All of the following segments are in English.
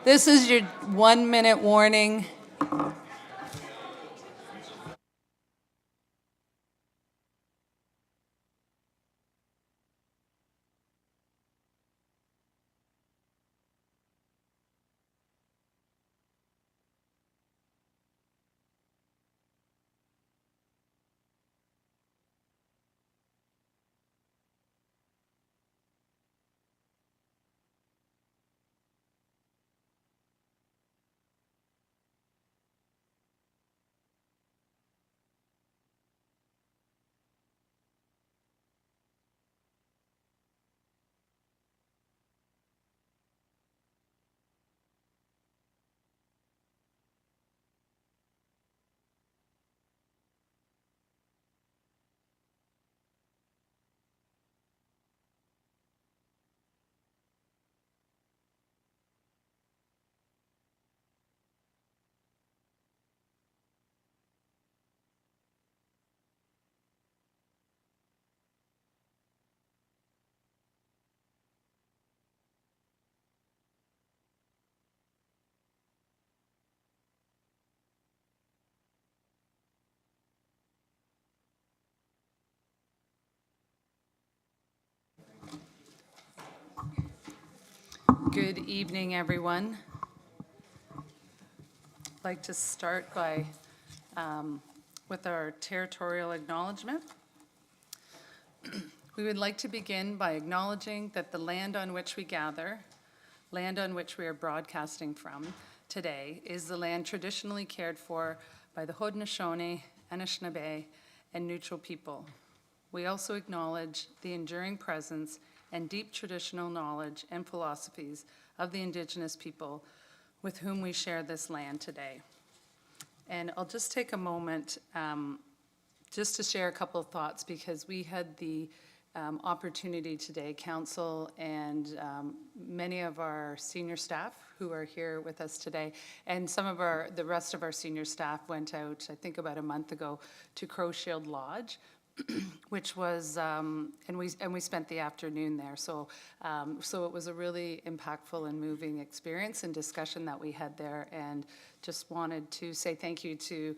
This is your 1-minute warning. Good evening, everyone. I'd like to start by with our territorial acknowledgement. We would like to begin by acknowledging that the land on which we gather, land on which we are broadcasting from today, is the land traditionally cared for by the Haudenosaunee, Anishinaabe, and Neutral people. We also acknowledge the enduring presence and deep traditional knowledge and philosophies of the Indigenous people with whom we share this land today. And I'll just take a moment just to share a couple of thoughts, because we had the opportunity today, council and many of our senior staff who are here with us today, and the rest of our senior staff went out, I think about a month ago, to Crow Shield Lodge, which was, and we spent the afternoon there. So it was a really impactful and moving experience and discussion that we had there, and just wanted to say thank you to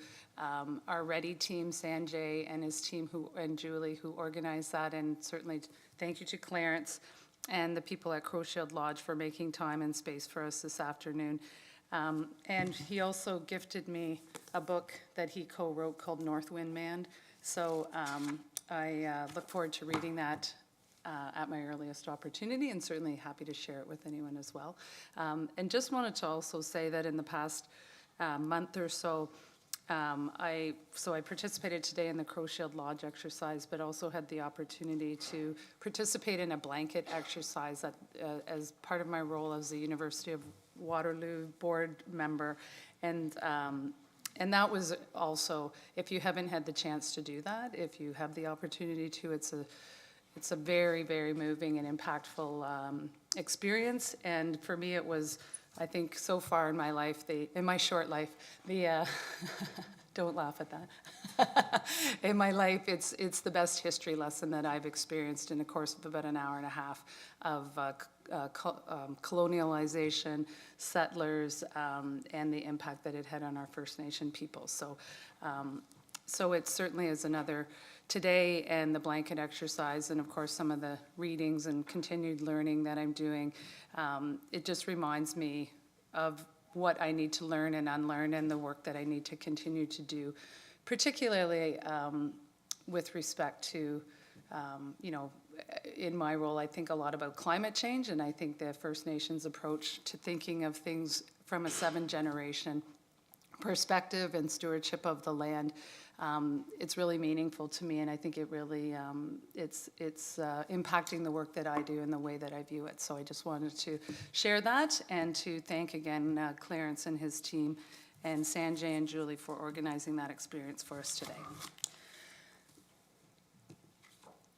our Ready team, Sanjay and his team and Julie who organized that, and certainly thank you to Clarence and the people at Crow Shield Lodge for making time and space for us this afternoon. And he also gifted me a book that he co-wrote called North Wind Man. So I look forward to reading that at my earliest opportunity, and certainly happy to share it with anyone as well. And just wanted to also say that in the past month or so, I participated today in the Crow Shield Lodge exercise, but also had the opportunity to participate in a blanket exercise that, as part of my role as the University of Waterloo board member. And that was also, if you haven't had the chance to do that, if you have the opportunity to, it's a very, very moving and impactful experience. And for me, it was, I think, so far in my life, in my short life, don't laugh at that. In my life, it's the best history lesson that I've experienced in a course of about an hour and a half of colonialization, settlers, and the impact that it had on our First Nation people. So it certainly is another today, and the blanket exercise, and of course some of the readings and continued learning that I'm doing. It just reminds me of what I need to learn and unlearn, and the work that I need to continue to do, particularly with respect to, in my role, I think a lot about climate change, and I think the First Nations approach to thinking of things from a 7-generation perspective and stewardship of the land, it's really meaningful to me, and I think it really, it's impacting the work that I do and the way that I view it. So I just wanted to share that, and to thank again Clarence and his team, and Sanjay and Julie for organizing that experience for us today.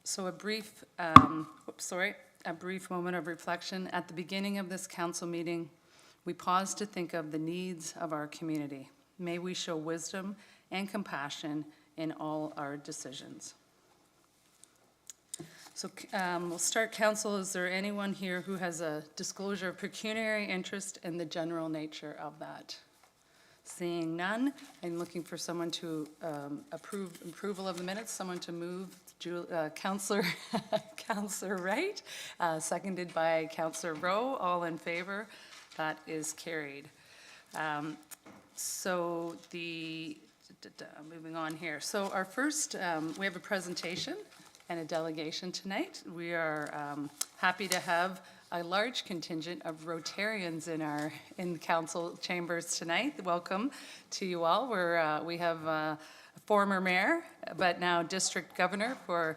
So a brief moment of reflection. At the beginning of this council meeting, we pause to think of the needs of our community. May we show wisdom and compassion in all our decisions. So we'll start, council. Is there anyone here who has a disclosure of pecuniary interest in the general nature of that? Seeing none, I'm looking for someone to approval of the minutes, someone to move, Councillor Wright, seconded by Councillor Rowe. All in favor? That is carried. So moving on here. So our first, we have a presentation and a delegation tonight. We are happy to have a large contingent of Rotarians in the council chambers tonight. Welcome to you all. We have a former mayor, but now district governor for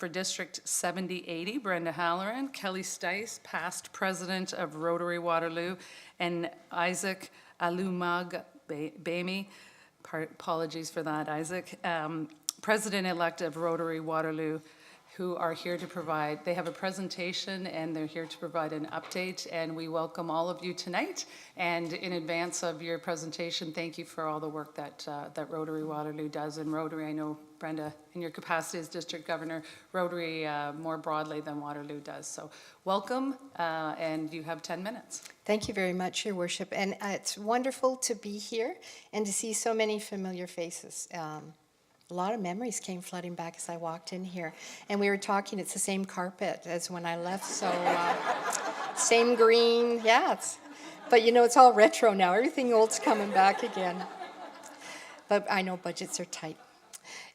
District 7080, Brenda Halloran, Kelly Stice, past president of Rotary Waterloo, and Isaac Alumag Bami, apologies for that, Isaac, president-elect of Rotary Waterloo, who are here to provide, they have a presentation and they're here to provide an update, and we welcome all of you tonight. And in advance of your presentation, thank you for all the work that Rotary Waterloo does. And Rotary, I know, Brenda, in your capacity as district governor, Rotary more broadly than Waterloo does. So welcome, and you have 10 minutes. Thank you very much, Your Worship. And it's wonderful to be here and to see so many familiar faces. A lot of memories came flooding back as I walked in here. And we were talking, it's the same carpet as when I left, so same green, yeah. But you know, it's all retro now. Everything old's coming back again. But I know budgets are tight.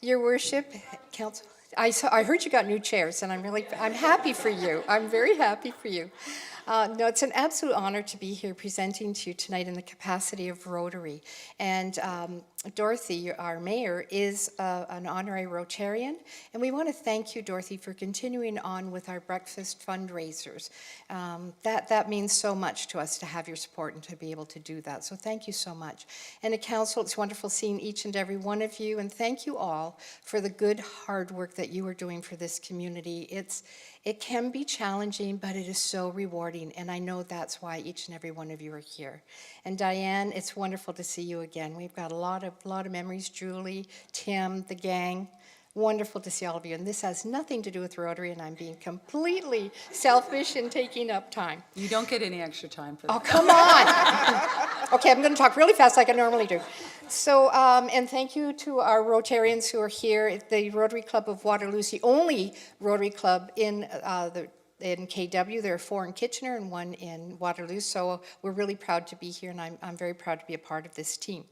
Your Worship, Council, I heard you got new chairs, and I'm happy for you. I'm very happy for you. No, it's an absolute honor to be here presenting to you tonight in the capacity of Rotary. And Dorothy, our mayor, is an honorary Rotarian. And we want to thank you, Dorothy, for continuing on with our breakfast fundraisers. That means so much to us to have your support and to be able to do that. So thank you so much. And the council, it's wonderful seeing each and every one of you. And thank you all for the good, hard work that you are doing for this community. It can be challenging, but it is so rewarding, and I know that's why each and every one of you are here. And Diane, it's wonderful to see you again. We've got a lot of memories. Julie, Tim, the gang. Wonderful to see all of you. And this has nothing to do with Rotary, and I'm being completely selfish in taking up time. You don't get any extra time for that. Oh, come on. Okay, I'm going to talk really fast like I normally do. So, and thank you to our Rotarians who are here. The Rotary Club of Waterloo is the only Rotary Club in KW. There are 4 in Kitchener and 1 in Waterloo, so we're really proud to be here, and I'm very proud to be a part of this team.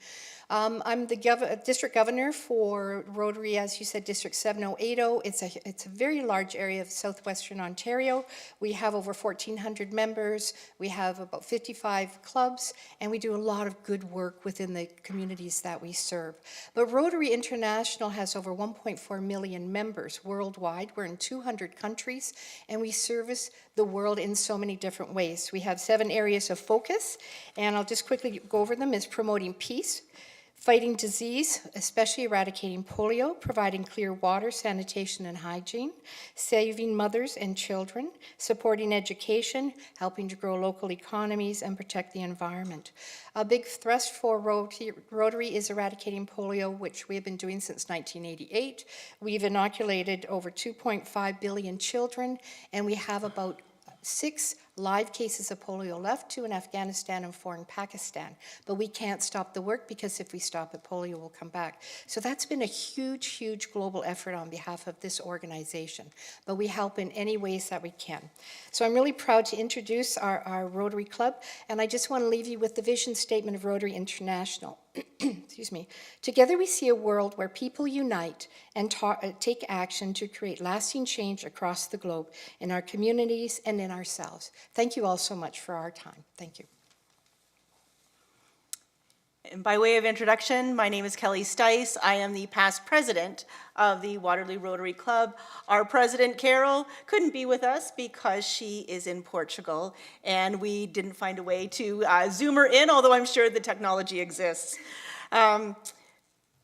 I'm the district governor for Rotary, as you said, District 7080. It's a very large area of southwestern Ontario. We have over 1,400 members. We have about 55 clubs, and we do a lot of good work within the communities that we serve. But Rotary International has over 1.4 million members worldwide. We're in 200 countries, and we service the world in so many different ways. We have 7 areas of focus, and I'll just quickly go over them. Is promoting peace, fighting disease, especially eradicating polio, providing clear water, sanitation, and hygiene, saving mothers and children, supporting education, helping to grow local economies, and protect the environment. A big thrust for Rotary is eradicating polio, which we have been doing since 1988. We've inoculated over 2.5 billion children, and we have about 6 live cases of polio left, 2 in Afghanistan and 4 in Pakistan. But we can't stop the work, because if we stop it, polio will come back. So that's been a huge, huge global effort on behalf of this organization. But we help in any ways that we can. So I'm really proud to introduce our Rotary Club, and I just want to leave you with the vision statement of Rotary International. Excuse me. Together we see a world where people unite and take action to create lasting change across the globe in our communities and in ourselves. Thank you all so much for our time. Thank you. And by way of introduction, my name is Kelly Stice. I am the past president of the Waterloo Rotary Club. Our president, Carol, couldn't be with us because she is in Portugal, and we didn't find a way to Zoom her in, although I'm sure the technology exists.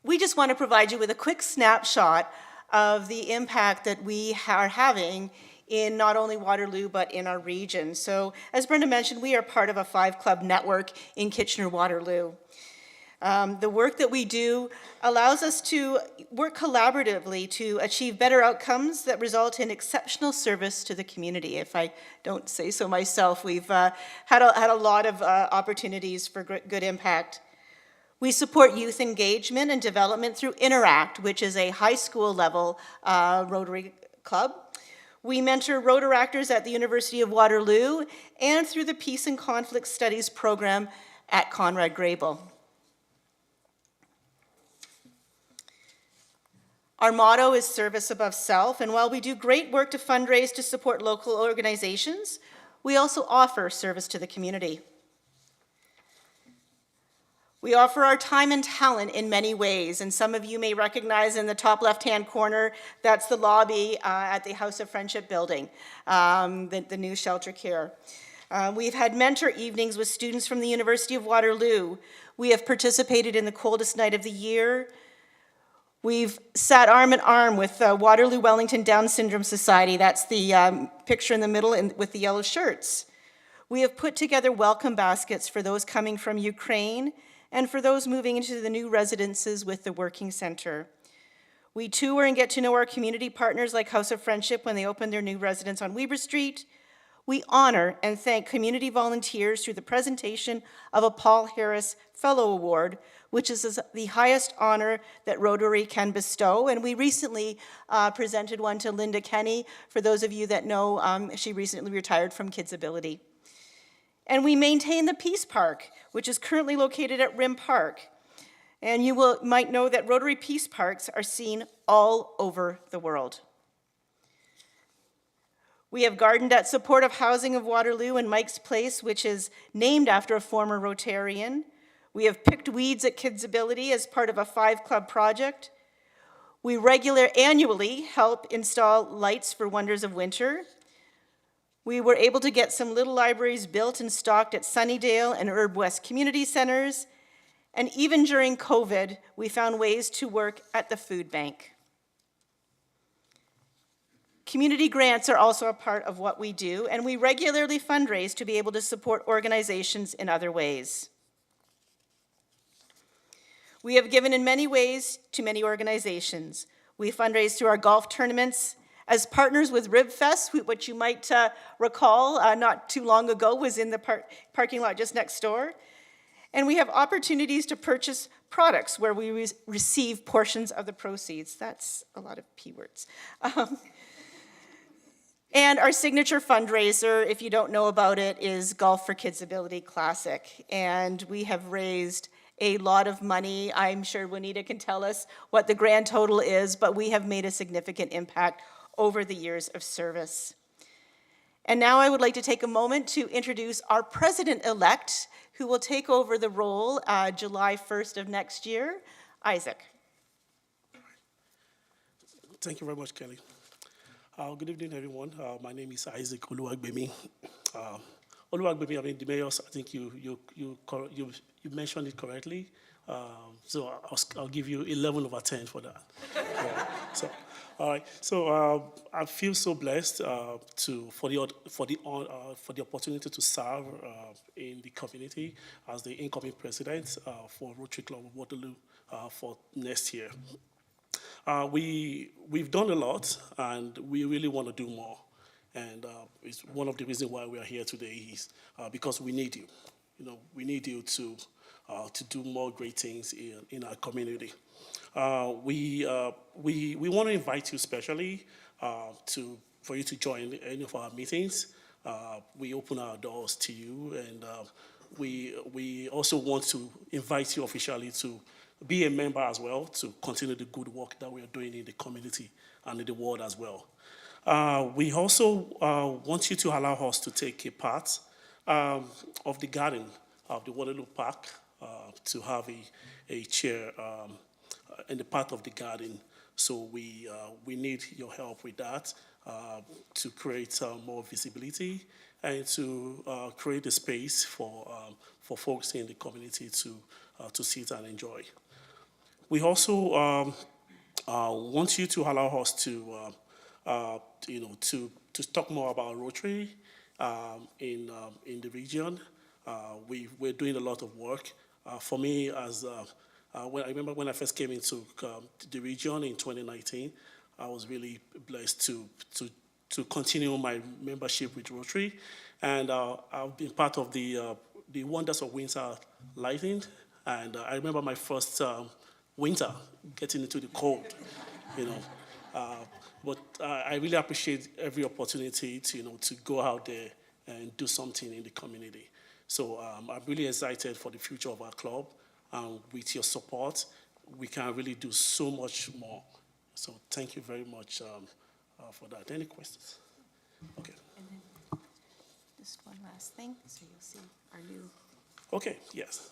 We just want to provide you with a quick snapshot of the impact that we are having in not only Waterloo, but in our region. So, as Brenda mentioned, we are part of a 5-club network in Kitchener-Waterloo. The work that we do allows us to work collaboratively to achieve better outcomes that result in exceptional service to the community. If I don't say so myself, we've had a lot of opportunities for good impact. We support youth engagement and development through Interact, which is a high school level Rotary club. We mentor Rotaractors at the University of Waterloo and through the Peace and Conflict Studies program at Conrad Grable. Our motto is service above self, and while we do great work to fundraise to support local organizations, we also offer service to the community. We offer our time and talent in many ways, and some of you may recognize in the top left-hand corner, that's the lobby at the House of Friendship building, the new shelter care. We've had mentor evenings with students from the University of Waterloo. We have participated in the coldest night of the year. We've sat arm in arm with Waterloo Wellington Down Syndrome Society. That's the picture in the middle with the yellow shirts. We have put together welcome baskets for those coming from Ukraine and for those moving into the new residences with the Working Center. We tour and get to know our community partners like House of Friendship when they open their new residence on Weber Street. We honor and thank community volunteers through the presentation of a Paul Harris Fellow Award, which is the highest honor that Rotary can bestow. And we recently presented one to Linda Kenny. For those of you that know, she recently retired from Kidsability. And we maintain the Peace Park, which is currently located at Rim Park. And you might know that Rotary Peace Parks are seen all over the world. We have gardened at Supportive Housing of Waterloo and Mike's Place, which is named after a former Rotarian. We have picked weeds at Kidsability as part of a 5-club project. We annually help install lights for Wonders of Winter. We were able to get some little libraries built and stocked at Sunnydale and Herb West community centers. And even during COVID, we found ways to work at the food bank. Community grants are also a part of what we do, and we regularly fundraise to be able to support organizations in other ways. We have given in many ways to many organizations. We fundraise through our golf tournaments. As partners with RibFest, which you might recall not too long ago was in the parking lot just next door. And we have opportunities to purchase products where we receive portions of the proceeds. That's a lot of P words. And our signature fundraiser, if you don't know about it, is Golf for Kidsability Classic. And we have raised a lot of money. I'm sure Juanita can tell us what the grand total is, but we have made a significant impact over the years of service. And now I would like to take a moment to introduce our president-elect, who will take over the role July 1st of next year, Isaac. Thank you very much, Kelly. Good evening, everyone. My name is Isaac Oluwagbemi. Oluwagbemi, I mean, the mayor's, I think you mentioned it correctly. So I'll give you 11 over 10 for that. All right. So I feel so blessed for the opportunity to serve in the community as the incoming president for Rotary Club of Waterloo for next year. We've done a lot, and we really want to do more. And it's one of the reasons why we are here today is because we need you. You know, we need you to do more great things in our community. We want to invite you specially for you to join any of our meetings. We open our doors to you, and we also want to invite you officially to be a member as well, to continue the good work that we are doing in the community and in the world as well. We also want you to allow us to take a part of the garden of the Waterloo Park, to have a chair in the part of the garden. So we need your help with that to create more visibility and to create a space for folks in the community to sit and enjoy. We also want you to allow us to talk more about Rotary in the region. We're doing a lot of work For me, when I remember when I first came into the region in 2019, I was really blessed to continue my membership with Rotary, and I've been part of the Wonders of Winter Lighting, and I remember my first winter getting into the cold, you know. But I really appreciate every opportunity to go out there and do something in the community. So I'm really excited for the future of our club. With your support, we can really do so much more. So thank you very much for that. Any questions? Okay. And then just one last thing, so you'll see our new. Okay, yes.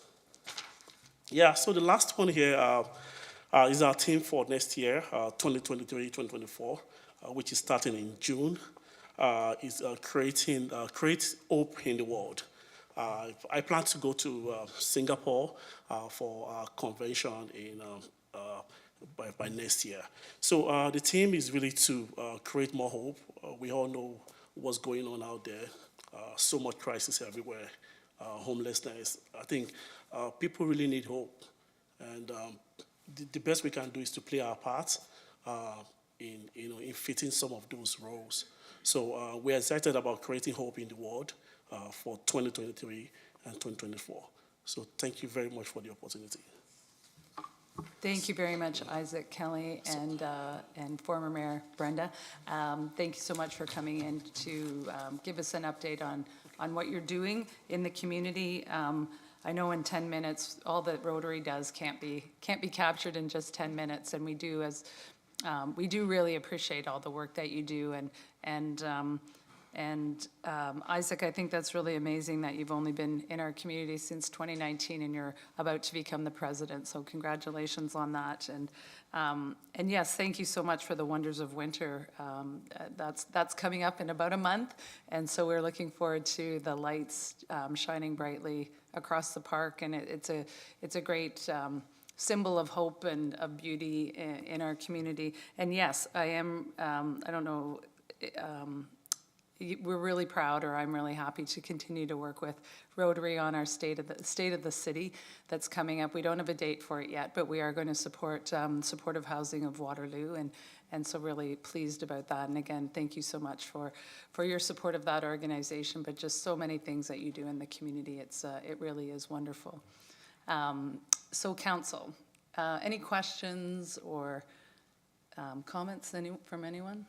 Yeah, so the last one here is our team for next year, 2023-2024, which is starting in June, is create hope in the world. I plan to go to Singapore for our convention by next year. So the team is really to create more hope. We all know what's going on out there. So much crisis everywhere, homelessness. I think people really need hope. And the best we can do is to play our part in fitting some of those roles. So we're excited about creating hope in the world for 2023 and 2024. So thank you very much for the opportunity. Thank you very much, Isaac, Kelly, and former Mayor Brenda. Thank you so much for coming in to give us an update on what you're doing in the community. I know in 10 minutes, all that Rotary does can't be captured in just 10 minutes, and we do really appreciate all the work that you do. And Isaac, I think that's really amazing that you've only been in our community since 2019 and you're about to become the president. So congratulations on that. And yes, thank you so much for the Wonders of Winter. That's coming up in about a month. And so we're looking forward to the lights shining brightly across the park. And it's a great symbol of hope and of beauty in our community. And yes, I am, I don't know, we're really proud, or I'm really happy to continue to work with Rotary on our state of the city that's coming up. We don't have a date for it yet, but we are going to support supportive housing of Waterloo, and so really pleased about that. And again, thank you so much for your support of that organization, but just so many things that you do in the community. It really is wonderful. So council, any questions or comments from anyone?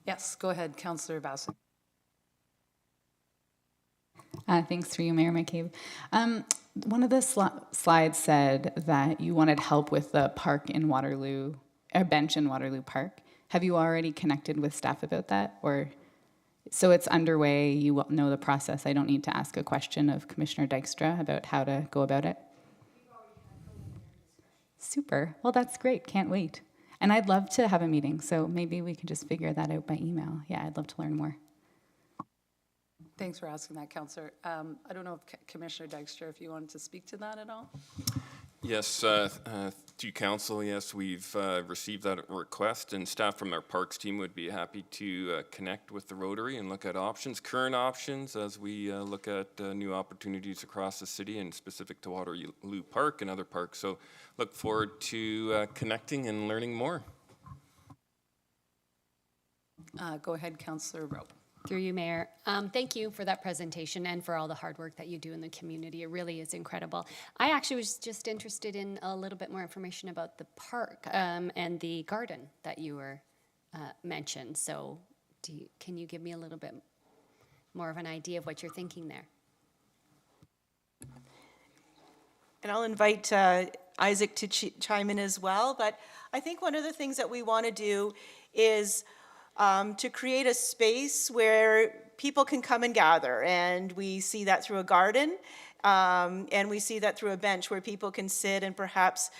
Yes, go ahead, Councillor Bassett. Thanks for you, Mayor McCabe. One of the slides said that you wanted help with the park in Waterloo, a bench in Waterloo Park. Have you already connected with staff about that? Or so it's underway, you know the process. I don't need to ask a question of Commissioner Dykstra about how to go about it? Super. Well, that's great. Can't wait. And I'd love to have a meeting, so maybe we can just figure that out by email. Yeah, I'd love to learn more. Thanks for asking that, Councillor. I don't know if Commissioner Dykstra, if you wanted to speak to that at all? Yes, to council, yes, we've received that request, and staff from our parks team would be happy to connect with the Rotary and look at current options as we look at new opportunities across the city and specific to Waterloo Park and other parks. So look forward to connecting and learning more. Go ahead, Councillor Rowe. Through you, Mayor. Thank you for that presentation and for all the hard work that you do in the community. It really is incredible. I actually was just interested in a little bit more information about the park and the garden that you were mentioned. So can you give me a little bit more of an idea of what you're thinking there? And I'll invite Isaac to chime in as well. But I think one of the things that we want to do is to create a space where people can come and gather. And we see that through a garden, and we see that through a bench where people can sit and perhaps,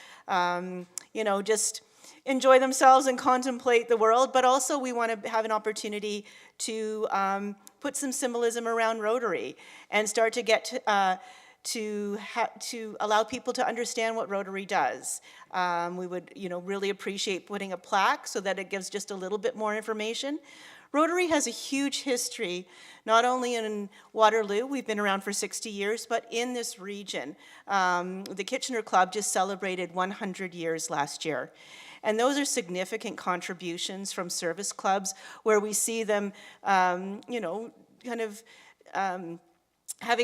just enjoy themselves and contemplate the world. But also we want to have an opportunity to put some symbolism around Rotary and start to get to allow people to understand what Rotary does. We would, really appreciate putting a plaque so that it gives just a little bit more information. Rotary has a huge history, not only in Waterloo, we've been around for 60 years, but in this region. The Kitchener Club just celebrated 100 years last year. And those are significant contributions from service clubs where we see them, having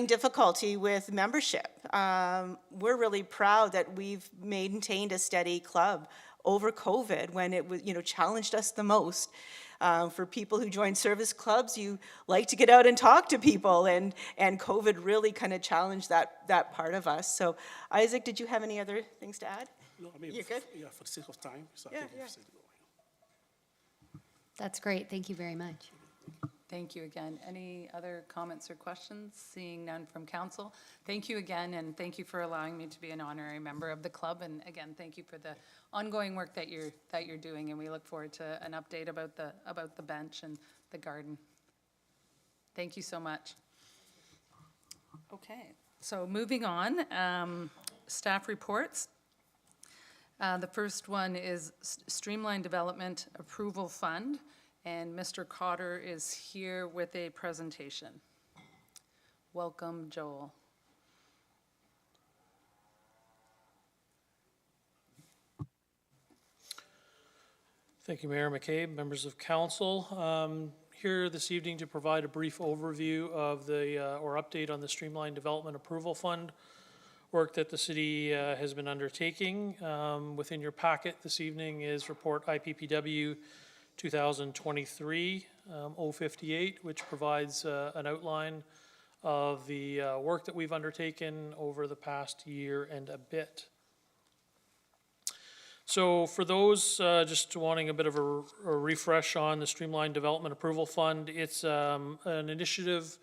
difficulty with membership. We're really proud that we've maintained a steady club over COVID when it was, challenged us the most. For people who join service clubs, you like to get out and talk to people, and COVID really kind of challenged that part of us. So, Isaac, did you have any other things to add? No, I mean, You're good? Yeah, for the sake of time. So Yeah, I think yeah. we've said it all. That's great. Thank you very much. Thank you again. Any other comments or questions? Seeing none from council. Thank you again, and thank you for allowing me to be an honorary member of the club. And again, thank you for the ongoing work that you're doing. And we look forward to an update about the bench and the garden. Thank you so much. Okay, so moving on, staff reports. The first one is Streamline Development Approval Fund. And Mr. Cotter is here with a presentation. Welcome, Joel. Thank you, Mayor McCabe, members of council. Here this evening to provide a brief overview of or update on the Streamline Development Approval Fund work that the city has been undertaking. Within your packet this evening is report IPPW 2023-058, which provides an outline of the work that we've undertaken over the past year and a bit. So for those just wanting a bit of a refresh on the Streamline Development Approval Fund, it's an initiative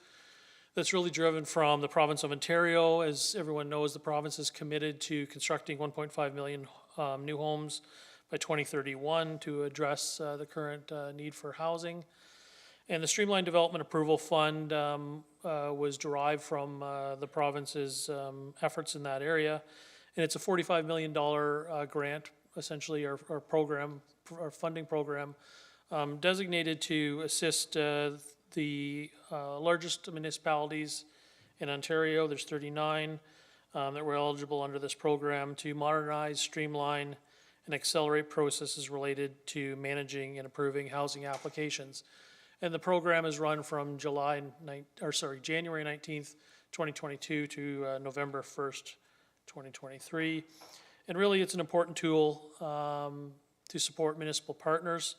that's really driven from the province of Ontario. As everyone knows, the province is committed to constructing 1.5 million new homes by 2031 to address the current need for housing. And the Streamline Development Approval Fund was derived from the province's efforts in that area. And it's a $45 million grant, essentially our program, our funding program, designated to assist the largest municipalities in Ontario. There's 39 that were eligible under this program to modernize, streamline, and accelerate processes related to managing and approving housing applications. And the program is run from January 19th, 2022 to November 1st, 2023. And really it's an important tool to support municipal partners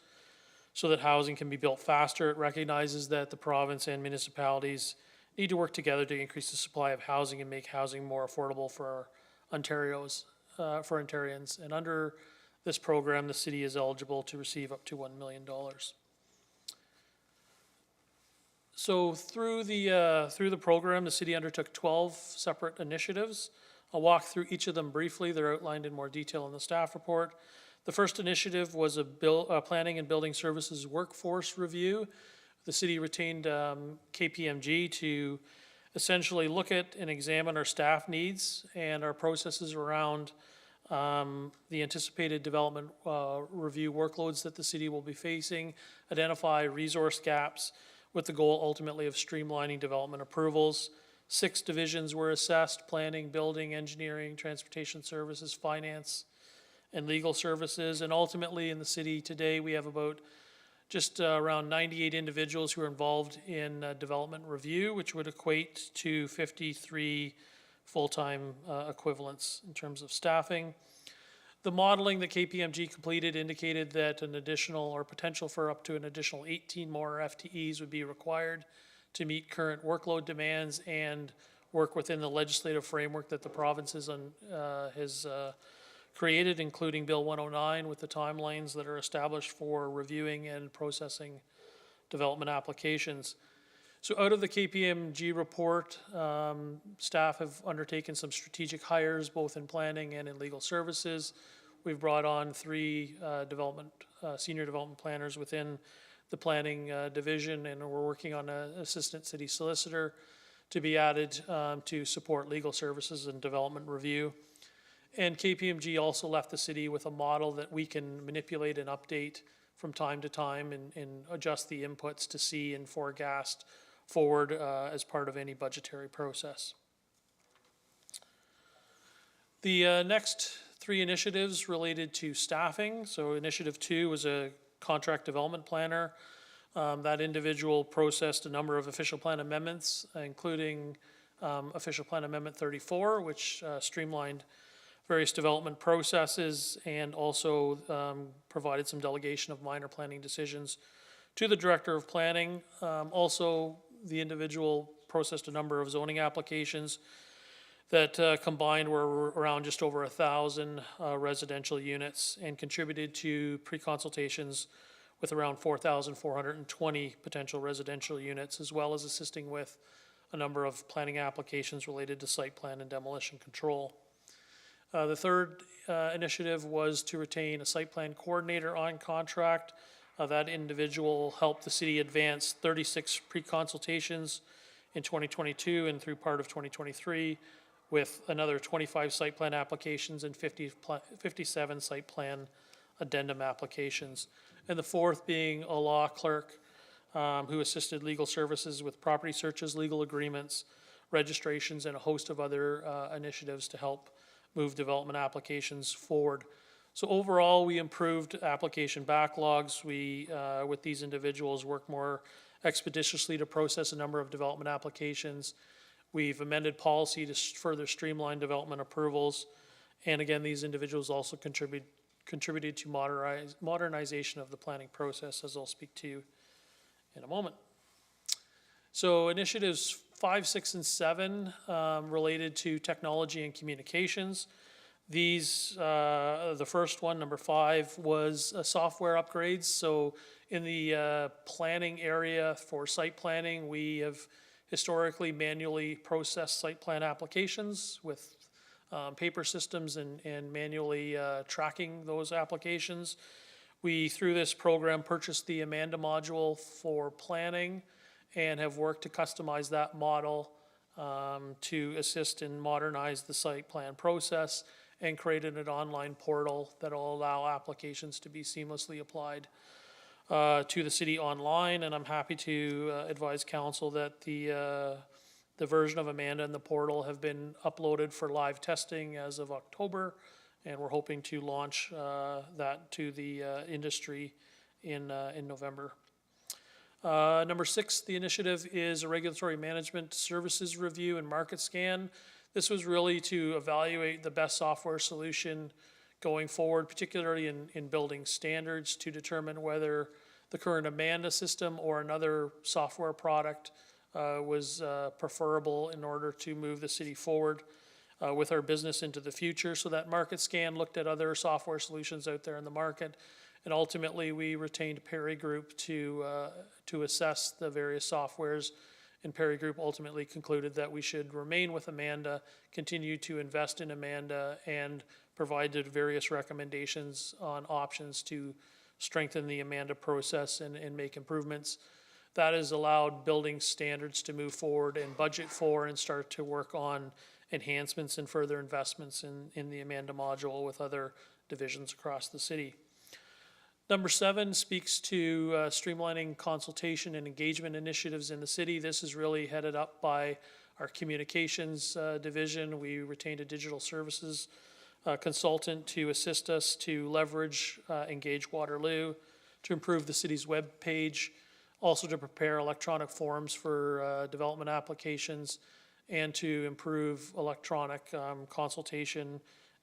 so that housing can be built faster. It recognizes that the province and municipalities need to work together to increase the supply of housing and make housing more affordable for Ontarians. And under this program, the city is eligible to receive up to $1 million. So through the program, the city undertook 12 separate initiatives. I'll walk through each of them briefly. They're outlined in more detail in the staff report. The first initiative was a planning and building services workforce review. The city retained KPMG to essentially look at and examine our staff needs and our processes around the anticipated development review workloads that the city will be facing, identify resource gaps with the goal ultimately of streamlining development approvals. 6 divisions were assessed: planning, building, engineering, transportation services, finance, and legal services. And ultimately in the city today, we have about just around 98 individuals who are involved in development review, which would equate to 53 full-time equivalents in terms of staffing. The modeling that KPMG completed indicated that an additional or potential for up to an additional 18 more FTEs would be required to meet current workload demands and work within the legislative framework that the province has created, including Bill 109 with the timelines that are established for reviewing and processing development applications. So out of the KPMG report, staff have undertaken some strategic hires both in planning and in legal services. We've brought on 3 senior development planners within the planning division, and we're working on an assistant city solicitor to be added to support legal services and development review. And KPMG also left the city with a model that we can manipulate and update from time to time and adjust the inputs to see and forecast forward as part of any budgetary process. The next three initiatives related to staffing. So Initiative 2 was a contract development planner. That individual processed a number of official plan amendments, including Official Plan Amendment 34, which streamlined various development processes and also provided some delegation of minor planning decisions to the Director of Planning. Also, the individual processed a number of zoning applications that combined were around just over 1,000 residential units and contributed to pre-consultations with around 4,420 potential residential units, as well as assisting with a number of planning applications related to site plan and demolition control. The third initiative was to retain a site plan coordinator on contract. That individual helped the city advance 36 pre-consultations in 2022 and through part of 2023, with another 25 site plan applications and 57 site plan addendum applications. And the fourth being a law clerk who assisted legal services with property searches, legal agreements, registrations, and a host of other initiatives to help move development applications forward. So overall, we improved application backlogs. We, with these individuals, worked more expeditiously to process a number of development applications. We've amended policy to further streamline development approvals. And again, these individuals also contributed to modernization of the planning process, as I'll speak to in a moment. So initiatives 5, 6, and 7 related to technology and communications. These, the first one, number 5, was software upgrades. So in the planning area for site planning, we have historically manually processed site plan applications with paper systems and manually tracking those applications. We, through this program, purchased the Amanda module for planning and have worked to customize that model to assist and modernize the site plan process and created an online portal that will allow applications to be seamlessly applied to the city online. And I'm happy to advise council that the version of Amanda and the portal have been uploaded for live testing as of October, and we're hoping to launch that to the industry in November. Number 6, the initiative is a regulatory management services review and market scan. This was really to evaluate the best software solution going forward, particularly in building standards, to determine whether the current Amanda system or another software product was preferable in order to move the city forward with our business into the future. So that market scan looked at other software solutions out there in the market, and ultimately we retained Perry Group to assess the various softwares. And Perry Group ultimately concluded that we should remain with Amanda, continue to invest in Amanda, and provided various recommendations on options to strengthen the Amanda process and make improvements. That has allowed building standards to move forward and budget for and start to work on enhancements and further investments in the Amanda module with other divisions across the city. Number 7 speaks to streamlining consultation and engagement initiatives in the city. This is really headed up by our communications division. We retained a digital services consultant to assist us to leverage Engage Waterloo, to improve the city's web page, also to prepare electronic forms for development applications, and to improve electronic consultation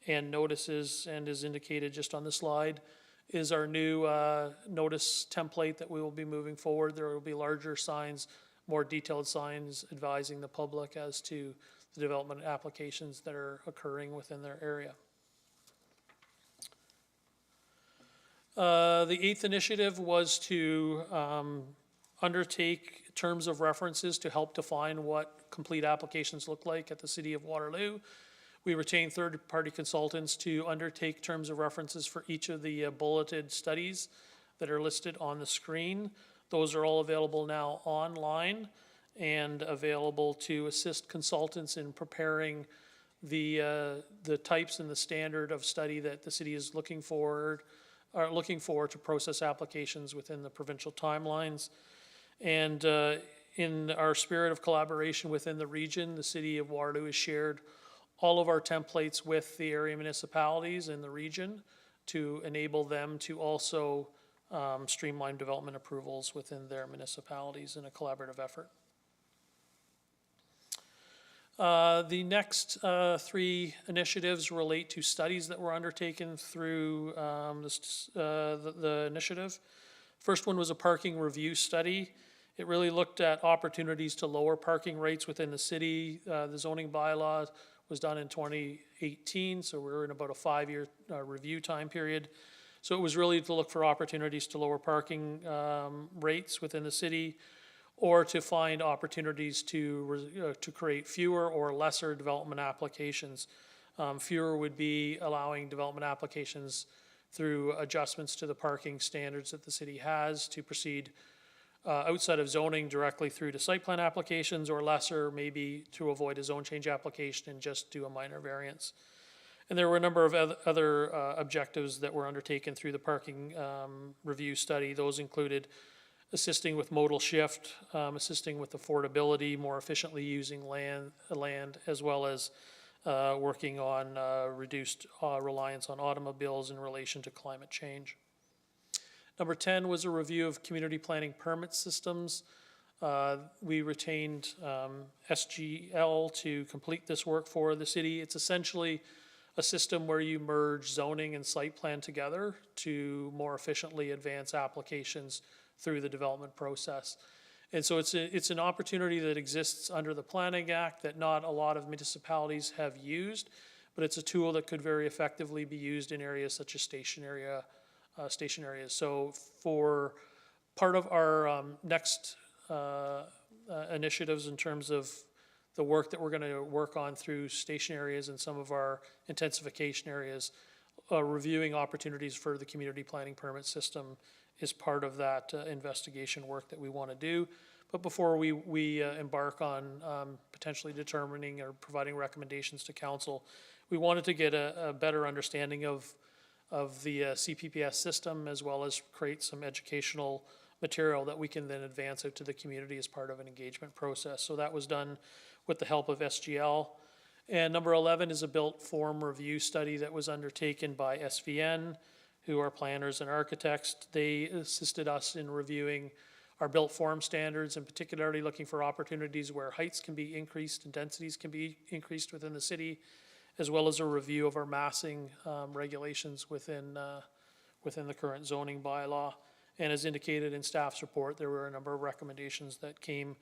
and notices. And as indicated just on the slide, is our new notice template that we will be moving forward. There will be larger signs, more detailed signs advising the public as to the development applications that are occurring within their area. The 8th initiative was to undertake terms of references to help define what complete applications look like at the City of Waterloo. We retain third-party consultants to undertake terms of references for each of the bulleted studies that are listed on the screen. Those are all available now online and available to assist consultants in preparing the types and the standard of study that the city is looking for are looking for to process applications within the provincial timelines. And in our spirit of collaboration within the region, the city of Waterloo has shared all of our templates with the area municipalities in the region to enable them to also streamline development approvals within their municipalities in a collaborative effort. The next three initiatives relate to studies that were undertaken through the initiative. First one was a parking review study. It really looked at opportunities to lower parking rates within the city. The zoning bylaw was done in 2018, so we're in about a 5-year review time period. So it was really to look for opportunities to lower parking rates within the city, or to find opportunities to create fewer or lesser development applications. Fewer would be allowing development applications through adjustments to the parking standards that the city has to proceed outside of zoning directly through to site plan applications, or lesser maybe to avoid a zone change application and just do a minor variance. And there were a number of other objectives that were undertaken through the parking review study. Those included assisting with modal shift, assisting with affordability, more efficiently using land, as well as working on reduced reliance on automobiles in relation to climate change. Number 10 was a review of community planning permit systems. We retained SGL to complete this work for the city. It's essentially a system where you merge zoning and site plan together to more efficiently advance applications through the development process. And so it's an opportunity that exists under the Planning Act that not a lot of municipalities have used, but it's a tool that could very effectively be used in areas such as station areas. So for part of our next initiatives in terms of the work that we're going to work on through station areas and some of our intensification areas, reviewing opportunities for the community planning permit system is part of that investigation work that we want to do. But before we embark on potentially determining or providing recommendations to council, we wanted to get a better understanding of the CPPS system, as well as create some educational material that we can then advance out to the community as part of an engagement process. So that was done with the help of SGL. And number 11 is a built form review study that was undertaken by SVN, who are planners and architects. They assisted us in reviewing our built form standards, and particularly looking for opportunities where heights can be increased and densities can be increased within the city, as well as a review of our massing regulations within the current zoning bylaw. And as indicated in staff's report, there were a number of recommendations that came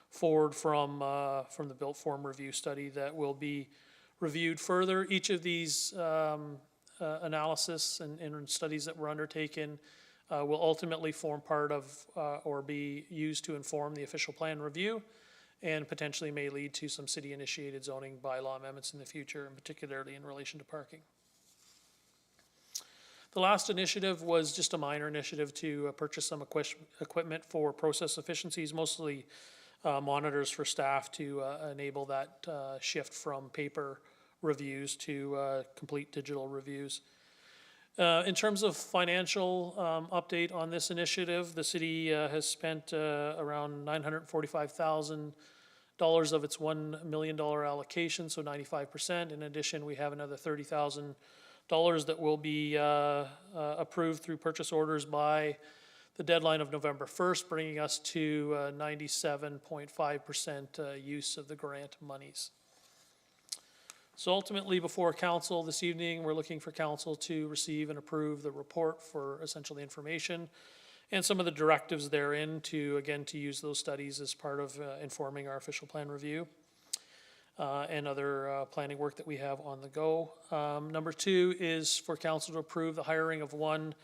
forward from the built form review study that will be reviewed further. Each of these analysis and studies that were undertaken will ultimately form part of or be used to inform the official plan review, and potentially may lead to some city-initiated zoning bylaw amendments in the future, and particularly in relation to parking. The last initiative was just a minor initiative to purchase some equipment for process efficiencies, mostly monitors for staff to enable that shift from paper reviews to complete digital reviews. In terms of financial update on this initiative, the city has spent around $945,000 of its $1 million allocation, so 95%. In addition, we have another $30,000 that will be approved through purchase orders by the deadline of November 1st, bringing us to 97.5% use of the grant monies. So ultimately, before council this evening, we're looking for council to receive and approve the report for essentially information and some of the directives therein to, again, to use those studies as part of informing our official plan review and other planning work that we have on the go. Number 2 is for council to approve the hiring of one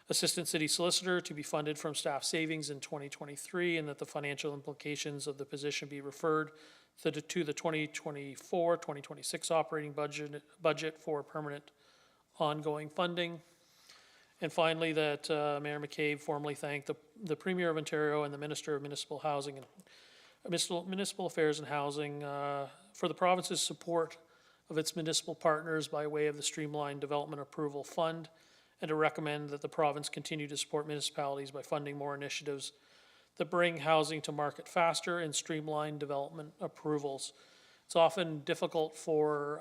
assistant city solicitor to be funded from staff savings in 2023, and that the financial implications of the position be referred to the 2024-2026 operating budget for permanent ongoing funding. And finally, that Mayor McCabe formally thanked the Premier of Ontario and the Minister of Municipal Housing and Municipal Affairs and Housing for the province's support of its municipal partners by way of the Streamlined Development Approval Fund, and to recommend that the province continue to support municipalities by funding more initiatives that bring housing to market faster and streamline development approvals. It's often difficult for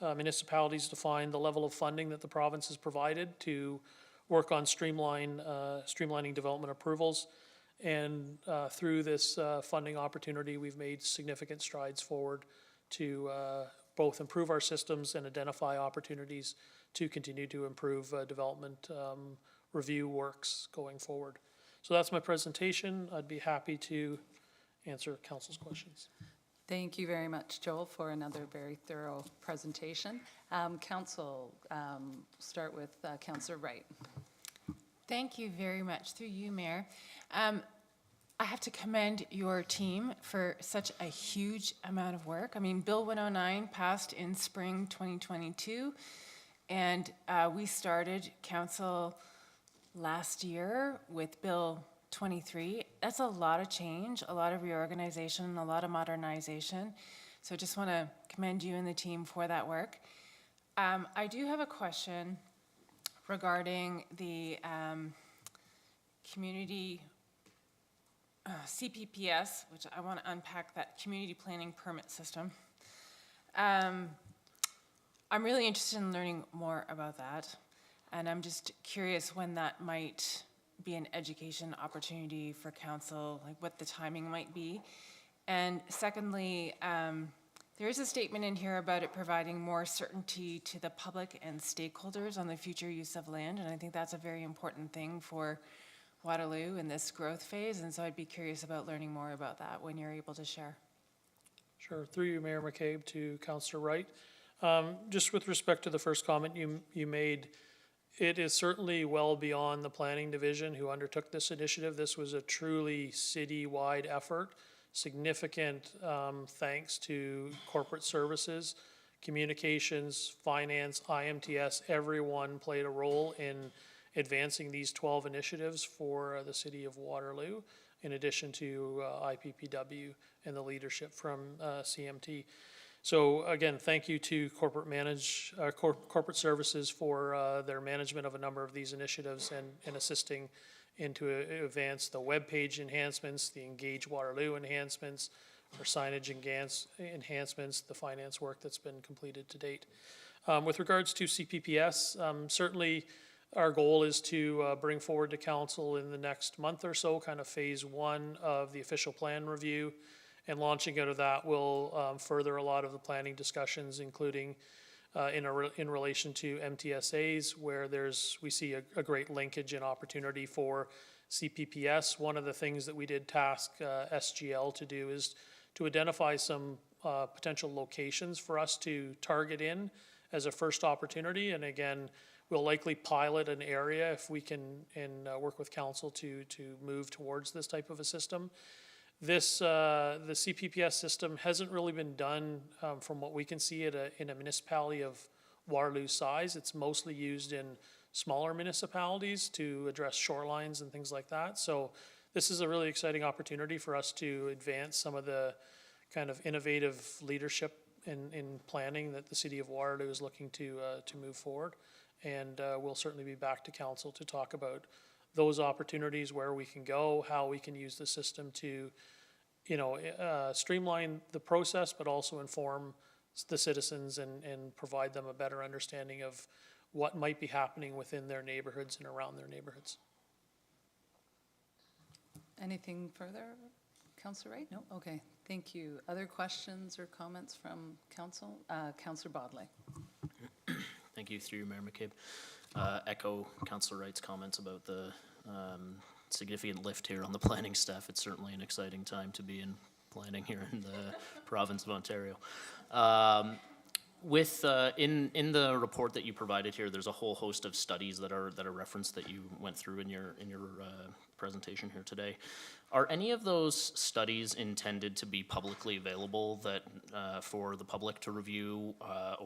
municipalities to find the level of funding that the province has provided to work on streamlining development approvals. And through this funding opportunity, we've made significant strides forward to both improve our systems and identify opportunities to continue to improve development review works going forward. So that's my presentation. I'd be happy to answer council's questions. Thank you very much, Joel, for another very thorough presentation. Council, start with Councillor Wright. Thank you very much. Through you, Mayor. I have to commend your team for such a huge amount of work. I mean, Bill 109 passed in spring 2022, and we started council last year with Bill 23. That's a lot of change, a lot of reorganization, a lot of modernization. So I just want to commend you and the team for that work. I do have a question regarding the community CPPS, which I want to unpack, that community planning permit system. I'm really interested in learning more about that, and I'm just curious when that might be an education opportunity for council, like what the timing might be. And secondly, there is a statement in here about it providing more certainty to the public and stakeholders on the future use of land, and I think that's a very important thing for Waterloo in this growth phase, and so I'd be curious about learning more about that when you're able to share. Sure. Through you, Mayor McCabe, to Councillor Wright. Just with respect to the first comment you made, it is certainly well beyond the planning division who undertook this initiative. This was a truly city-wide effort. Significant thanks to corporate services, communications, finance, IMTS. Everyone played a role in advancing these 12 initiatives for the city of Waterloo, in addition to IPPW and the leadership from CMT. So again, thank you to corporate services for their management of a number of these initiatives and assisting into advance the webpage enhancements, the Engage Waterloo enhancements, our signage enhancements, the finance work that's been completed to date. With regards to CPPS, certainly our goal is to bring forward to council in the next month or so, kind of phase one of the official plan review, and launching out of that will further a lot of the planning discussions, including in relation to MTSAs, where we see a great linkage and opportunity for CPPS. One of the things that we did task SGL to do is to identify some potential locations for us to target in as a first opportunity. And again, we'll likely pilot an area if we can and work with council to move towards this type of a system. The CPPS system hasn't really been done from what we can see in a municipality of Waterloo size. It's mostly used in smaller municipalities to address shorelines and things like that. So this is a really exciting opportunity for us to advance some of the kind of innovative leadership in planning that the city of Waterloo is looking to move forward. And we'll certainly be back to council to talk about those opportunities, where we can go, how we can use the system to, streamline the process, but also inform the citizens and provide them a better understanding of what might be happening within their neighborhoods and around their neighborhoods. Anything further, Councillor Wright? No? Okay, thank you. Other questions or comments from council? Councillor Bodley. Thank you, through you, Mayor McCabe. Echo Councillor Wright's comments about the significant lift here on the planning staff. It's certainly an exciting time to be in planning here in the province of Ontario. In the report that you provided here, there's a whole host of studies that are referenced that you went through in your presentation here today. Are any of those studies intended to be publicly available for the public to review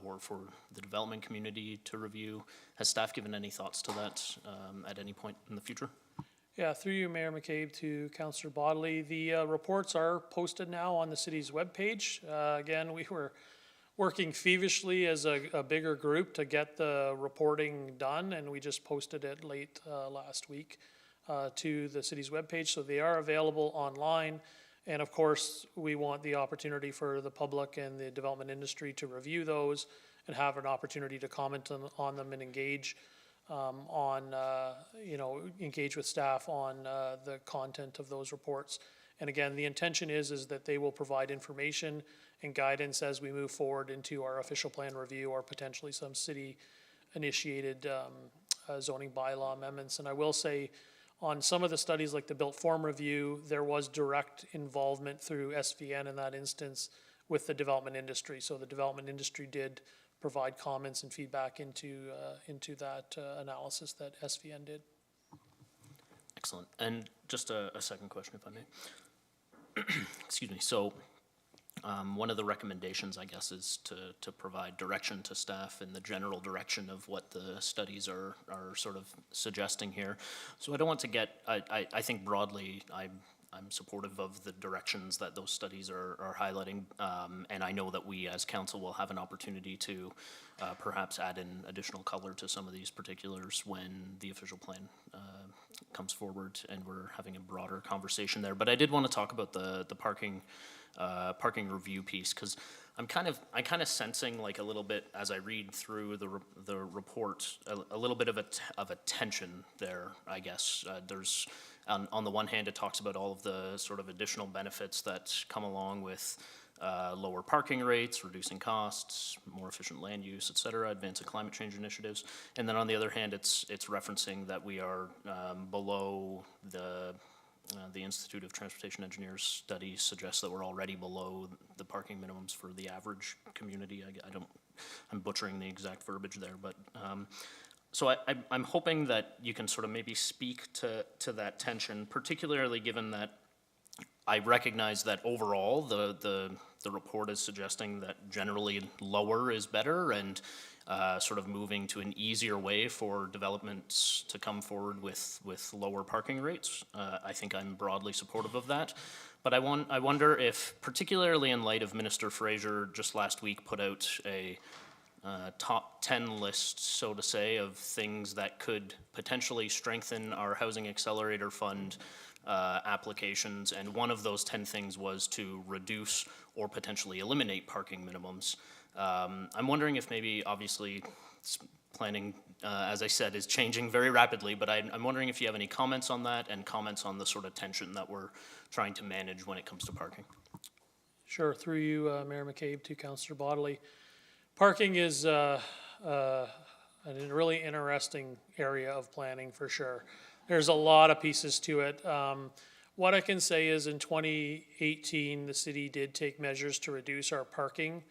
or for the development community to review? Has staff given any thoughts to that at any point in the future? Yeah, through you, Mayor McCabe, to Councillor Bodley. The reports are posted now on the city's webpage. Again, we working feverishly as a bigger group to get the reporting done, and we just posted it late last week to the city's webpage, so they are available online. And of course, we want the opportunity for the public and the development industry to review those and have an opportunity to comment on them and engage engage with staff on the content of those reports. And again, the intention is that they will provide information and guidance as we move forward into our official plan review or potentially some city-initiated zoning bylaw amendments. And I will say, on some of the studies like the built form review, there was direct involvement through SVN in that instance with the development industry. So the development industry did provide comments and feedback into that analysis that SVN did. Excellent. And just a second question, if I may. Excuse me. So one of the recommendations, I guess, is to provide direction to staff in the general direction of what the studies are sort of suggesting here. So I don't want to get, I think broadly, I'm supportive of the directions that those studies are highlighting, and I know that we as council will have an opportunity to perhaps add in additional color to some of these particulars when the official plan comes forward and we're having a broader conversation there. But I did want to talk about the parking review piece, because I'm kind of sensing, like, a little bit as I read through the report, a little bit of a tension there, I guess. There's on the one hand, it talks about all of the sort of additional benefits that come along with lower parking rates, reducing costs, more efficient land use, et cetera, advancing climate change initiatives. And then on the other hand, it's referencing that we are below the Institute of Transportation Engineers study suggests that we're already below the parking minimums for the average community. I'm butchering the exact verbiage there, but so I'm hoping that you can sort of maybe speak to that tension, particularly given that I recognize that overall the report is suggesting that generally lower is better, and sort of moving to an easier way for developments to come forward with lower parking rates. I think I'm broadly supportive of that. But I wonder if, particularly in light of Minister Fraser just last week put out a top 10 list, so to say, of things that could potentially strengthen our Housing Accelerator Fund applications, and one of those 10 things was to reduce or potentially eliminate parking minimums. I'm wondering if maybe, obviously, planning, as I said, is changing very rapidly, but I'm wondering if you have any comments on that and comments on the sort of tension that we're trying to manage when it comes to parking. Sure, through you, Mayor McCabe, to Councillor Bodley. Parking is a really interesting area of planning, for sure. There's a lot of pieces to it. What I can say is in 2018, the city did take measures to reduce our parking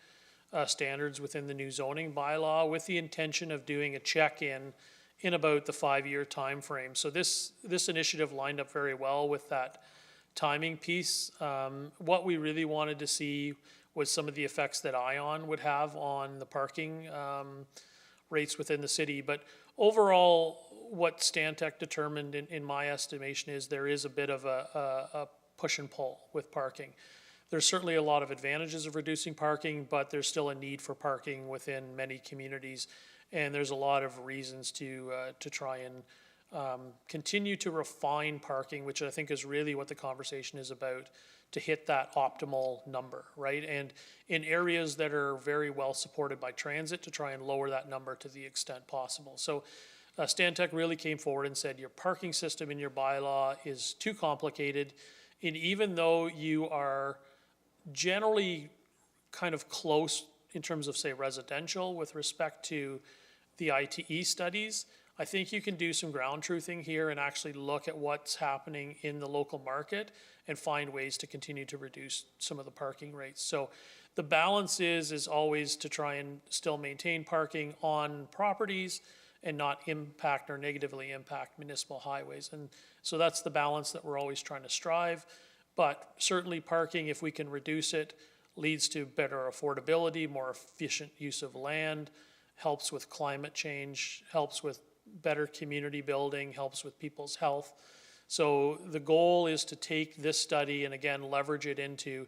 standards within the new zoning bylaw, with the intention of doing a check-in in about the 5-year time frame. So this initiative lined up very well with that timing piece. What we really wanted to see was some of the effects that ION would have on the parking rates within the city. But overall, what Stantec determined, in my estimation, is there is a bit of a push and pull with parking. There's certainly a lot of advantages of reducing parking, but there's still a need for parking within many communities, and there's a lot of reasons to try and continue to refine parking, which I think is really what the conversation is about, to hit that optimal number, right? And in areas that are very well supported by transit, to try and lower that number to the extent possible. So Stantec really came forward and said your parking system in your bylaw is too complicated, and even though you are generally kind of close in terms of, say, residential with respect to the ITE studies, I think you can do some ground truthing here and actually look at what's happening in the local market and find ways to continue to reduce some of the parking rates. So the balance is always to try and still maintain parking on properties and not impact or negatively impact municipal highways. And so that's the balance that we're always trying to strive. But certainly parking, if we can reduce it, leads to better affordability, more efficient use of land, helps with climate change, helps with better community building, helps with people's health. So the goal is to take this study and again leverage it into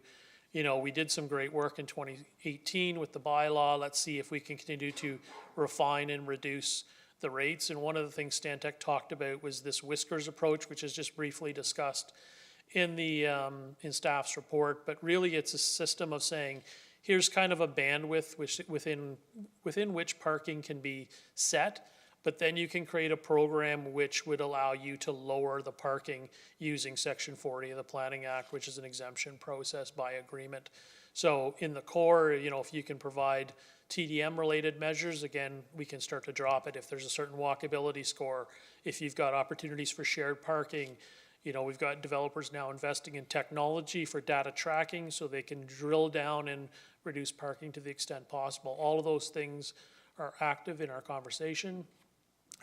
you know, we did some great work in 2018 with the bylaw. Let's see if we can continue to refine and reduce the rates. And one of the things Stantec talked about was this whiskers approach, which is just briefly discussed in the in staff's report. But really, it's a system of saying, here's kind of a bandwidth within which parking can be set. But then you can create a program which would allow you to lower the parking using Section 40 of the Planning Act, which is an exemption process by agreement. So in the core, you know, if you can provide TDM-related measures, again, we can start to drop it if there's a certain walkability score. If you've got opportunities for shared parking, you know, we've got developers now investing in technology for data tracking so they can drill down and reduce parking to the extent possible. All of those things are active in our conversation.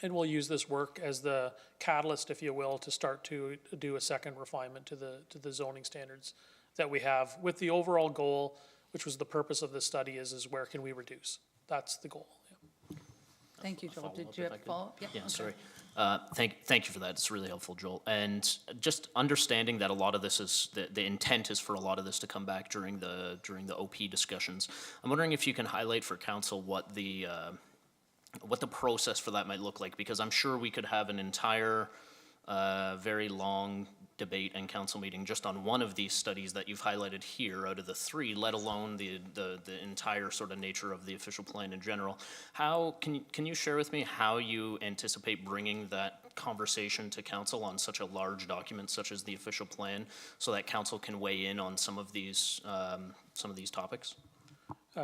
And we'll use this work as the catalyst, if you will, to start to do a second refinement to the zoning standards that we have, with the overall goal, which was the purpose of this study, is where can we reduce? That's the goal. Yeah. Thank you, Joel. follow-up Did you if have I a could. follow-up? Yeah, okay. sorry. Thank you for that. It's really helpful, Joel. And just understanding that a lot of this is, the intent is for a lot of this to come back during the OP discussions. I'm wondering if you can highlight for council what the process for that might look like, because I'm sure we could have an entire very long debate and council meeting just on one of these studies that you've highlighted here out of the three, let alone the entire sort of nature of the official plan in general. How can you share with me how you anticipate bringing that conversation to council on such a large document such as the official plan, so that council can weigh in on some of these topics?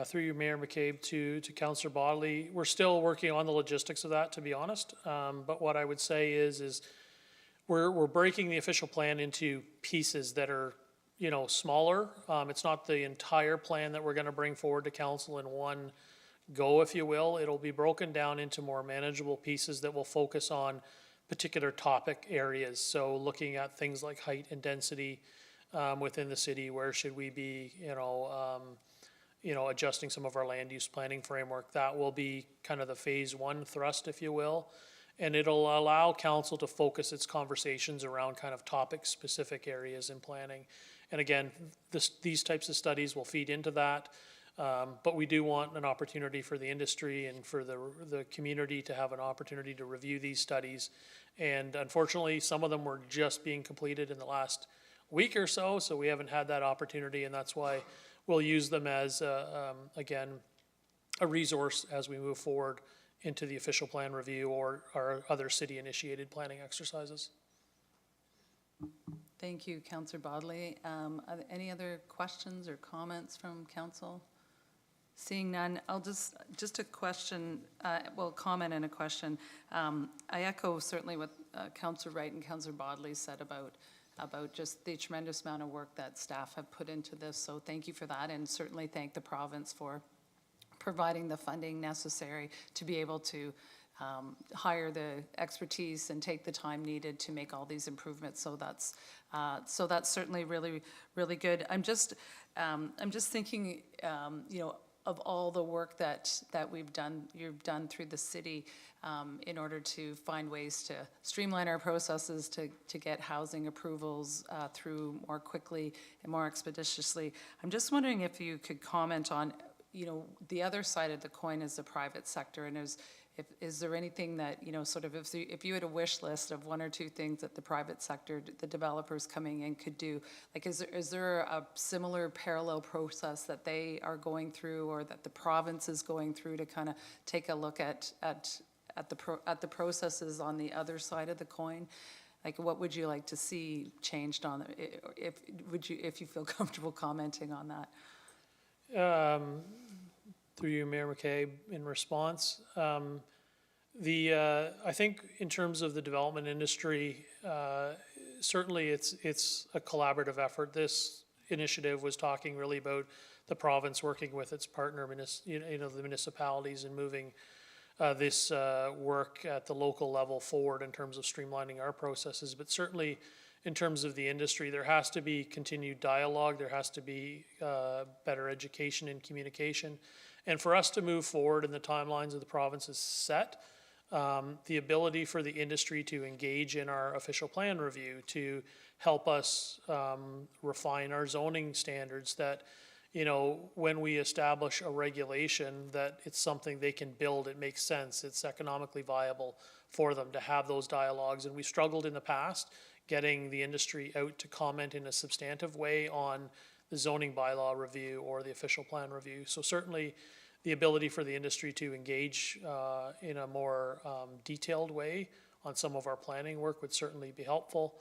Through you, Mayor McCabe, to Councillor Bodley, we're still working on the logistics of that, to be honest. But what I would say is we're breaking the official plan into pieces that are, you know, smaller. It's not the entire plan that we're going to bring forward to council in one go, if you will. It'll be broken down into more manageable pieces that will focus on particular topic areas. So looking at things like height and density within the city, where should we be, adjusting some of our land use planning framework. That will be kind of the phase one thrust, if you will. And it'll allow council to focus its conversations around kind of topic-specific areas in planning. And again, these types of studies will feed into that. But we do want an opportunity for the industry and for the community to have an opportunity to review these studies. And unfortunately, some of them were just being completed in the last week or so, so we haven't had that opportunity, and that's why we'll use them as, again, a resource as we move forward into the official plan review or our other city-initiated planning exercises. Thank you, Councillor Bodley. Are there any other questions or comments from council? Seeing none, I'll just a question, comment and a question. I echo certainly what Councillor Wright and Councillor Bodley said about just the tremendous amount of work that staff have put into this. So thank you for that, and certainly thank the province for providing the funding necessary to be able to hire the expertise and take the time needed to make all these improvements. So that's certainly really, really good. I'm just thinking, of all the work that you've done through the city in order to find ways to streamline our processes to get housing approvals through more quickly and more expeditiously. I'm just wondering if you could comment on, the other side of the coin is the private sector, and is there anything that, sort of if you had a wish list of one or two things that the private sector, the developers coming in could do, like is there a similar parallel process that they are going through or that the province is going through to kind of take a look at the processes on the other side of the coin? Like, what would you like to see changed on it, if you feel comfortable commenting on that? Through you, Mayor McCabe, in response. I think in terms of the development industry, certainly it's a collaborative effort. This initiative was talking really about the province working with its partner, the municipalities, and moving this work at the local level forward in terms of streamlining our processes. But certainly in terms of the industry, there has to be continued dialogue. There has to be better education and communication. And for us to move forward in the timelines of the province is set, the ability for the industry to engage in our official plan review, to help us refine our zoning standards, that, you know, when we establish a regulation, that it's something they can build, it makes sense, it's economically viable for them to have those dialogues. And we struggled in the past getting the industry out to comment in a substantive way on the zoning bylaw review or the official plan review. So certainly the ability for the industry to engage in a more detailed way on some of our planning work would certainly be helpful.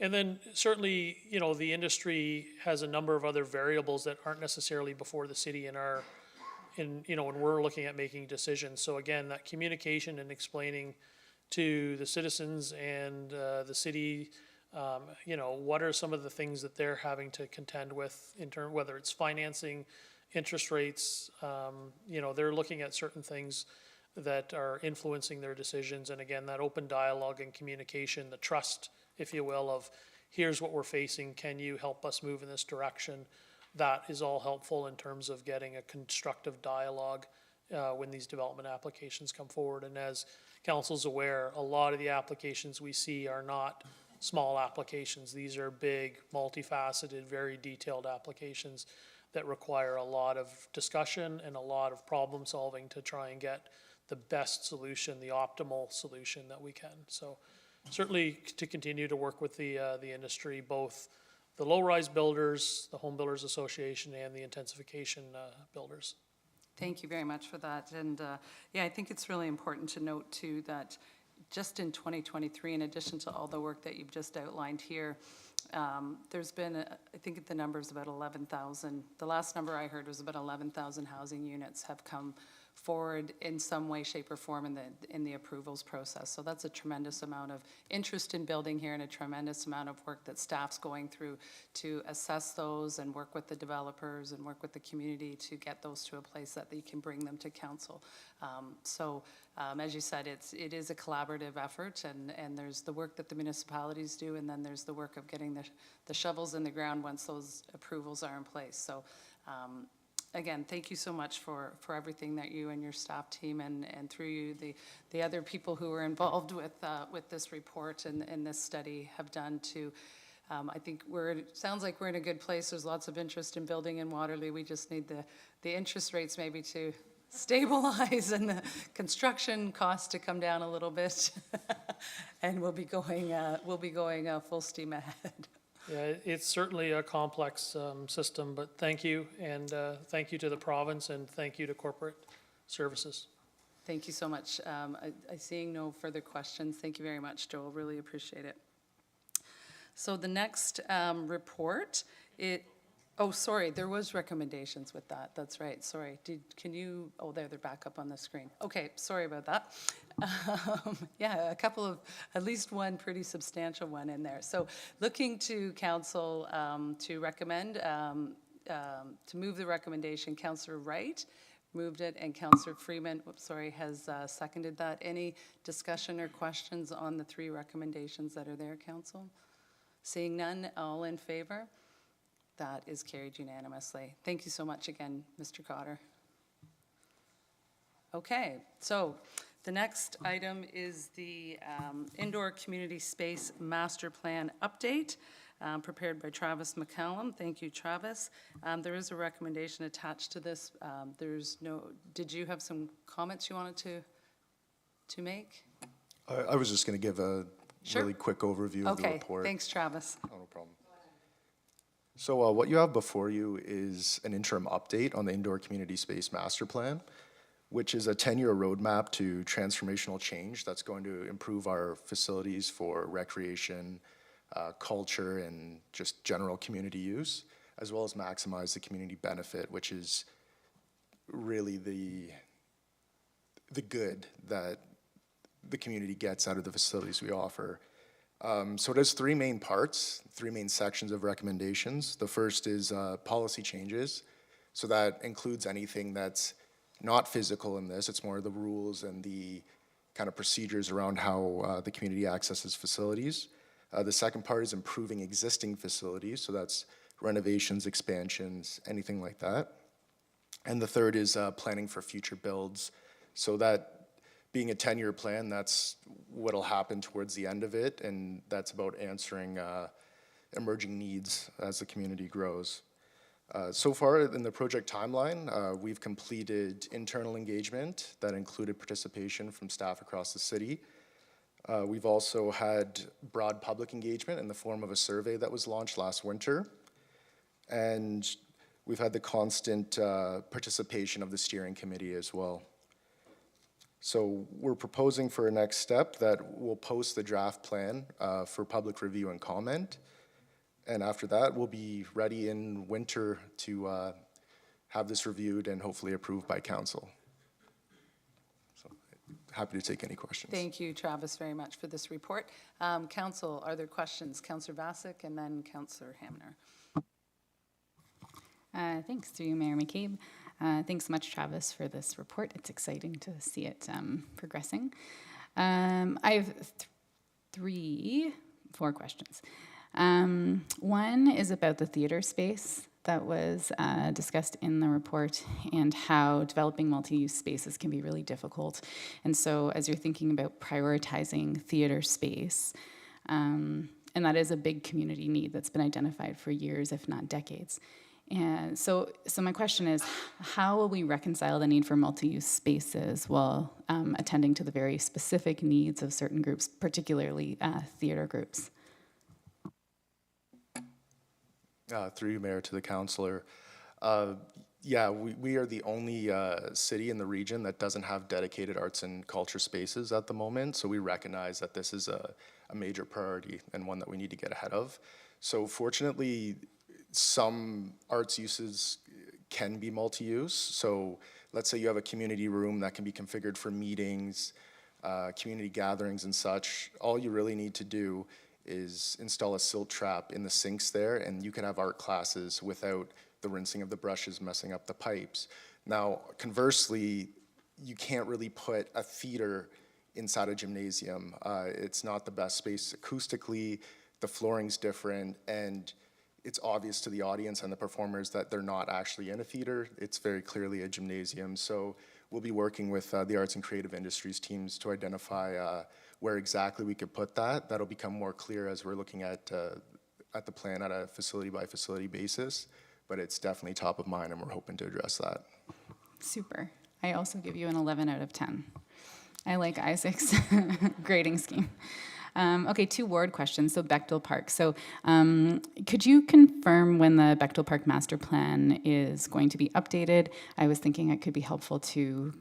And then certainly, you know, the industry has a number of other variables that aren't necessarily before the city you know, when we're looking at making decisions. So again, that communication and explaining to the citizens and the city, you know, what are some of the things that they're having to contend with in terms, whether it's financing, interest rates, you know, they're looking at certain things that are influencing their decisions. And again, that open dialogue and communication, the trust, if you will, of here's what we're facing, can you help us move in this direction? That is all helpful in terms of getting a constructive dialogue when these development applications come forward. And as council's aware, a lot of the applications we see are not small applications. These are big, multifaceted, very detailed applications that require a lot of discussion and a lot of problem solving to try and get the best solution, the optimal solution that we can. So certainly to continue to work with the industry, both the low-rise builders, the Home Builders Association, and the intensification builders. Thank you very much for that. And yeah, I think it's really important to note too that just in 2023, in addition to all the work that you've just outlined here, there's been, I think the number is about 11,000. The last number I heard was about 11,000 housing units have come forward in some way, shape, or form in the approvals process. So that's a tremendous amount of interest in building here and a tremendous amount of work that staff's going through to assess those and work with the developers and work with the community to get those to a place that they can bring them to council. As you said, it is a collaborative effort, and there's the work that the municipalities do, and then there's the work of getting the shovels in the ground once those approvals are in place. So again, thank you so much for everything that you and your staff team and through you, the other people who were involved with this report and this study have done to, I think sounds like we're in a good place. There's lots of interest in building in Waterloo. We just need the interest rates maybe to stabilize and the construction costs to come down a little bit, and we'll be going full steam ahead. Yeah, it's certainly a complex system, but thank you, and thank you to the province, and thank you to corporate services. Thank you so much. I seeing no further questions. Thank you very much, Joel. Really appreciate it. So the next report, oh, sorry, there was recommendations with that. That's right. Sorry. Oh, they're back up on the screen. Okay, sorry about that. Yeah, a couple of, at least one pretty substantial one in there. So looking to council to recommend, to move the recommendation, Councillor Wright moved it, and Councillor Freeman, has seconded that. Any discussion or questions on the three recommendations that are there, council? Seeing none, all in favor? That is carried unanimously. Thank you so much again, Mr. Cotter. Okay, so the next item is the Indoor Community Space Master Plan Update, prepared by Travis McCallum. Thank you, Travis. There is a recommendation attached to this. Did you have some comments you wanted to make? I was just going to give a really quick overview of the report. Okay, thanks, Travis. Oh, no problem. So what you have before you is an interim update on the Indoor Community Space Master Plan, which is a 10-year roadmap to transformational change that's going to improve our facilities for recreation, culture, and just general community use, as well as maximize the community benefit, which is really the good that the community gets out of the facilities we offer. So it has three main parts, three main sections of recommendations. The first is policy changes. So that includes anything that's not physical in this. It's more the rules and the kind of procedures around how the community accesses facilities. The second part is improving existing facilities. So that's renovations, expansions, anything like that. And the third is planning for future builds. So that being a 10-year plan, that's what'll happen towards the end of it, and that's about answering emerging needs as the community grows. So far in the project timeline, we've completed internal engagement that included participation from staff across the city. We've also had broad public engagement in the form of a survey that was launched last winter. And we've had the constant participation of the steering committee as well. So we're proposing for a next step that we'll post the draft plan for public review and comment. And after that, we'll be ready in winter to have this reviewed and hopefully approved by council. So happy to take any questions. Thank you, Travis, very much for this report. Council, are there questions? Councillor Bassick and then Councillor Hamner. Thanks, through you, Mayor McCabe. Thanks so much, Travis, for this report. It's exciting to see it progressing. I have four questions. One is about the theater space that was discussed in the report and how developing multi-use spaces can be really difficult. And so as you're thinking about prioritizing theater space, and that is a big community need that's been identified for years, if not decades. And so my question is, how will we reconcile the need for multi-use spaces while attending to the very specific needs of certain groups, particularly theater groups? Through you, Mayor, to the councillor. Yeah, we are the only city in the region that doesn't have dedicated arts and culture spaces at the moment, so we recognize that this is a major priority and one that we need to get ahead of. So fortunately, some arts uses can be multi-use. So let's say you have a community room that can be configured for meetings, community gatherings and such. All you really need to do is install a silt trap in the sinks there, and you can have art classes without the rinsing of the brushes messing up the pipes. Now, conversely, you can't really put a theater inside a gymnasium. It's not the best space acoustically, the flooring's different, and it's obvious to the audience and the performers that they're not actually in a theater. It's very clearly a gymnasium. So we'll be working with the arts and creative industries teams to identify where exactly we could put that. That'll become more clear as we're looking at the plan at a facility by facility basis, but it's definitely top of mind and we're hoping to address that. Super. I also give you an 11 out of 10. I like Isaac's grading scheme. Okay, 2 ward questions. So Bechtel Park. So could you confirm when the Bechtel Park master plan is going to be updated? I was thinking it could be helpful to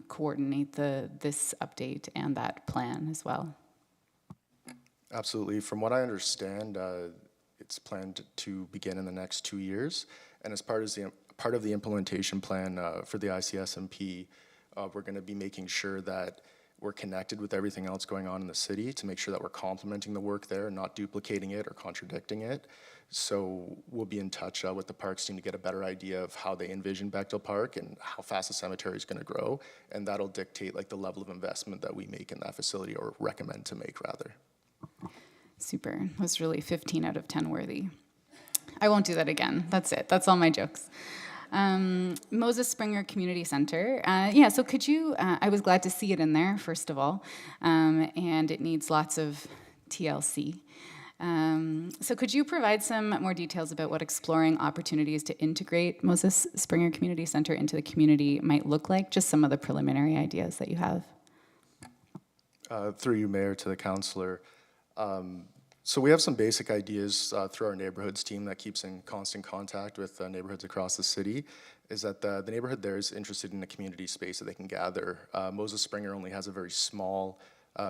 coordinate this update and that plan as well. Absolutely. From what I understand, it's planned to begin in the next 2 years. And as part of the implementation plan for the ICSMP, we're going to be making sure that we're connected with everything else going on in the city to make sure that we're complementing the work there, not duplicating it or contradicting it. So we'll be in touch with the parks team to get a better idea of how they envision Bechtel Park and how fast the cemetery is going to grow. And that'll dictate like the level of investment that we make in that facility, or recommend to make rather. Super. It was really 15 out of 10 worthy. I won't do that again. That's it. That's all my jokes. Moses Springer Community Center. Yeah, so could you, I was glad to see it in there, first of all, and it needs lots of TLC. So could you provide some more details about what exploring opportunities to integrate Moses Springer Community Center into the community might look like? Just some of the preliminary ideas that you have. Through you, Mayor, to the councillor. So we have some basic ideas through our neighborhoods team that keeps in constant contact with neighborhoods across the city, is that the neighborhood there is interested in a community space that they can gather. Moses Springer only has a very small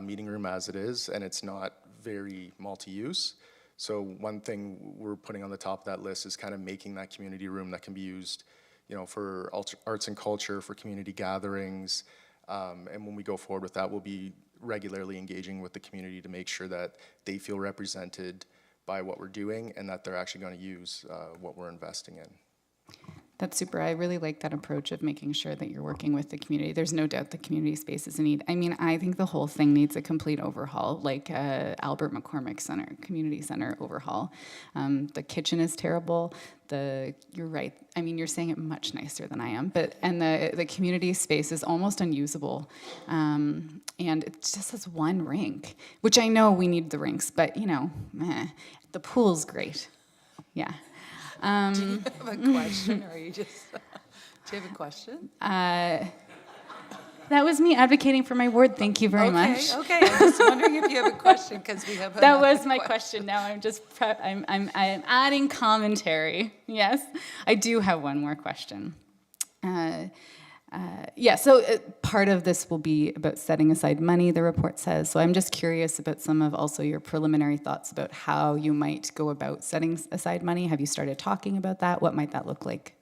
meeting room as it is, and it's not very multi-use. So one thing we're putting on the top of that list is kind of making that community room that can be used, you know, for arts and culture, for community gatherings. And when we go forward with that, we'll be regularly engaging with the community to make sure that they feel represented by what we're doing and that they're actually going to use what we're investing in. That's super. I really like that approach of making sure that you're working with the community. There's no doubt the community spaces need. I mean, I think the whole thing needs a complete overhaul, like Albert McCormick Center, Community Center overhaul. The kitchen is terrible. You're right. I mean, you're saying it much nicer than I am. And the community space is almost unusable, and it just has one rink, which I know we need the rinks, but the pool's great. Yeah. Do you have a question, or are you just, do you have a question? That was me advocating for my ward. Thank you very much. Okay, I'm just wondering if you have a question, because we have That another was my question. Now I'm just I'm adding commentary. Yes, I do have one more question. So part of this will be about setting aside money, the report says. So I'm just curious about some of also your preliminary thoughts about how you might go about setting aside money. Have you started talking about that? What might that look like?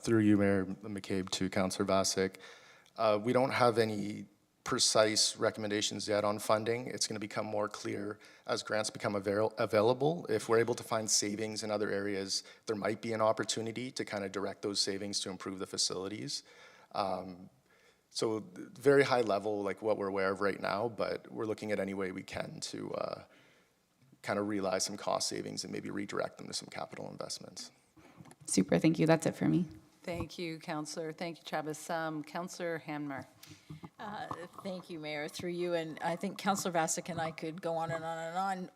Through you, Mayor McCabe, to Councillor Vasek. We don't have any precise recommendations yet on funding. It's going to become more clear as grants become available. If we're able to find savings in other areas, there might be an opportunity to kind of direct those savings to improve the facilities. So very high level, like what we're aware of right now, but we're looking at any way we can to kind of realize some cost savings and maybe redirect them to some capital investments. Super, thank you. That's it for me. Thank you, Councillor. Thank you, Travis. Councillor Hanmer. Thank you, Mayor, through you. And I think Councillor Vasek and I could go on and on and on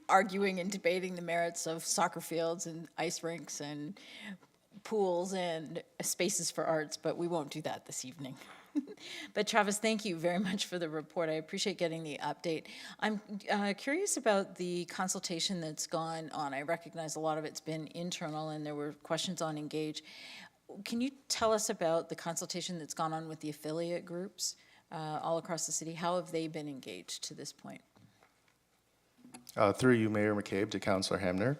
arguing and debating the merits of soccer fields and ice rinks and pools and spaces for arts, but we won't do that this evening. But Travis, thank you very much for the report. I appreciate getting the update. I'm curious about the consultation that's gone on. I recognize a lot of it's been internal and there were questions on Engage. Can you tell us about the consultation that's gone on with the affiliate groups all across the city? How have they been engaged to this point? Through you, Mayor McCabe, to Councillor Hamner.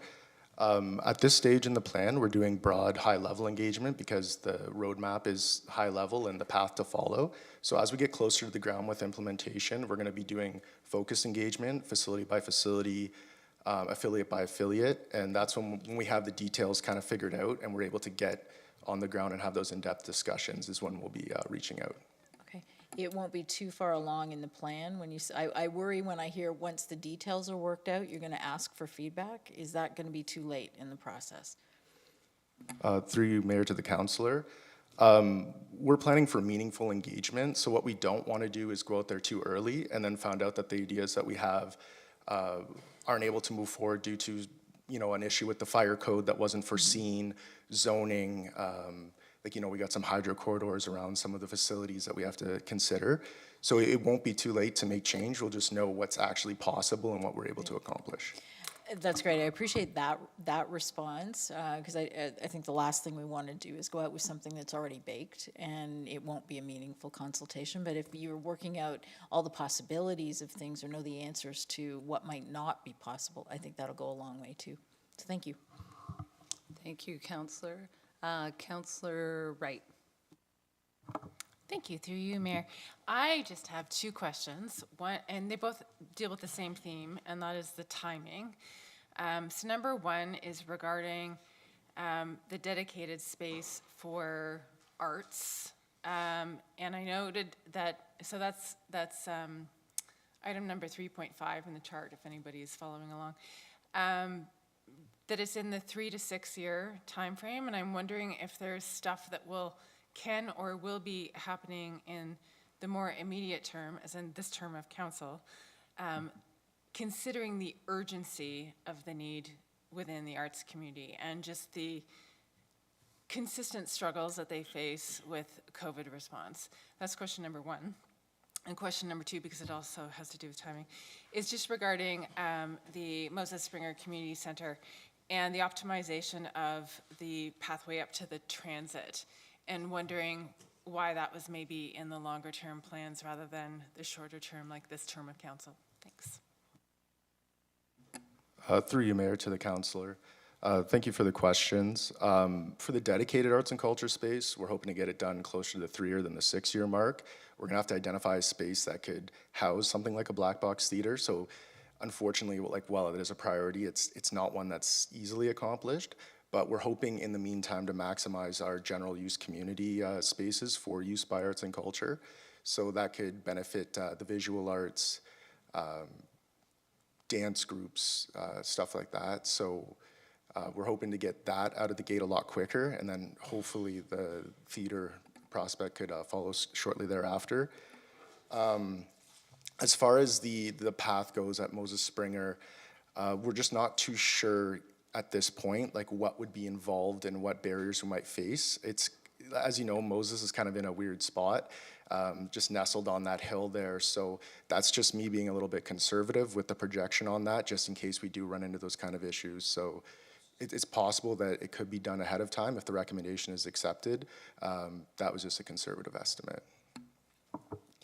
At this stage in the plan, we're doing broad, high-level engagement because the roadmap is high-level and the path to follow. So as we get closer to the ground with implementation, we're going to be doing focused engagement, facility by facility, affiliate by affiliate, and that's when we have the details kind of figured out and we're able to get on the ground and have those in-depth discussions is when we'll be reaching out. Okay, it won't be too far along in the plan when you, I worry when I hear once the details are worked out, you're gonna ask for feedback. Is that gonna be too late in the process? Through you, Mayor, to the councillor. We're planning for meaningful engagement, so what we don't want to do is go out there too early and then find out that the ideas that we have aren't able to move forward due to an issue with the fire code that wasn't foreseen, zoning, we got some hydro corridors around some of the facilities that we have to consider. So it won't be too late to make change. We'll just know what's actually possible and what we're able to accomplish. That's great. I appreciate that response because I think the last thing we want to do is go out with something that's already baked and it won't be a meaningful consultation. But if you're working out all the possibilities of things or know the answers to what might not be possible, I think that'll go a long way too. So thank you. Thank you, Councillor. Councillor Wright. Thank you, through you, Mayor. I just have two questions, one, and they both deal with the same theme, and that is the timing. So number one is regarding the dedicated space for arts. And I noted that, so that's item number 3.5 in the chart, if anybody is following along. That it's in the 3 to 6 year time frame, and I'm wondering if there's stuff that can or will be happening in the more immediate term, as in this term of council, considering the urgency of the need within the arts community and just the consistent struggles that they face with COVID response. That's question number one. And question number two, because it also has to do with timing, is just regarding the Moses Springer Community Center and the optimization of the pathway up to the transit, and wondering why that was maybe in the longer term plans rather than the shorter term, like this term of council. Thanks. Through you, Mayor, to the councillor. Thank you for the questions. For the dedicated arts and culture space, we're hoping to get it done closer to the 3-year than the 6-year mark. We're gonna have to identify a space that could house something like a black box theater. So unfortunately, while it is a priority, it's not one that's easily accomplished. But we're hoping in the meantime to maximize our general use community spaces for use by arts and culture. So that could benefit the visual arts, dance groups, stuff like that. So we're hoping to get that out of the gate a lot quicker, and then hopefully the theater prospect could follow shortly thereafter. As far as the path goes at Moses Springer, we're just not too sure at this point, like what would be involved and what barriers we might face. It's, as you know, Moses is kind of in a weird spot, just nestled on that hill there. So that's just me being a little bit conservative with the projection on that, just in case we do run into those kind of issues. So it's possible that it could be done ahead of time if the recommendation is accepted. That was just a conservative estimate.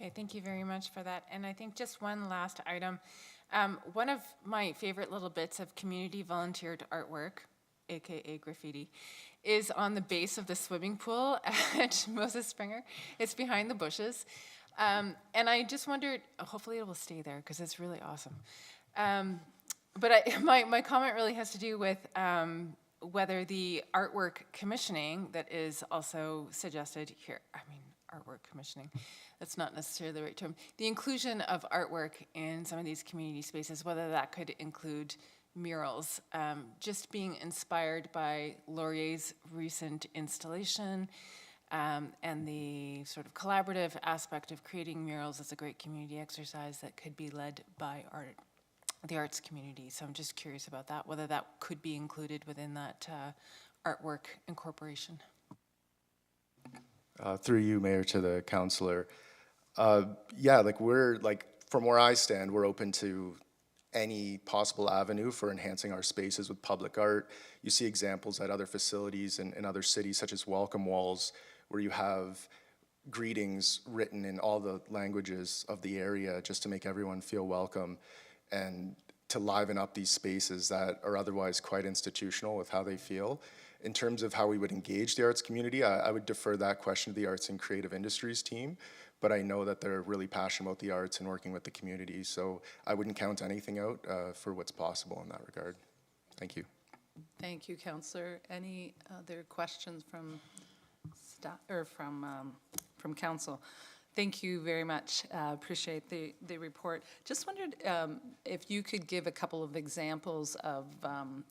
Okay, thank you very much for that. And I think just one last item. One of my favorite little bits of community volunteered artwork, AKA graffiti, is on the base of the swimming pool at Moses Springer. It's behind the bushes. And I just wondered, hopefully it will stay there because it's really awesome. But my comment really has to do with whether the artwork commissioning that is also suggested here, I mean, artwork commissioning, that's not necessarily the right term, the inclusion of artwork in some of these community spaces, whether that could include murals, just being inspired by Laurier's recent installation and the sort of collaborative aspect of creating murals is a great community exercise that could be led by the arts community. So I'm just curious about that, whether that could be included within that artwork incorporation. Through you, Mayor, to the councillor. Yeah, like we're, like, from where I stand, we're open to any possible avenue for enhancing our spaces with public art. You see examples at other facilities in other cities, such as welcome walls, where you have greetings written in all the languages of the area just to make everyone feel welcome and to liven up these spaces that are otherwise quite institutional with how they feel. In terms of how we would engage the arts community, I would defer that question to the Arts and Creative Industries team, but I know that they're really passionate about the arts and working with the community, so I wouldn't count anything out for what's possible in that regard. Thank you. Thank you, Councillor. Any other questions from staff or from council? Thank you very much. Appreciate the report. Just wondered if you could give a couple of examples of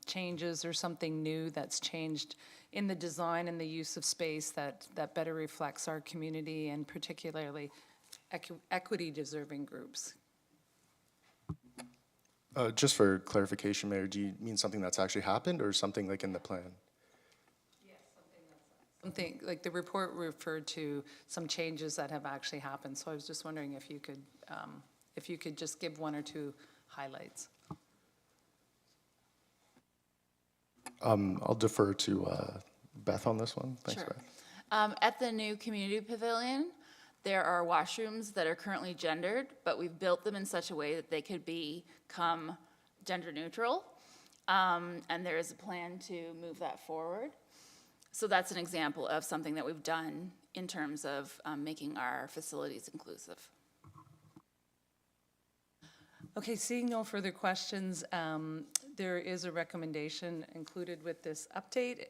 changes or something new that's changed in the design and the use of space that better reflects our community and particularly equity-deserving groups. Just for clarification, Mayor, do you mean something that's actually happened or something like in the plan? Something like the report referred to some changes that have actually happened. So I was just wondering if you could just give one or two highlights. I'll defer to Beth on this one. Thanks, Sure. Beth. At the new community pavilion, there are washrooms that are currently gendered, but we've built them in such a way that they could become gender neutral. And there is a plan to move that forward. So that's an example of something that we've done in terms of making our facilities inclusive. Okay, seeing no further questions, there is a recommendation included with this update.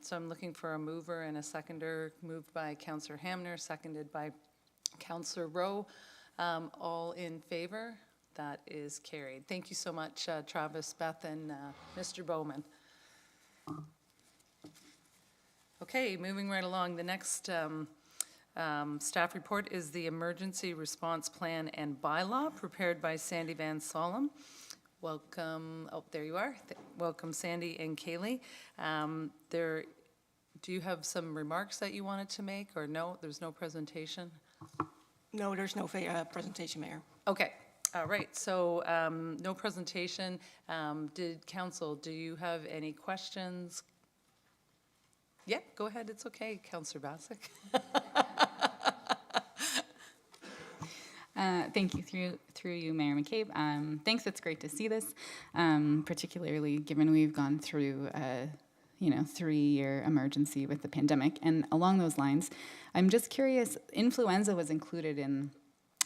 So I'm looking for a mover and a seconder, moved by Councillor Hamner, seconded by Councillor Rowe. All in favor? That is carried. Thank you so much, Travis, Beth, and Mr. Bowman. Okay, moving right along, the next staff report is the Emergency Response Plan and Bylaw prepared by Sandy Van Solem. Welcome, oh, there you are. Welcome, Sandy and Kaylee. Do you have some remarks that you wanted to make, or no, there's no presentation? No, there's no presentation, Mayor. Okay, all right, so no presentation. Council, do you have any questions? Yeah, go ahead, it's okay, Councillor Bassick. Thank you, through you, Mayor McCabe. Thanks, it's great to see this, particularly given we've gone through a 3-year emergency with the pandemic. And along those lines, I'm just curious, influenza was included in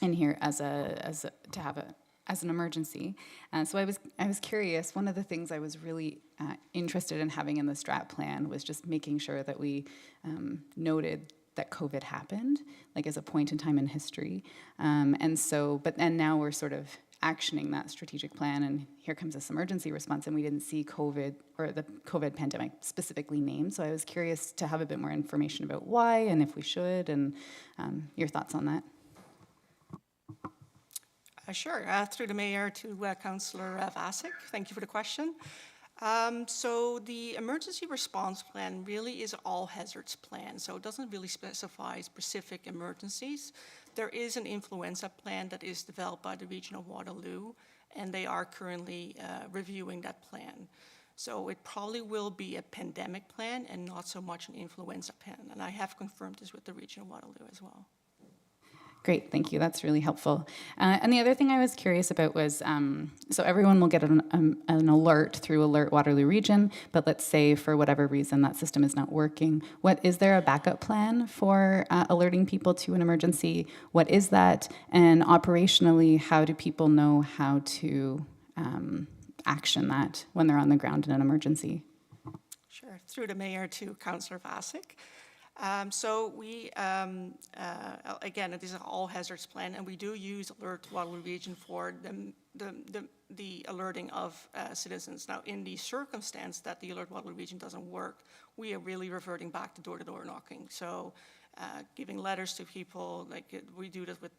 here as to have as an emergency. So I was curious, one of the things I was really interested in having in the strat plan was just making sure that we noted that COVID happened, like as a point in time in history. And now we're sort of actioning that strategic plan, and here comes this emergency response, and we didn't see COVID or the COVID pandemic specifically named. So I was curious to have a bit more information about why and if we should, and your thoughts on that. Sure. Through the mayor to Councillor Vasek. Thank you for the question. So the emergency response plan really is all hazards plan. So it doesn't really specify specific emergencies. There is an influenza plan that is developed by the region of Waterloo, and they are currently reviewing that plan. So it probably will be a pandemic plan and not so much an influenza plan. And I have confirmed this with the region of Waterloo as well. Great, thank you. That's really helpful. And the other thing I was curious about was, so everyone will get an alert through Alert Waterloo Region, but let's say for whatever reason that system is not working. Is there a backup plan for alerting people to an emergency? What is that? And operationally, how do people know how to action that when they're on the ground in an emergency? Sure. Through the mayor to Councillor Vasek. So we, again, it is an all hazards plan, and we do use Alert Waterloo Region for the alerting of citizens. Now, in the circumstance that the Alert Waterloo Region doesn't work, we are really reverting back to door-to-door knocking. So giving letters to people, like we do this with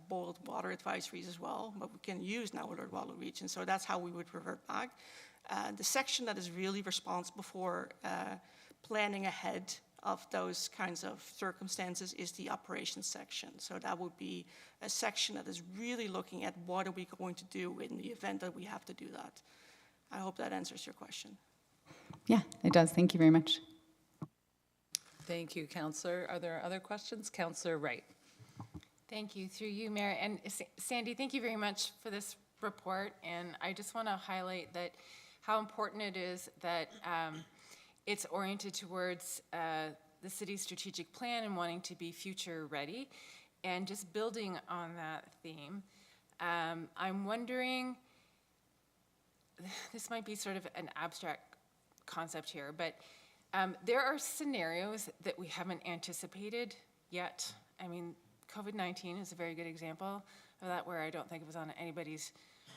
boiled water advisories as well, but we can use now Alert Waterloo Region. So that's how we would revert back. The section that is really responsible for planning ahead of those kinds of circumstances is the operations section. So that would be a section that is really looking at what are we going to do in the event that we have to do that. I hope that answers your question. Yeah, it does. Thank you very much. Thank you, Councillor. Are there other questions? Councillor Wright. Thank you, through you, Mayor. And Sandy, thank you very much for this report. And I just want to highlight that how important it is that it's oriented towards the city's strategic plan and wanting to be future ready. And just building on that theme, I'm wondering, this might be sort of an abstract concept here, but there are scenarios that we haven't anticipated yet. I mean, COVID-19 is a very good example of that, where I don't think it was on anybody's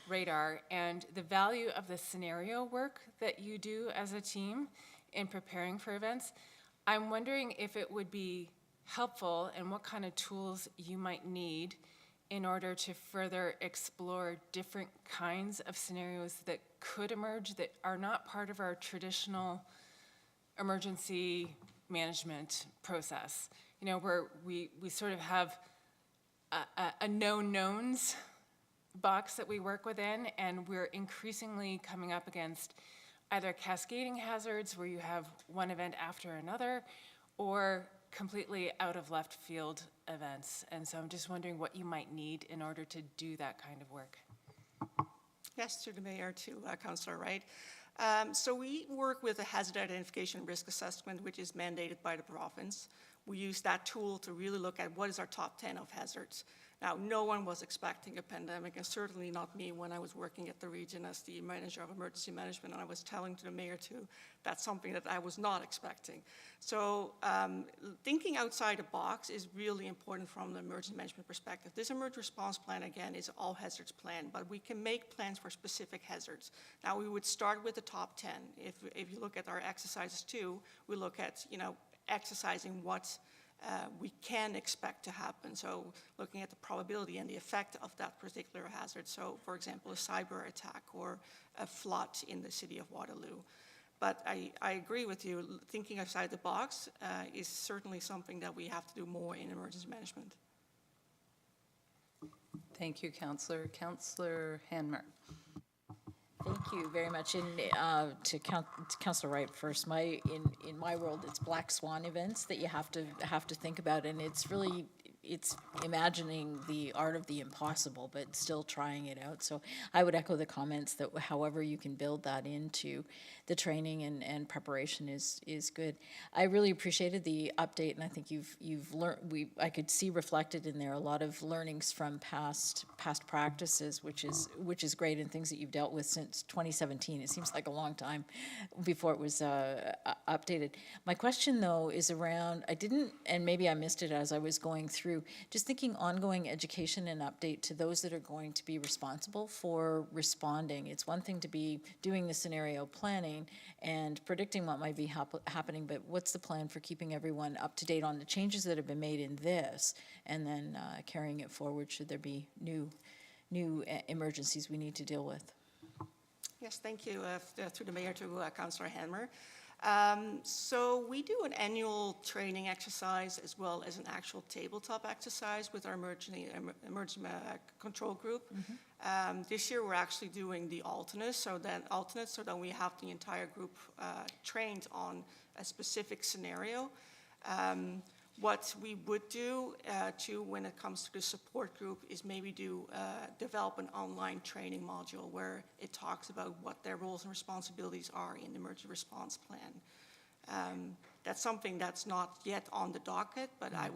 radar. And the value of the scenario work that you do as a team in preparing for events, I'm wondering if it would be helpful and what kind of tools you might need in order to further explore different kinds of scenarios that could emerge that are not part of our traditional emergency management process. You know, where we sort of have a known knowns box that we work within, and we're increasingly coming up against either cascading hazards where you have one event after another, or completely out of left field events. And so I'm just wondering what you might need in order to do that kind of work. Yes, through the mayor to Councillor Wright. So we work with a hazard identification and risk assessment, which is mandated by the province. We use that tool to really look at what is our top 10 of hazards. Now, no one was expecting a pandemic, and certainly not me when I was working at the region as the manager of emergency management, and I was telling to the mayor too, that's something that I was not expecting. So thinking outside the box is really important from the emergency management perspective. This emergency response plan, again, is all hazards plan, but we can make plans for specific hazards. Now, we would start with the top 10. If you look at our exercises too, we look at, you know, exercising what we can expect to happen. So looking at the probability and the effect of that particular hazard. So for example, a cyber attack or a flood in the city of Waterloo. But I agree with you, thinking outside the box is certainly something that we have to do more in emergency management. Thank you, Councillor. Councillor Hanmer. Thank you very much. And to Councillor Wright first, in my world, it's black swan events that you have to think about, and it's really it's imagining the art of the impossible, but still trying it out. So I would echo the comments that however you can build that into the training and preparation is good. I really appreciated the update, and I think you've learned, I could see reflected in there a lot of learnings from past practices, which is great, and things that you've dealt with since 2017. It seems like a long time before it was updated. My question, though, is around, I didn't, and maybe I missed it as I was going through, just thinking ongoing education and update to those that are going to be responsible for responding. It's one thing to be doing the scenario planning and predicting what might be happening, but what's the plan for keeping everyone up to date on the changes that have been made in this, and then carrying it forward should there be new emergencies we need to deal with? Yes, thank you, through the mayor to Councillor Hanmer. So we do an annual training exercise as well as an actual tabletop exercise with our emergency control group. This year we're actually doing the alternates, so then we have the entire group trained on a specific scenario. What we would do too when it comes to the support group is maybe develop an online training module where it talks about what their roles and responsibilities are in the emergency response plan. That's something that's not yet on the docket, but I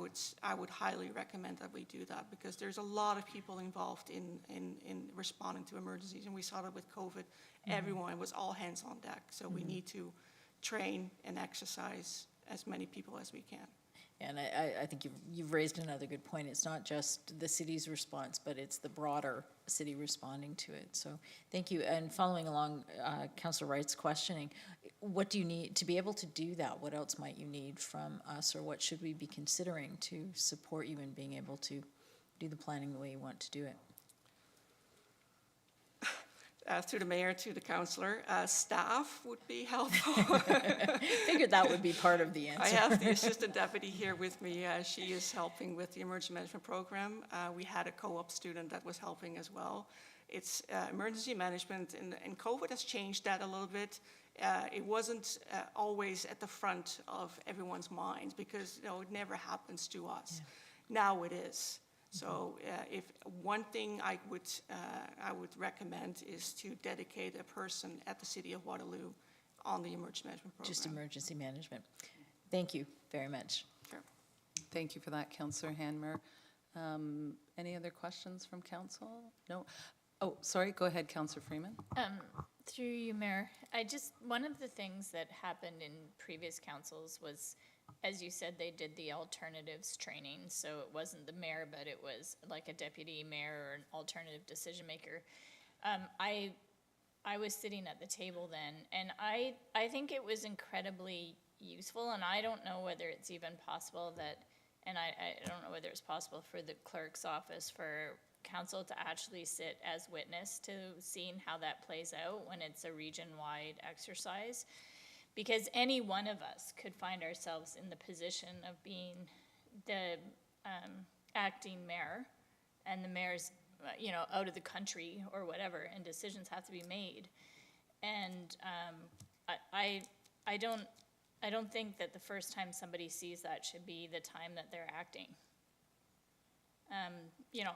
would highly recommend that we do that, because there's a lot of people involved in responding to emergencies, and we saw that with COVID. Everyone was all hands on deck, so we need to train and exercise as many people as we can. And I think you've raised another good point. It's not just the city's response, but it's the broader city responding to it. So thank you. And following along Councillor Wright's questioning, what do you need to be able to do that? What else might you need from us, or what should we be considering to support you in being able to do the planning the way you want to do it? Through the mayor to the councillor, staff would be helpful. Figured that would be part of the answer. I have the assistant deputy here with me. She is helping with the emergency management program. We had a co-op student that was helping as well. It's emergency management, and COVID has changed that a little bit. It wasn't always at the front of everyone's minds, because it never happens to us. Yeah. Now it is. So if one thing I would recommend is to dedicate a person at the City of Waterloo on the emergency management program. Just emergency management. Thank you very much. Sure. Thank you for that, Councillor Hanmer. Any other questions from council? No? Oh, sorry, go ahead, Councillor Freeman. Through you, Mayor. One of the things that happened in previous councils was, as you said, they did the alternatives training, so it wasn't the mayor, but it was like a deputy mayor or an alternative decision maker. I was sitting at the table then, and I think it was incredibly useful, and I don't know whether it's even possible that, and I don't know whether it's possible for the clerk's office, for council to actually sit as witness to seeing how that plays out when it's a region-wide exercise. Because any one of us could find ourselves in the position of being the acting mayor, and the mayor's, out of the country or whatever, and decisions have to be made. And I don't think that the first time somebody sees that should be the time that they're acting.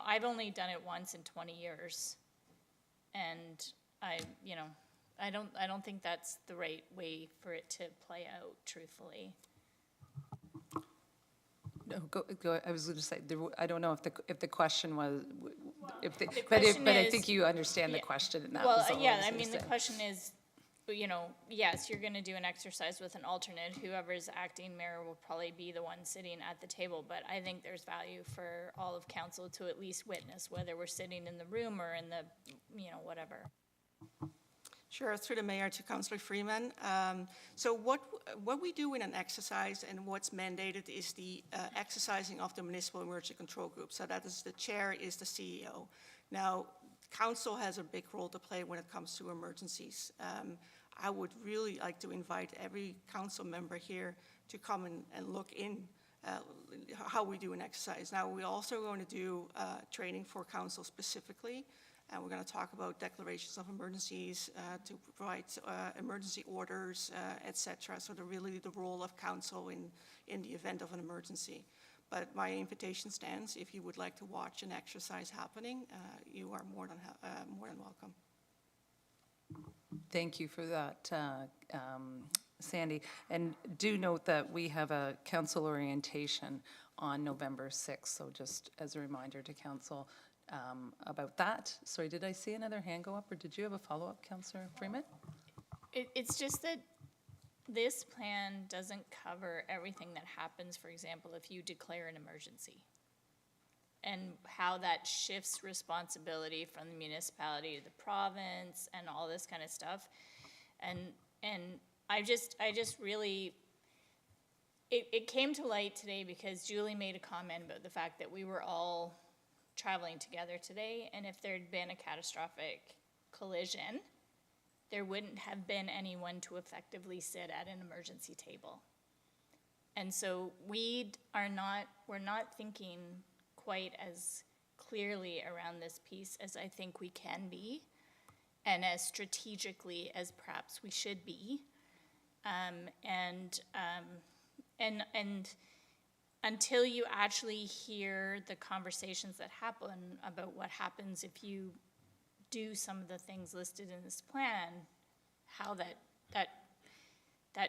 I've only done it once in 20 years, and I don't think that's the right way for it to play out, truthfully. No, go. I was going to say, I don't know if the question was, but I think you understand the question, and that was all I was going to say. The question is, yes, you're going to do an exercise with an alternate. Whoever's acting mayor will probably be the one sitting at the table, but I think there's value for all of council to at least witness, whether we're sitting in the room or in the, whatever. Sure, through the mayor to Councillor Freeman. So what we do in an exercise and what's mandated is the exercising of the municipal emergency control group. So that is, the chair is the CEO. Now, council has a big role to play when it comes to emergencies. I would really like to invite every council member here to come and look in how we do an exercise. Now, we're also going to do training for council specifically. And we're going to talk about declarations of emergencies, to provide emergency orders, et cetera. So really the role of council in the event of an emergency. But my invitation stands. If you would like to watch an exercise happening, you are more than welcome. Thank you for that, Sandy. And do note that we have a council orientation on November 6th, so just as a reminder to council about that. Sorry, did I see another hand go up, or did you have a follow-up, Councillor Freeman? It's just that this plan doesn't cover everything that happens, for example, if you declare an emergency, and how that shifts responsibility from the municipality to the province and all this kind of stuff. And I just really, it came to light today because Julie made a comment about the fact that we were all traveling together today, and if there'd been a catastrophic collision, there wouldn't have been anyone to effectively sit at an emergency table. And so we're not thinking quite as clearly around this piece as I think we can be, and as strategically as perhaps we should be. And until you actually hear the conversations that happen about what happens if you do some of the things listed in this plan, how that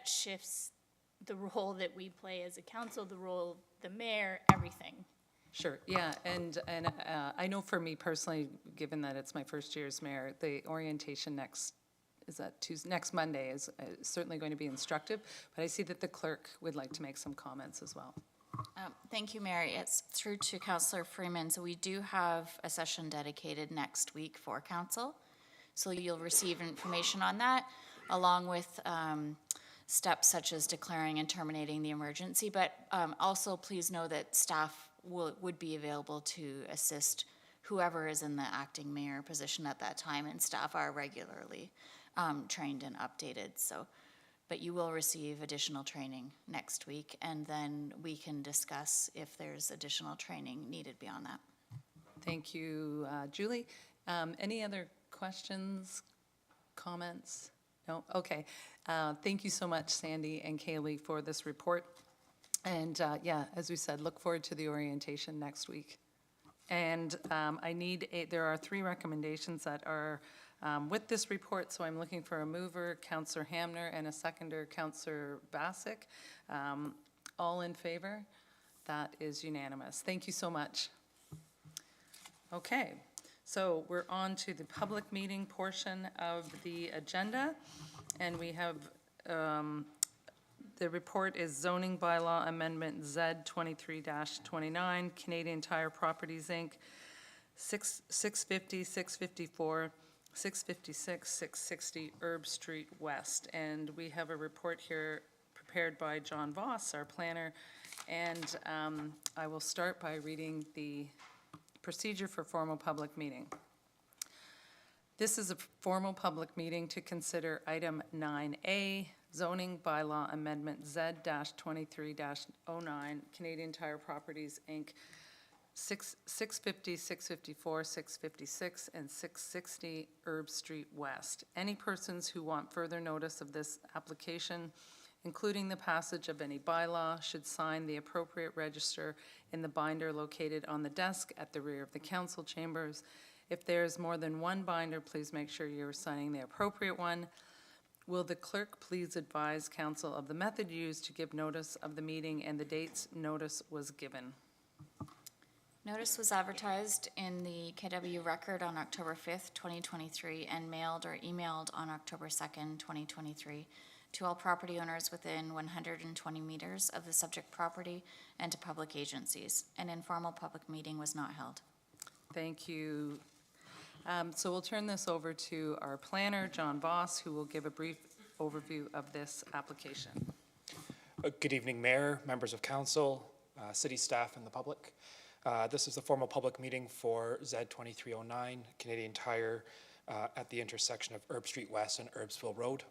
shifts the role that we play as a council, the role of the mayor, everything. Sure, yeah, and I know for me personally, given that it's my first year as mayor, the orientation next Monday is certainly going to be instructive, but I see that the clerk would like to make some comments as well. Thank you, Mary. It's through to Councillor Freeman. So we do have a session dedicated next week for council. So you'll receive information on that, along with steps such as declaring and terminating the emergency. But also please know that staff would be available to assist whoever is in the acting mayor position at that time, and staff are regularly trained and updated. So, but you will receive additional training next week, and then we can discuss if there's additional training needed beyond that. Thank you, Julie. Any other questions, comments? No? Okay. Thank you so much, Sandy and Kaylee, for this report. And yeah, as we said, look forward to the orientation next week. And there are 3 recommendations that are with this report, so I'm looking for a mover, Councillor Hamner, and a seconder, Councillor Bassick. All in favor? That is unanimous. Thank you so much. Okay, so we're on to the public meeting portion of the agenda, and we have the report is zoning bylaw amendment Z 23-29, Canadian Tire Properties, Inc., 650, 654, 656, 660 Herb Street West. And we have a report here prepared by John Voss, our planner. And I will start by reading the procedure for formal public meeting. This is a formal public meeting to consider item 9A, zoning bylaw amendment Z-23-09, Canadian Tire Properties, Inc., 650, 654, 656, and 660 Herb Street West. Any persons who want further notice of this application, including the passage of any bylaw, should sign the appropriate register in the binder located on the desk at the rear of the council chambers. If there is more than one binder, please make sure you're signing the appropriate one. Will the clerk please advise council of the method used to give notice of the meeting and the dates notice was given? Notice was advertised in the KW Record on October 5th, 2023, and mailed or emailed on October 2nd, 2023, to all property owners within 120 meters of the subject property and to public agencies. An informal public meeting was not held. Thank you. So we'll turn this over to our planner, John Voss, who will give a brief overview of this application. Good evening, Mayor, members of council, city staff, and the public. This is the formal public meeting for Z-2309, Canadian Tire, at the intersection of Herb Street West and Herbsville Road.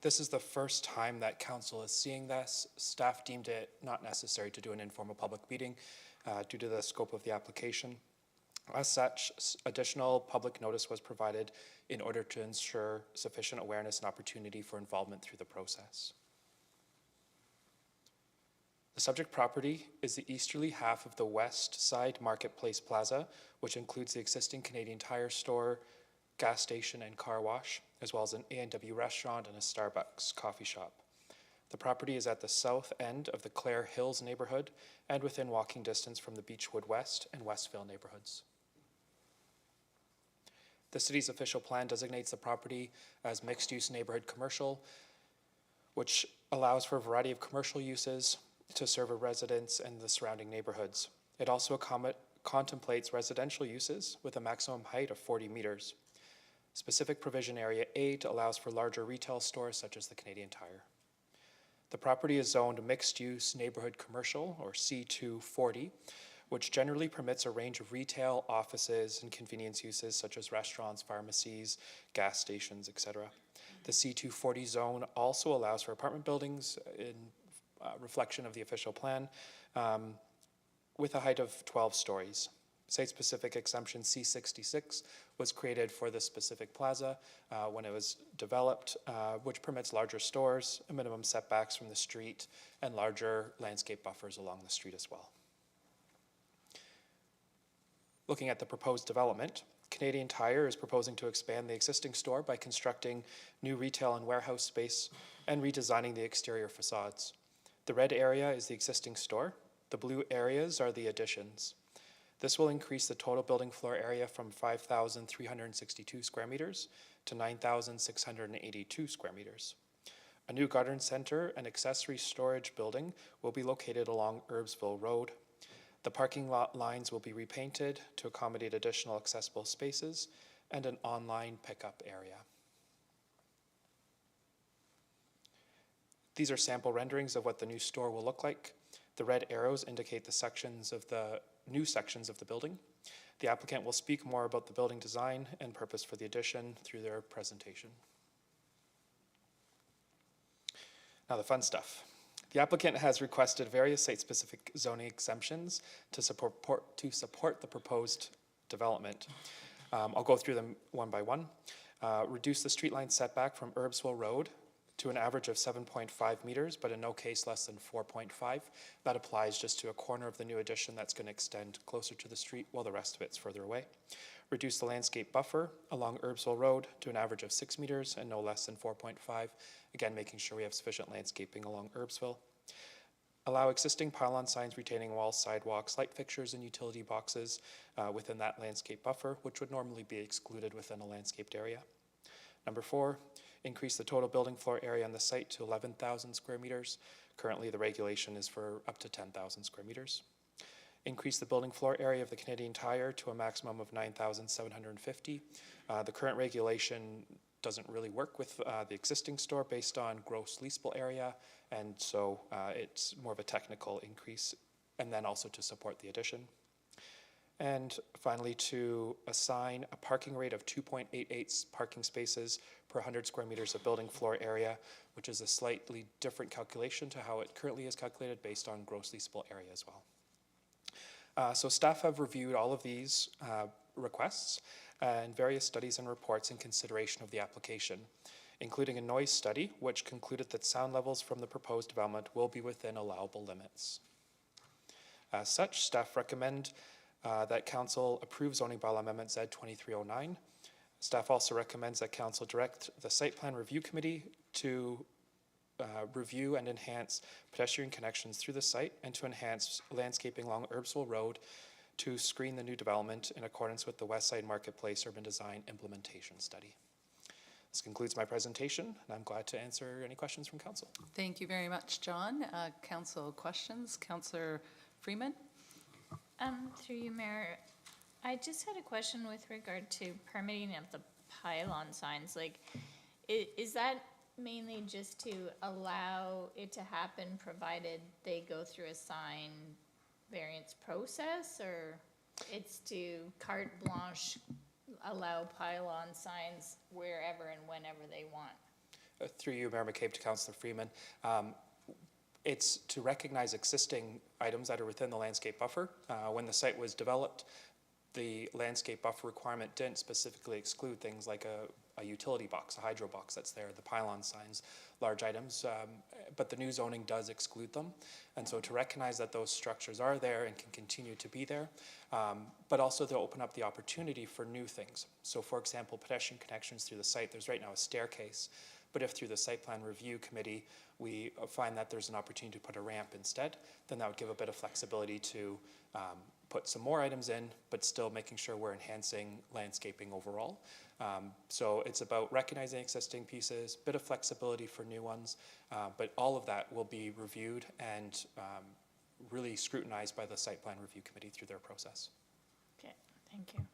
This is the first time that council is seeing this. Staff deemed it not necessary to do an informal public meeting due to the scope of the application. As such, additional public notice was provided in order to ensure sufficient awareness and opportunity for involvement through the process. The subject property is the easterly half of the west side Marketplace Plaza, which includes the existing Canadian Tire store, gas station, and car wash, as well as an A&W restaurant and a Starbucks coffee shop. The property is at the south end of the Clare Hills neighborhood and within walking distance from the Beechwood West and Westville neighborhoods. The city's official plan designates the property as mixed-use neighborhood commercial, which allows for a variety of commercial uses to serve residents and the surrounding neighborhoods. It also contemplates residential uses with a maximum height of 40 meters. Specific provision area 8 allows for larger retail stores such as the Canadian Tire. The property is zoned mixed-use neighborhood commercial, or C240, which generally permits a range of retail, offices, and convenience uses such as restaurants, pharmacies, gas stations, etc. The C240 zone also allows for apartment buildings in reflection of the official plan with a height of 12 stories. Site-specific exemption C66 was created for this specific plaza when it was developed, which permits larger stores, minimum setbacks from the street, and larger landscape buffers along the street as well. Looking at the proposed development, Canadian Tire is proposing to expand the existing store by constructing new retail and warehouse space and redesigning the exterior facades. The red area is the existing store. The blue areas are the additions. This will increase the total building floor area from 5,362 square meters to 9,682 square meters. A new garden center and accessory storage building will be located along Erbsville Road. The parking lot lines will be repainted to accommodate additional accessible spaces and an online pickup area. These are sample renderings of what the new store will look like. The red arrows indicate the sections of the new sections of the building. The applicant will speak more about the building design and purpose for the addition through their presentation. Now the fun stuff. The applicant has requested various site-specific zoning exemptions to support the proposed development. I'll go through them one by one. Reduce the street line setback from Erbsville Road to an average of 7.5 meters, but in no case less than 4.5. That applies just to a corner of the new addition that's going to extend closer to the street while the rest of it's further away. Reduce the landscape buffer along Erbsville Road to an average of 6 meters and no less than 4.5. Again, making sure we have sufficient landscaping along Erbsville. Allow existing pylon signs, retaining walls, sidewalks, light fixtures, and utility boxes within that landscape buffer, which would normally be excluded within a landscaped area. Number 4, increase the total building floor area on the site to 11,000 square meters. Currently, the regulation is for up to 10,000 square meters. Increase the building floor area of the Canadian Tire to a maximum of 9,750. The current regulation doesn't really work with the existing store based on gross leasable area, and so it's more of a technical increase, and then also to support the addition. And finally, to assign a parking rate of 2.88 parking spaces per 100 square meters of building floor area, which is a slightly different calculation to how it currently is calculated based on gross leasable area as well. So staff have reviewed all of these requests and various studies and reports in consideration of the application, including a noise study, which concluded that sound levels from the proposed development will be within allowable limits. As such, staff recommend that Council approve zoning bylaw amendment Z2309. Staff also recommends that Council direct the Site Plan Review Committee to review and enhance pedestrian connections through the site and to enhance landscaping along Erbsville Road to screen the new development in accordance with the West Side Marketplace Urban Design Implementation Study. This concludes my presentation, and I'm glad to answer any questions from Council. Thank you very much, John. Council questions? Councillor Freeman? Through you, Mayor, I just had a question with regard to permitting of the pylon signs. Like, is that mainly just to allow it to happen provided they go through a sign variance process, or it's to carte blanche allow pylon signs wherever and whenever they want? Through you, Mayor McCabe, to Councillor Freeman. It's to recognize existing items that are within the landscape buffer. When the site was developed, the landscape buffer requirement didn't specifically exclude things like a utility box, a hydro box that's there, the pylon signs, large items, but the new zoning does exclude them. And so to recognize that those structures are there and can continue to be there, but also to open up the opportunity for new things. So for example, pedestrian connections through the site, there's right now a staircase, but if through the site plan review committee, we find that there's an opportunity to put a ramp instead, then that would give a bit of flexibility to put some more items in, but still making sure we're enhancing landscaping overall. So it's about recognizing existing pieces, bit of flexibility for new ones, but all of that will be reviewed and really scrutinized by the site plan review committee through their process. Okay, thank you.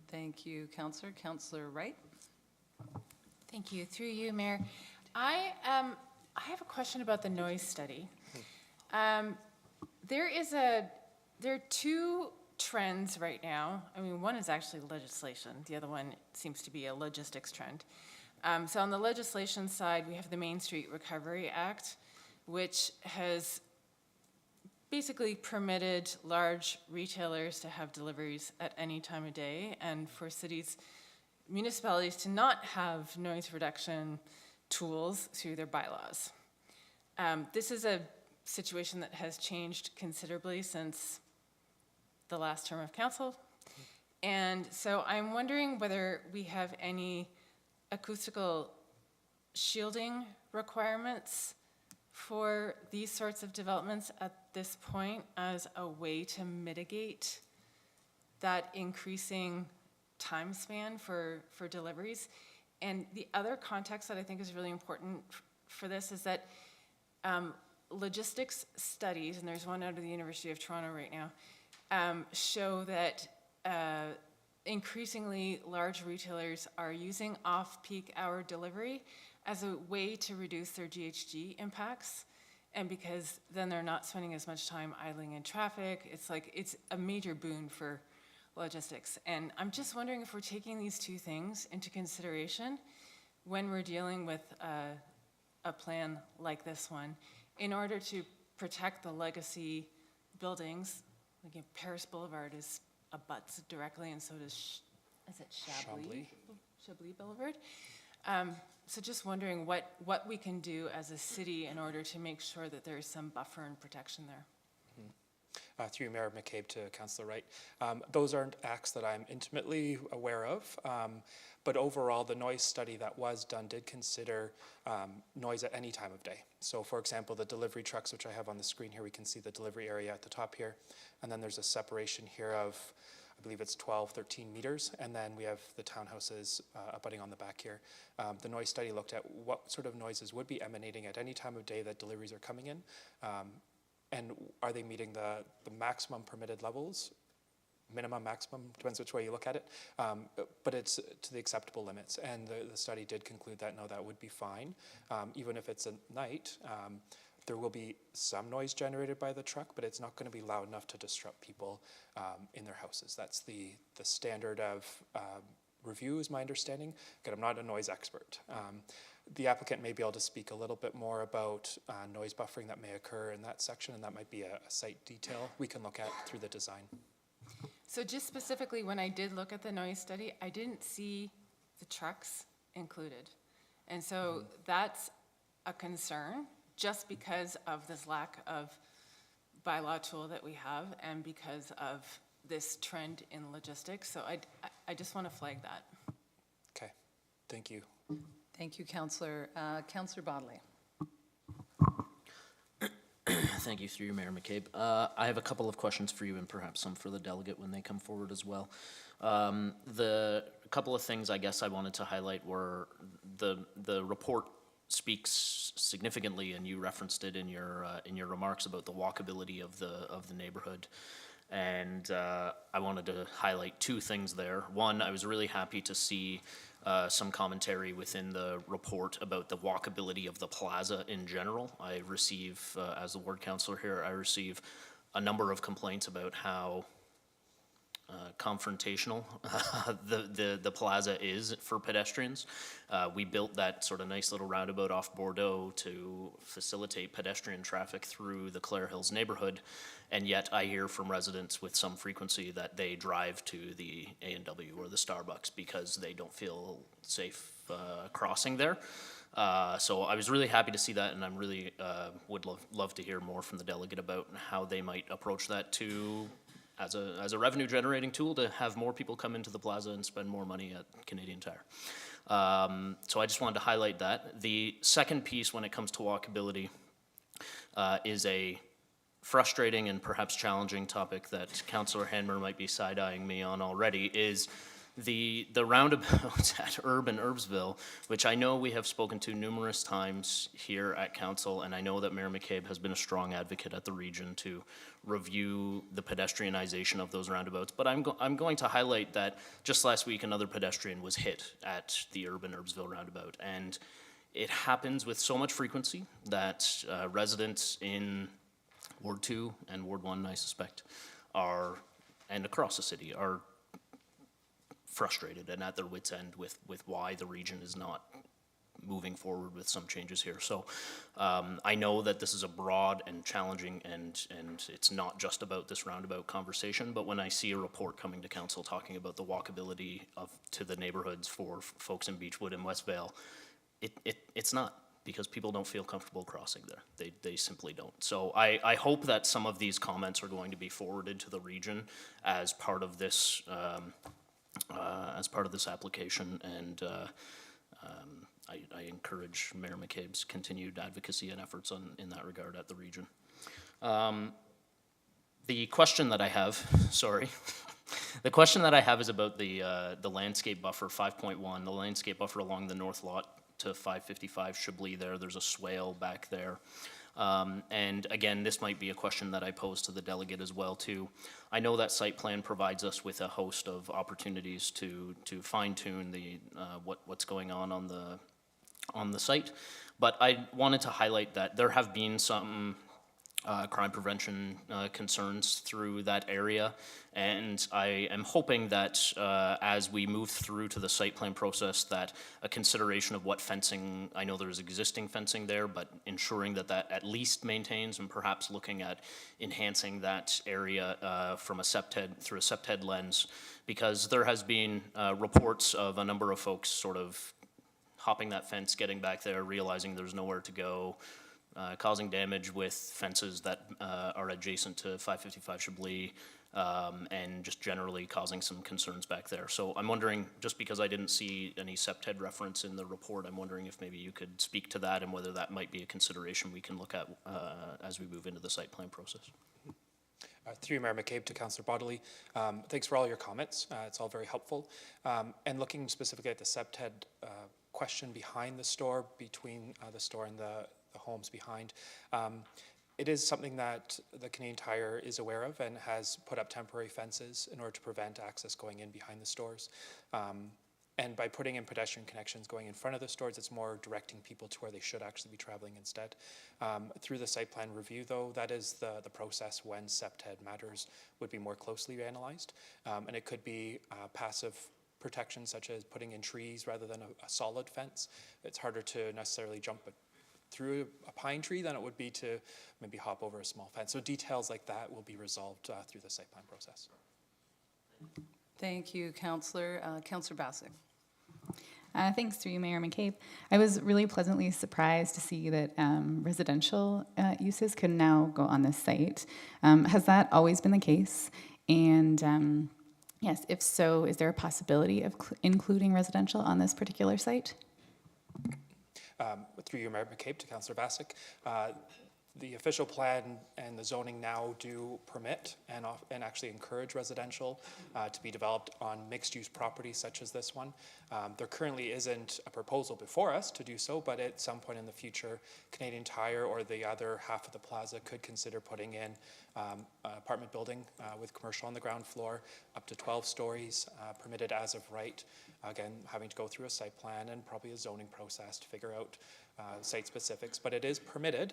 Thank you, Councillor. Councillor Wright? Thank you. Through you, Mayor. I have a question about the noise study. There are two trends right now. I mean, one is actually legislation. The other one seems to be a logistics trend. So on the legislation side, we have the Main Street Recovery Act, which has basically permitted large retailers to have deliveries at any time of day, and for municipalities to not have noise reduction tools through their bylaws. This is a situation that has changed considerably since the last term of council. And so I'm wondering whether we have any acoustical shielding requirements for these sorts of developments at this point as a way to mitigate that increasing time span for deliveries. And the other context that I think is really important for this is that logistics studies, and there's one out of the University of Toronto right now, show that increasingly large retailers are using off-peak hour delivery as a way to reduce their GHG impacts. And because then they're not spending as much time idling in traffic, it's a major boon for logistics. And I'm just wondering if we're taking these two things into consideration when we're dealing with a plan like this one, in order to protect the legacy buildings. Like Paris Boulevard abuts directly, and so does, is it Chablis? Chablis Boulevard. So just wondering what we can do as a city in order to make sure that there is some buffer and protection there. Through Mayor McCabe to Councillor Wright. Those aren't acts that I'm intimately aware of, but overall the noise study that was done did consider noise at any time of day. So for example, the delivery trucks, which I have on the screen here, we can see the delivery area at the top here, and then there's a separation here of, I believe it's 12, 13 meters, and then we have the townhouses abutting on the back here. The noise study looked at what sort of noises would be emanating at any time of day that deliveries are coming in, and are they meeting the maximum permitted levels? Minimum, maximum, depends which way you look at it, but it's to the acceptable limits. And the study did conclude that, no, that would be fine. Even if it's at night, there will be some noise generated by the truck, but it's not going to be loud enough to disrupt people in their houses. That's the standard of review, is my understanding. Again, I'm not a noise expert. The applicant may be able to speak a little bit more about noise buffering that may occur in that section, and that might be a site detail we can look at through the design. So just specifically, when I did look at the noise study, I didn't see the trucks included. And so that's a concern, just because of this lack of bylaw tool that we have and because of this trend in logistics. So I just want to flag that. Okay, thank you. Thank you, Councillor. Councillor Bodley. Thank you, through you, Mayor McCabe. I have a couple of questions for you and perhaps some for the delegate when they come forward as well. The couple of things I guess I wanted to highlight were the report speaks significantly, and you referenced it in your remarks about the walkability of the neighborhood. And I wanted to highlight two things there. One, I was really happy to see some commentary within the report about the walkability of the plaza in general. I receive, as the ward councillor here, I receive a number of complaints about how confrontational the plaza is for pedestrians. We built that sort of nice little roundabout off Bordeaux to facilitate pedestrian traffic through the Clare Hills neighborhood, and yet I hear from residents with some frequency that they drive to the A&W or the Starbucks because they don't feel safe crossing there. So I was really happy to see that, and I'm really would love to hear more from the delegate about how they might approach that to, as a revenue generating tool, to have more people come into the plaza and spend more money at Canadian Tire. So I just wanted to highlight that. The second piece, when it comes to walkability, is a frustrating and perhaps challenging topic that Councillor Hanmer might be side-eyeing me on already, is the roundabouts at Herb and Herbsville, which I know we have spoken to numerous times here at Council, and I know that Mayor McCabe has been a strong advocate at the region to review the pedestrianization of those roundabouts. But I'm going to highlight that just last week another pedestrian was hit at the Herb and Herbsville roundabout, and it happens with so much frequency that residents in Ward 2 and Ward 1, I suspect, and across the city, are frustrated and at their wits' end with why the region is not moving forward with some changes here. So I know that this is a broad and challenging, and it's not just about this roundabout conversation, but when I see a report coming to council talking about the walkability to the neighborhoods for folks in Beechwood and Westvale, it's not, because people don't feel comfortable crossing there. They simply don't. So I hope that some of these comments are going to be forwarded to the region as part of this application, and I encourage Mayor McCabe's continued advocacy and efforts in that regard at the region. The question that I have, the question that I have is about the landscape buffer 5.1, the landscape buffer along the north lot to 555 Chablis there. There's a swale back there. And again, this might be a question that I pose to the delegate as well too. I know that site plan provides us with a host of opportunities to fine tune what's going on the site, but I wanted to highlight that there have been some crime prevention concerns through that area, and I am hoping that as we move through to the site plan process, that a consideration of what fencing, I know there's existing fencing there, but ensuring that at least maintains, and perhaps looking at enhancing that area from through a SEPTED lens, because there has been reports of a number of folks sort of hopping that fence, getting back there, realizing there's nowhere to go, causing damage with fences that are adjacent to 555 Chablis, and just generally causing some concerns back there. So I'm wondering, just because I didn't see any SEPTED reference in the report, I'm wondering if maybe you could speak to that and whether that might be a consideration we can look at as we move into the site plan process. Through Mayor McCabe to Councillor Bodley, thanks for all your comments. It's all very helpful. And looking specifically at the SEPTED question behind the store, between the store and the homes behind, it is something that the Canadian Tire is aware of and has put up temporary fences in order to prevent access going in behind the stores. And by putting in pedestrian connections going in front of the stores, it's more directing people to where they should actually be traveling instead. Through the site plan review, though, that is the process when SEPTED matters would be more closely analyzed. And it could be passive protection, such as putting in trees rather than a solid fence. It's harder to necessarily jump through a pine tree than it would be to maybe hop over a small fence. So details like that will be resolved through the site plan process. Thank you, Councillor. Councillor Bassick. Thanks through you, Mayor McCabe. I was really pleasantly surprised to see that residential uses can now go on this site. Has that always been the case? And yes, if so, is there a possibility of including residential on this particular site? Through you, Mayor McCabe to Councillor Bassick, the official plan and the zoning now do permit and actually encourage residential to be developed on mixed-use properties such as this one. There currently isn't a proposal before us to do so, but at some point in the future, Canadian Tire or the other half of the plaza could consider putting in an apartment building with commercial on the ground floor, up to 12 stories, permitted as of right. Again, having to go through a site plan and probably a zoning process to figure out site specifics, but it is permitted,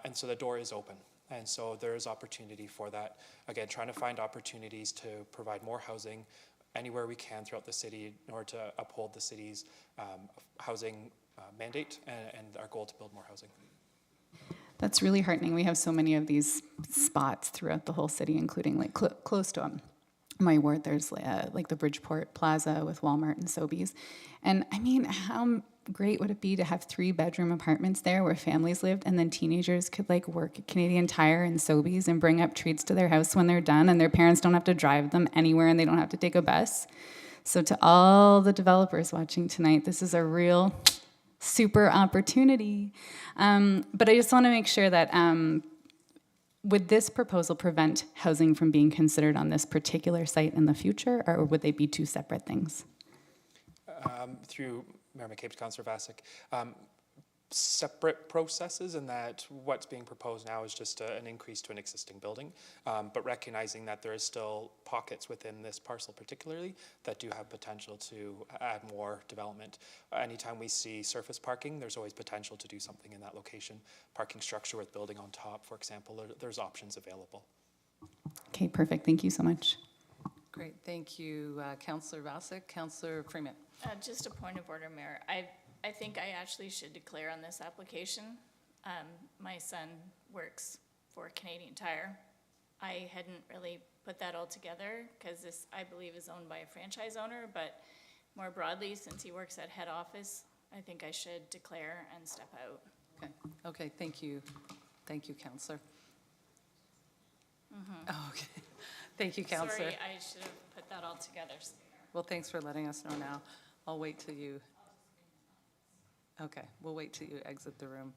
and so the door is open. And so there is opportunity for that. Again, trying to find opportunities to provide more housing anywhere we can throughout the city in order to uphold the city's housing mandate and our goal to build more housing. That's really heartening. We have so many of these spots throughout the whole city, including like close to my ward, there's like the Bridgeport Plaza with Walmart and Sobeys. And I mean, how great would it be to have 3-bedroom apartments there where families lived, and then teenagers could like work at Canadian Tire and Sobeys and bring up treats to their house when they're done, and their parents don't have to drive them anywhere and they don't have to take a bus. So to all the developers watching tonight, this is a real super opportunity. But I just want to make sure that would this proposal prevent housing from being considered on this particular site in the future, or would they be two separate things? Through Mayor McCabe to Councillor Vasek, separate processes, in that what's being proposed now is just an increase to an existing building, but recognizing that there is still pockets within this parcel particularly that do have potential to add more development. Anytime we see surface parking, there's always potential to do something in that location. Parking structure with building on top, for example, there's options available. Okay, perfect. Thank you so much. Great, thank you, Councillor Vasek. Councillor Freeman. Just a point of order, Mayor. I think I actually should declare on this application. My son works for Canadian Tire. I hadn't really put that all together because this, I believe, is owned by a franchise owner, but more broadly, since he works at head office, I think I should declare and step out. Okay, thank you. Thank you, Councillor. Oh, okay. Thank you, Councillor. Sorry, I should have put that all together. Well, thanks for letting us know now. I'll wait till you. Okay, we'll wait till you exit the room.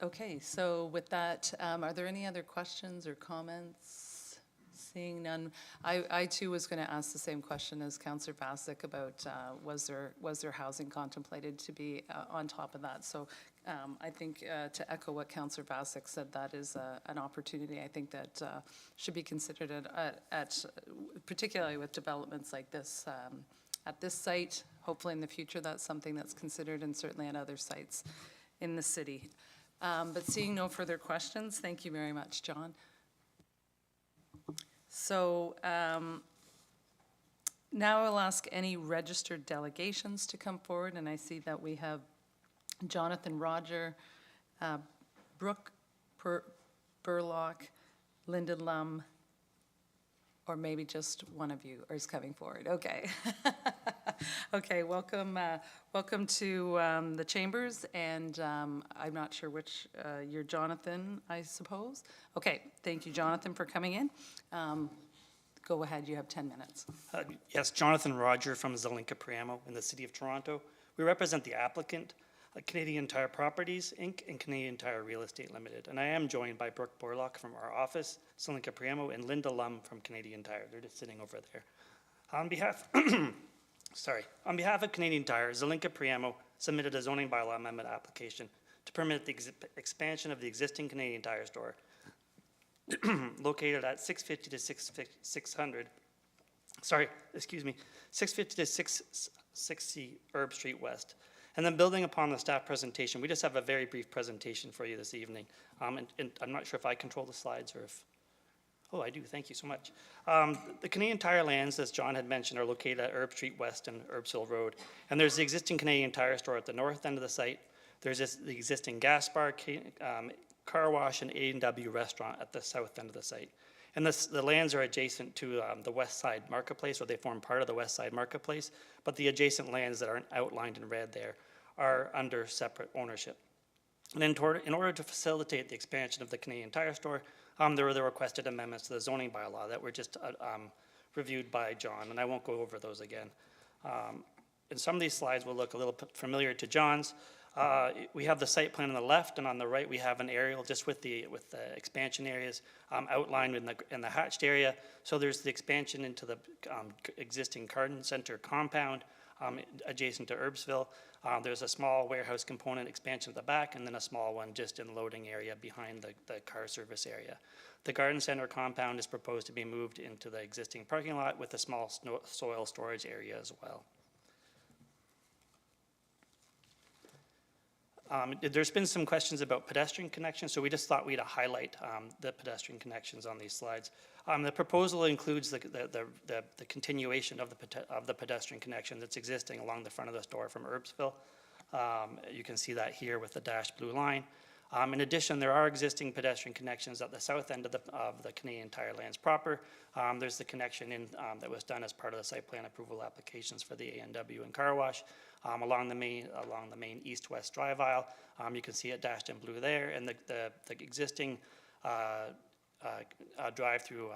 Okay, so with that, are there any other questions or comments? Seeing none, I too was going to ask the same question as Councillor Vasek about was there housing contemplated to be on top of that? So I think to echo what Councillor Vasek said, that is an opportunity I think that should be considered at particularly with developments like this at this site. Hopefully in the future that's something that's considered, and certainly at other sites in the city. But seeing no further questions, thank you very much, John. So now I'll ask any registered delegations to come forward, and I see that we have Jonathan Roger, Brooke Burlock, Linda Lum, or maybe just one of you is coming forward. Okay. Okay, welcome to the chambers, and I'm not sure which, you're Jonathan, I suppose? Okay, thank you, Jonathan, for coming in. Go ahead, you have 10 minutes. Yes, Jonathan Roger from Zelenka Priamo in the City of Toronto. We represent the applicant, Canadian Tire Properties, Inc., and Canadian Tire Real Estate Limited. And I am joined by Brooke Borlock from our office, Zelenka Priamo, and Linda Lum from Canadian Tire. They're just sitting over there. On behalf of Canadian Tire, Zelenka Priamo submitted a zoning bylaw amendment application to permit the expansion of the existing Canadian Tire store located at 650 to 660 Herb Street West. And then building upon the staff presentation, we just have a very brief presentation for you this evening. And I'm not sure if I control the slides or if, oh, I do, thank you so much. The Canadian Tire lands, as John had mentioned, are located at Herb Street West and Herbsville Road. And there's the existing Canadian Tire store at the north end of the site. There's the existing gas bar, car wash, and A&W restaurant at the south end of the site. And the lands are adjacent to the West Side Marketplace, or they form part of the West Side Marketplace, but the adjacent lands that aren't outlined in red there are under separate ownership. And in order to facilitate the expansion of the Canadian Tire store, there were the requested amendments to the zoning bylaw that were just reviewed by John, and I won't go over those again. And some of these slides will look a little familiar to John's. We have the site plan on the left, and on the right we have an aerial just with the expansion areas outlined in the hatched area. So there's the expansion into the existing garden center compound adjacent to Herbsville. There's a small warehouse component expansion at the back, and then a small one just in the loading area behind the car service area. The garden center compound is proposed to be moved into the existing parking lot with a small soil storage area as well. There's been some questions about pedestrian connections, so we just thought we'd highlight the pedestrian connections on these slides. The proposal includes the continuation of the pedestrian connection that's existing along the front of the store from Herbsville. You can see that here with the dashed blue line. In addition, there are existing pedestrian connections at the south end of the Canadian Tire lands proper. There's the connection that was done as part of the site plan approval applications for the A&W and car wash along the main east-west drive aisle. You can see it dashed in blue there, and the existing drive-through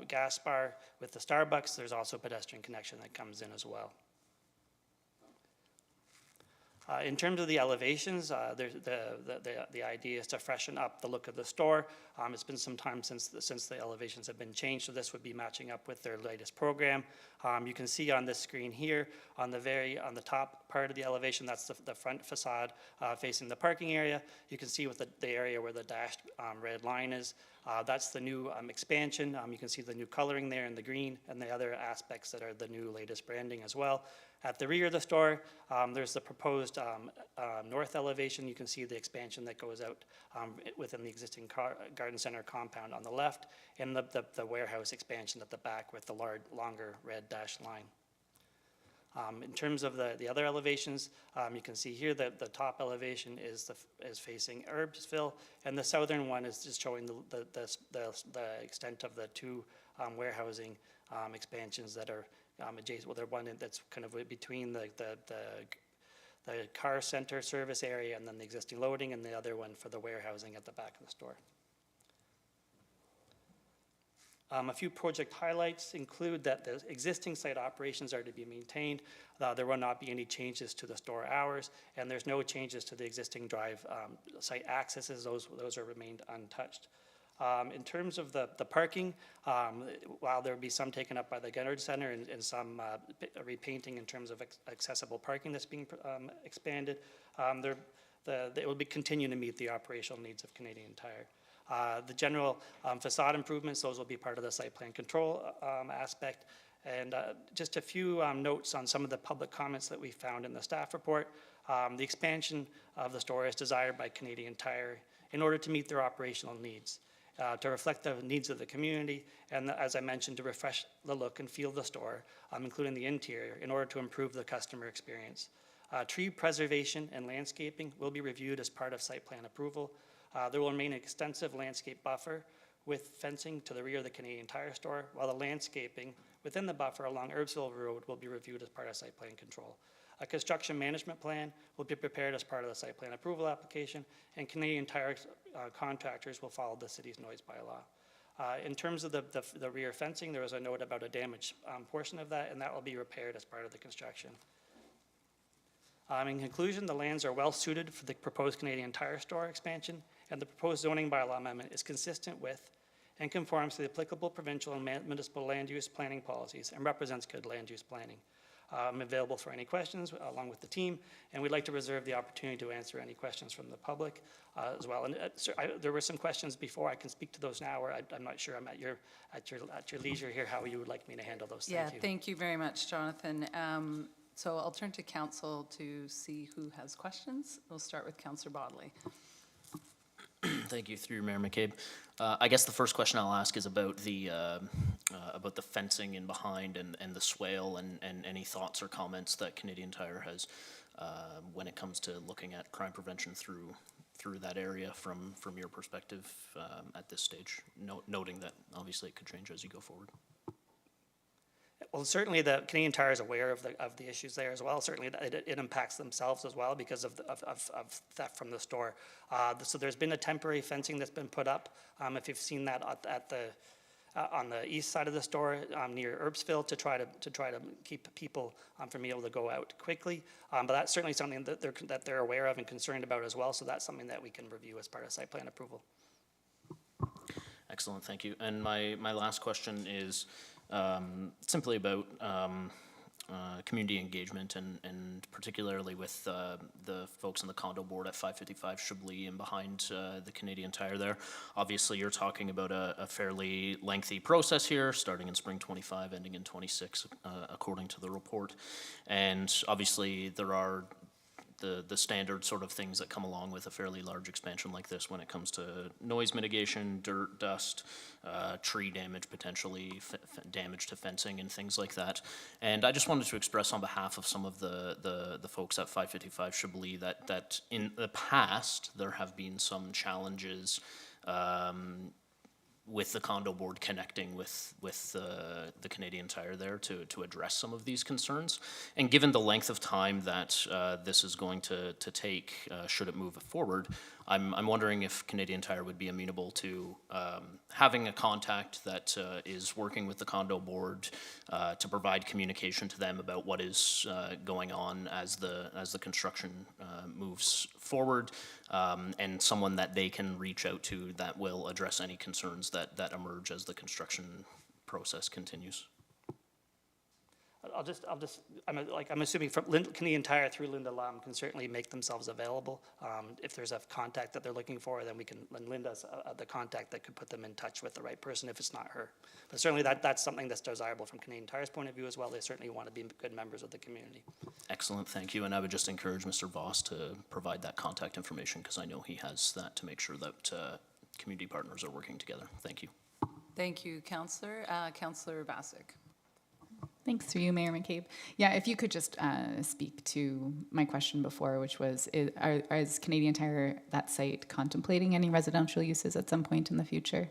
gas bar with the Starbucks. There's also a pedestrian connection that comes in as well. In terms of the elevations, the idea is to freshen up the look of the store. It's been some time since the elevations have been changed, so this would be matching up with their latest program. You can see on this screen here, on the top part of the elevation, that's the front facade facing the parking area. You can see with the area where the dashed red line is, that's the new expansion. You can see the new coloring there in the green, and the other aspects that are the new latest branding as well. At the rear of the store, there's the proposed north elevation. You can see the expansion that goes out within the existing garden center compound on the left, and the warehouse expansion at the back with the longer red dashed line. In terms of the other elevations, you can see here that the top elevation is facing Herbsville, and the southern one is just showing the extent of the two warehousing expansions that are adjacent. Well, they're one that's kind of between the car center service area and then the existing loading, and the other one for the warehousing at the back of the store. A few project highlights include that the existing site operations are to be maintained. There will not be any changes to the store hours, and there's no changes to the existing drive site accesses. Those are remained untouched. In terms of the parking, while there will be some taken up by the Gennard Center and some repainting in terms of accessible parking that's being expanded, it will be continuing to meet the operational needs of Canadian Tire. The general facade improvements, those will be part of the site plan control aspect. And just a few notes on some of the public comments that we found in the staff report. The expansion of the store is desired by Canadian Tire in order to meet their operational needs, to reflect the needs of the community, and as I mentioned, to refresh the look and feel of the store, including the interior, in order to improve the customer experience. Tree preservation and landscaping will be reviewed as part of site plan approval. There will remain an extensive landscape buffer with fencing to the rear of the Canadian Tire store, while the landscaping within the buffer along Herbsville Road will be reviewed as part of site plan control. A construction management plan will be prepared as part of the site plan approval application, and Canadian Tire contractors will follow the city's noise bylaw. In terms of the rear fencing, there was a note about a damaged portion of that, and that will be repaired as part of the construction. In conclusion, the lands are well suited for the proposed Canadian Tire store expansion, and the proposed zoning bylaw amendment is consistent with and conforms to the applicable provincial and municipal land use planning policies and represents good land use planning. I'm available for any questions along with the team, and we'd like to reserve the opportunity to answer any questions from the public as well. And there were some questions before. I can speak to those now, or I'm not sure. I'm at your leisure here how you would like me to handle those. Yeah, thank you very much, Jonathan. So I'll turn to council to see who has questions. We'll start with Councillor Bodley. Thank you, through Mayor McCabe. I guess the first question I'll ask is about the fencing in behind and the swale, and any thoughts or comments that Canadian Tire has when it comes to looking at crime prevention through that area from your perspective at this stage, noting that obviously it could change as you go forward. Well, certainly the Canadian Tire is aware of the issues there as well. Certainly it impacts themselves as well because of theft from the store. So there's been a temporary fencing that's been put up. If you've seen that on the east side of the store near Herbsville to try to keep people from being able to go out quickly. But that's certainly something that they're aware of and concerned about as well. So that's something that we can review as part of site plan approval. Excellent, thank you. And my last question is simply about community engagement and particularly with the folks on the condo board at 555 Chablis and behind the Canadian Tire there. Obviously, you're talking about a fairly lengthy process here, starting in spring 25, ending in 26, according to the report. And obviously, the standard sort of things that come along with a fairly large expansion like this when it comes to noise mitigation, dirt, dust, tree damage potentially, damage to fencing and things like that. And I just wanted to express on behalf of some of the folks at 555 Chablis that in the past, there have been some challenges with the condo board connecting with the Canadian Tire there to address some of these concerns. And given the length of time that this is going to take, should it move forward, I'm wondering if Canadian Tire would be amenable to having a contact that is working with the condo board to provide communication to them about what is going on as the construction moves forward, and someone that they can reach out to that will address any concerns that emerge as the construction process continues. I'm assuming from Canadian Tire through Linda Lam can certainly make themselves available. If there's a contact that they're looking for, then Linda's the contact that could put them in touch with the right person if it's not her. But certainly that's something that's desirable from Canadian Tire's point of view as well. They certainly want to be good members of the community. Excellent, thank you. And I would just encourage Mr. Voss to provide that contact information because I know he has that to make sure that community partners are working together. Thank you. Thank you, Councillor. Councillor Vasek. Thanks through you, Mayor McCabe. Yeah, if you could just speak to my question before, which was, is Canadian Tire, that site, contemplating any residential uses at some point in the future?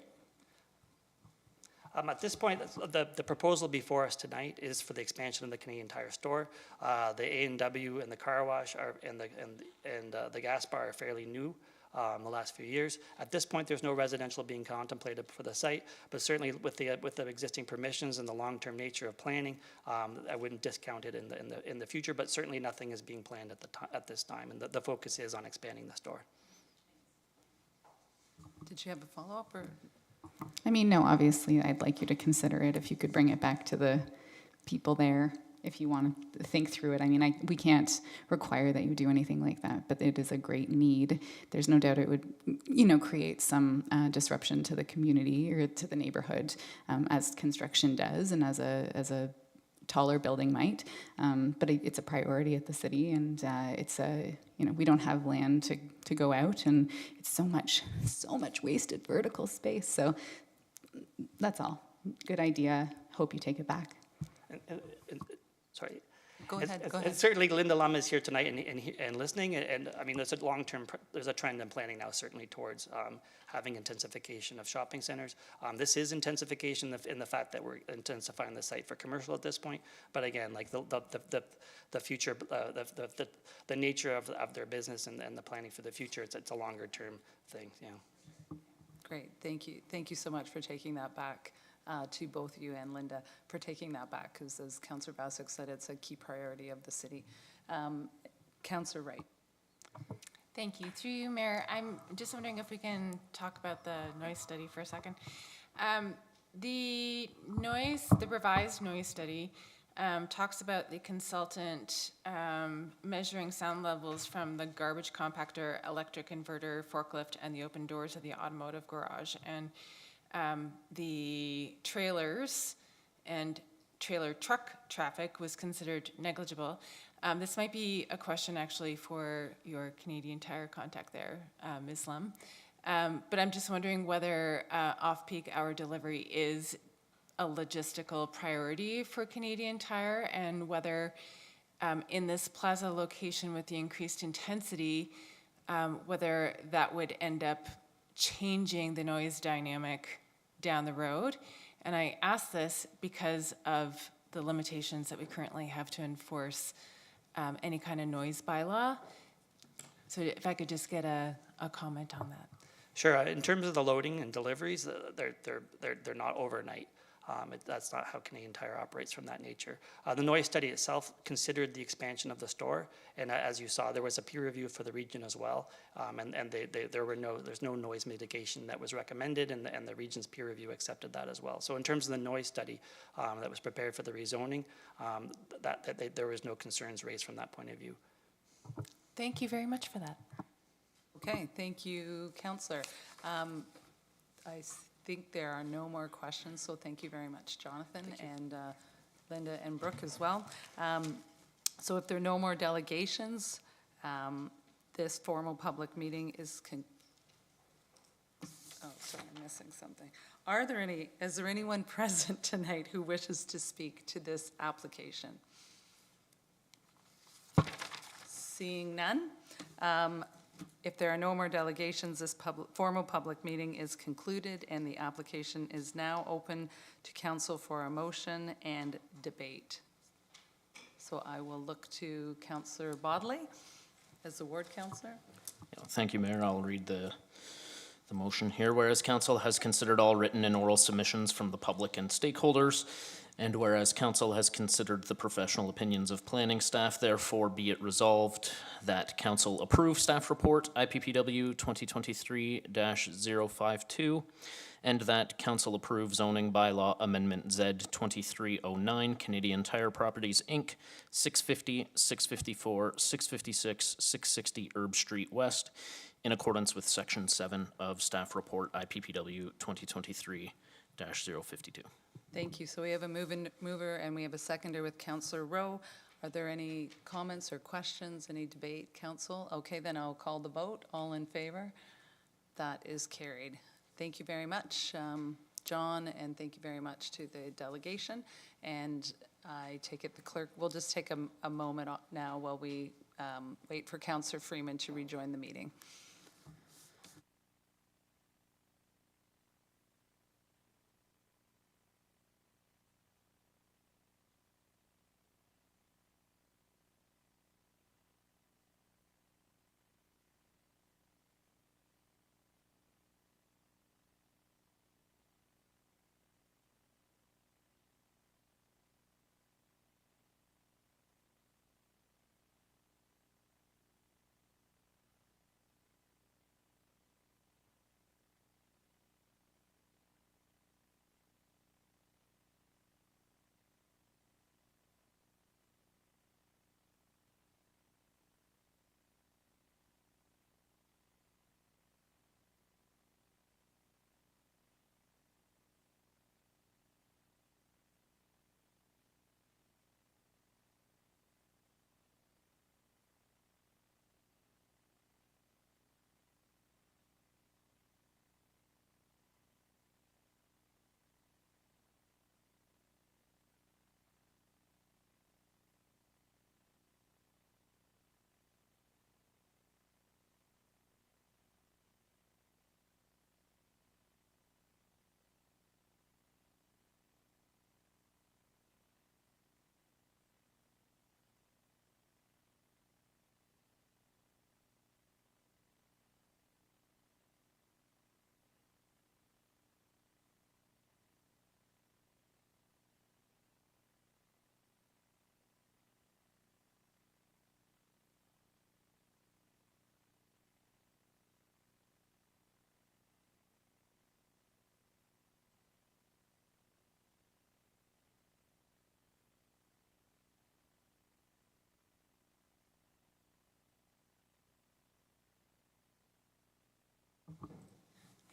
At this point, the proposal before us tonight is for the expansion of the Canadian Tire store. The A&W and the car wash and the gas bar are fairly new. In the last few years. At this point, there's no residential being contemplated for the site, but certainly with the existing permissions and the long-term nature of planning, I wouldn't discount it in the future. But certainly, nothing is being planned at this time, and the focus is on expanding the store. Did you have a follow-up, or? I mean, no. Obviously, I'd like you to consider it if you could bring it back to the people there. If you want to think through it. I mean, we can't require that you do anything like that, but it is a great need. There's no doubt it would, create some disruption to the community or to the neighborhood, as construction does and as a taller building might. But it's a priority at the city, and we don't have land to go out, and it's so much wasted vertical space. So that's all. Good idea. Hope you take it back. Sorry. Go ahead. And certainly Linda Lum is here tonight and listening. And I mean, there's a trend in planning now certainly towards having intensification of shopping centers. This is intensification in the fact that we're intensifying the site for commercial at this point. But again, like the future, the nature of their business and the planning for the future, it's a longer term thing. Yeah. Great. Thank you. Thank you so much for taking that back. To both you and Linda for taking that back, because as Councillor Vasek said, it's a key priority of the city. Councillor Wright. Thank you. Through you, Mayor, I'm just wondering if we can talk about the noise study for a second. The revised noise study talks about the consultant measuring sound levels from the garbage compactor, electric inverter, forklift, and the open doors of the automotive garage. And the trailers and trailer truck traffic was considered negligible. This might be a question actually for your Canadian Tire contact there, Ms. Lum. But I'm just wondering whether off-peak hour delivery is a logistical priority for Canadian Tire, and whether in this plaza location with the increased intensity, whether that would end up changing the noise dynamic down the road. And I ask this because of the limitations that we currently have to enforce any kind of noise bylaw. So if I could just get a comment on that. Sure. In terms of the loading and deliveries, they're not overnight. That's not how Canadian Tire operates from that nature. The noise study itself considered the expansion of the store, and as you saw, there was a peer review for the region as well, and there's no noise mitigation that was recommended, and the region's peer review accepted that as well. So in terms of the noise study that was prepared for the rezoning, there was no concerns raised from that point of view. Thank you very much for that. Okay, thank you, Councillor. I think there are no more questions, so thank you very much, Jonathan, and Linda and Brooke as well. So if there are no more delegations, This formal public meeting is oh, sorry, I'm missing something. Is there anyone present tonight who wishes to speak to this application? Seeing none, if there are no more delegations, this formal public meeting is concluded and the application is now open to council for a motion and debate. So I will look to Councillor Bodley as the ward councillor. Thank you, Mayor. I'll read the motion here. Whereas council has considered all written and oral submissions from the public and stakeholders, and whereas council has considered the professional opinions of planning staff, therefore be it resolved that council approve staff report IPPW 2023-052, and that council approve zoning bylaw amendment Z 2309 Canadian Tire Properties Inc. 650, 654, 656, 660 Herb Street West in accordance with section 7 of staff report IPPW 2023-052. Thank you. So we have a mover and we have a seconder with Councillor Rowe. Are there any comments or questions, any debate, council? Okay, then I'll call the vote. All in favor? That is carried. Thank you very much, John, and thank you very much to the delegation. And I take it the clerk, we'll just take a moment now while we wait for Councillor Freeman to rejoin the meeting.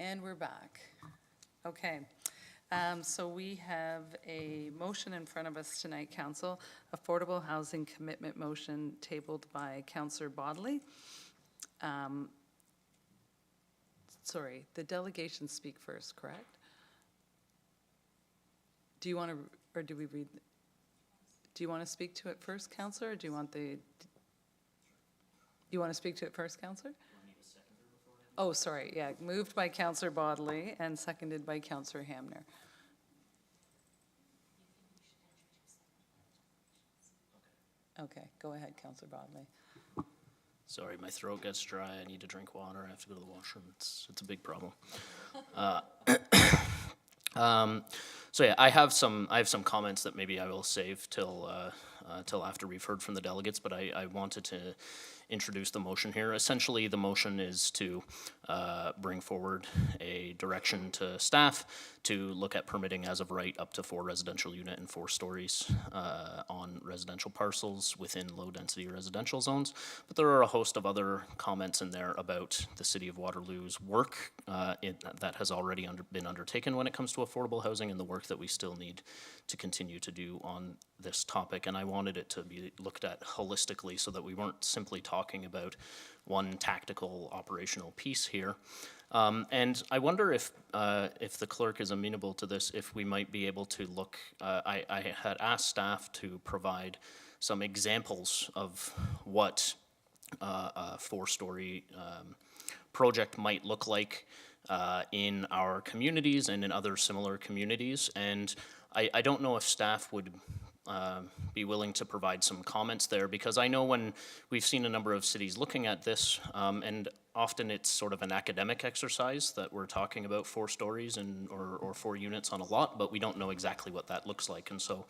And we're back. Okay. So we have a motion in front of us tonight, Council. Affordable Housing Commitment Motion tabled by Councillor Bodley. Sorry, the delegations speak first, correct? Do you want to, or do we read? Do you want to speak to it first, Councillor, or do you want the? You want to speak to it first, Councillor? Oh, sorry, yeah, moved by Councillor Bodley and seconded by Councillor Hamner. Okay, go ahead, Councillor Bodley. Sorry, my throat gets dry. I need to drink water. I have to go to the washroom. It's a big problem. So yeah, I have some comments that maybe I will save till after we've heard from the delegates. But I wanted to introduce the motion here. Essentially, the motion is to bring forward a direction to staff to look at permitting as of right up to 4 residential unit and 4 stories on residential parcels within low-density residential zones. But there are a host of other comments in there about the City of Waterloo's work that has already been undertaken when it comes to affordable housing and the work that we still need to continue to do on this topic. And I want wanted it to be looked at holistically so that we weren't simply talking about one tactical operational piece here. And I wonder if the clerk is amenable to this, if we might be able to look, I had asked staff to provide some examples of what a four-story project might look like in our communities and in other similar communities. And I don't know if staff would be willing to provide some comments there, because I know when we've seen a number of cities looking at this, and often it's sort of an academic exercise that we're talking about 4 stories or 4 units on a lot, but we don't know exactly what that looks like. And so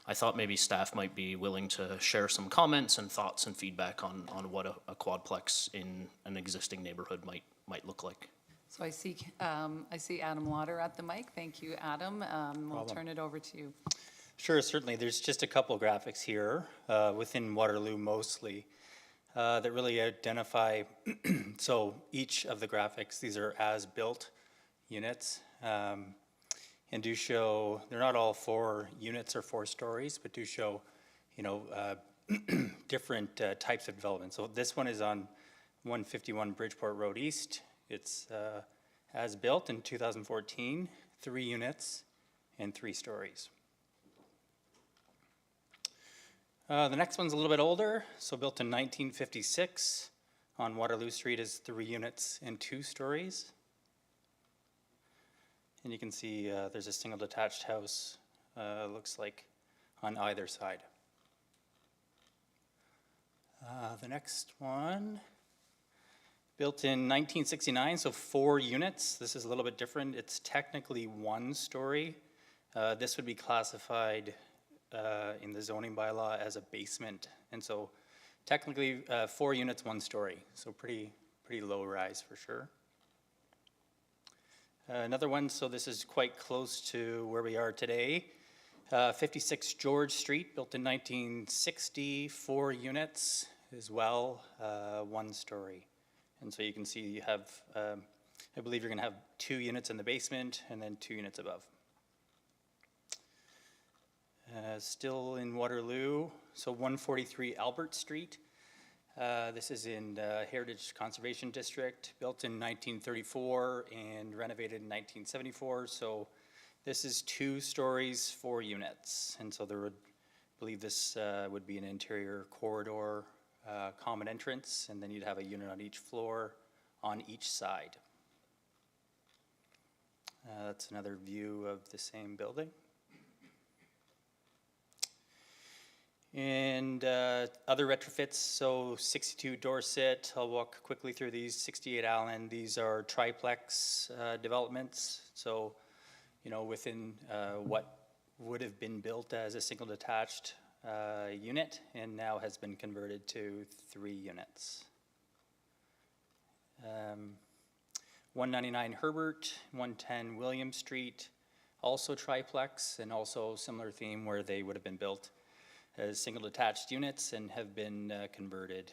I thought maybe staff might be willing to share some comments and thoughts and feedback on what a quadplex in an existing neighborhood might look like. So I see Adam Lauder at the mic. Thank you, Adam. We'll turn it over to you. Sure, certainly. There's just a couple graphics here within Waterloo mostly that really identify, so each of the graphics, these are as-built units, and do show, they're not all 4 units or 4 stories, but do show, different types of development. So this one is on 151 Bridgeport Road East. It's as-built in 2014, 3 units and 3 stories. The next one's a little bit older, so built in 1956 on Waterloo Street, is 3 units and 2 stories. And you can see there's a single detached house, looks like, on either side. The next one, built in 1969, so 4 units. This is a little bit different. It's technically 1 story. This would be classified in the zoning bylaw as a basement, and so technically 4 units, 1 story, so pretty low rise for sure. Another one, so this is quite close to where we are today, 56 George Street, built in 1960, 4 units as well, 1 story. And so you can see you have, I believe you're going to have 2 units in the basement and then 2 units above. Still in Waterloo, so 143 Albert Street. This is in Heritage Conservation District, built in 1934 and renovated in 1974. So this is 2 stories, 4 units. And so there would, I believe this would be an interior corridor, common entrance, and then you'd have a unit on each floor on each side. That's another view of the same building. And other retrofits, so 62 Dorset, I'll walk quickly through these. 68 Allen, these are triplex developments. So, within what would have been built as a single detached unit and now has been converted to 3 units. 199 Herbert, 110 William Street, also triplex, and also similar theme where they would have been built as single detached units and have been converted.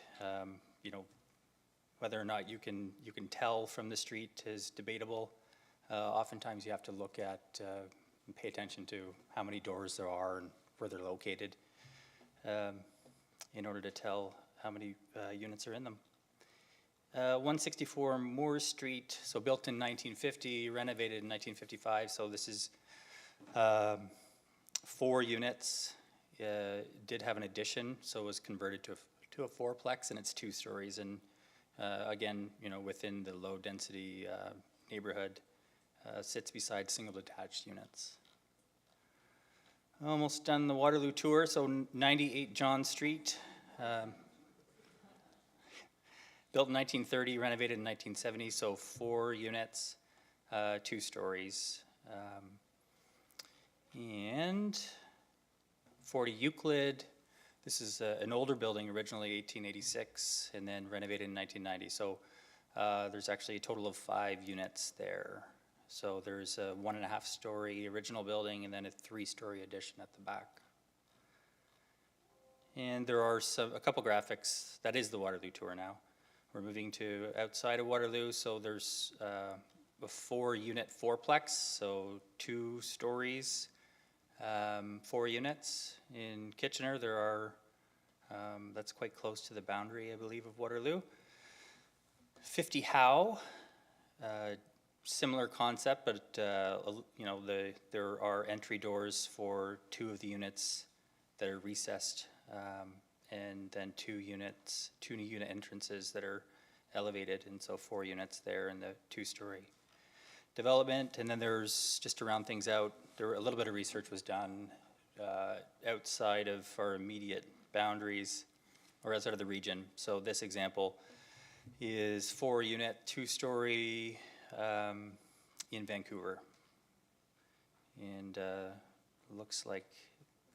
Whether or not you can tell from the street is debatable. Oftentimes you have to look at and pay attention to how many doors there are and where they're located in order to tell how many units are in them. 164 Moore Street, so built in 1950, renovated in 1955. So this is 4 units. Did have an addition, so it was converted to a 4-plex, and it's 2 stories. And again, within the low density neighborhood, sits beside single detached units. Almost done the Waterloo tour, so 98 John Street. Built in 1930, renovated in 1970, so 4 units, 2 stories. And 40 Euclid, this is an older building, originally 1886, and then renovated in 1990. So there's actually a total of 5 units there. So there's a 1.5-story original building and then a 3-story addition at the back. And there are a couple graphics. That is the Waterloo tour now. We're moving to outside of Waterloo, so there's a 4-unit 4-plex, so 2 stories, 4 units. In Kitchener, there are, that's quite close to the boundary, I believe, of Waterloo. 50 Howe, similar concept, but you know, there are entry doors for 2 of the units that are recessed, and then 2 unit entrances that are elevated, and so 4 units there in the 2-story development. And then there's, just to round things out, a little bit of research was done outside of our immediate boundaries, or outside of the region. So this example is 4-unit, 2-story in Vancouver. And looks like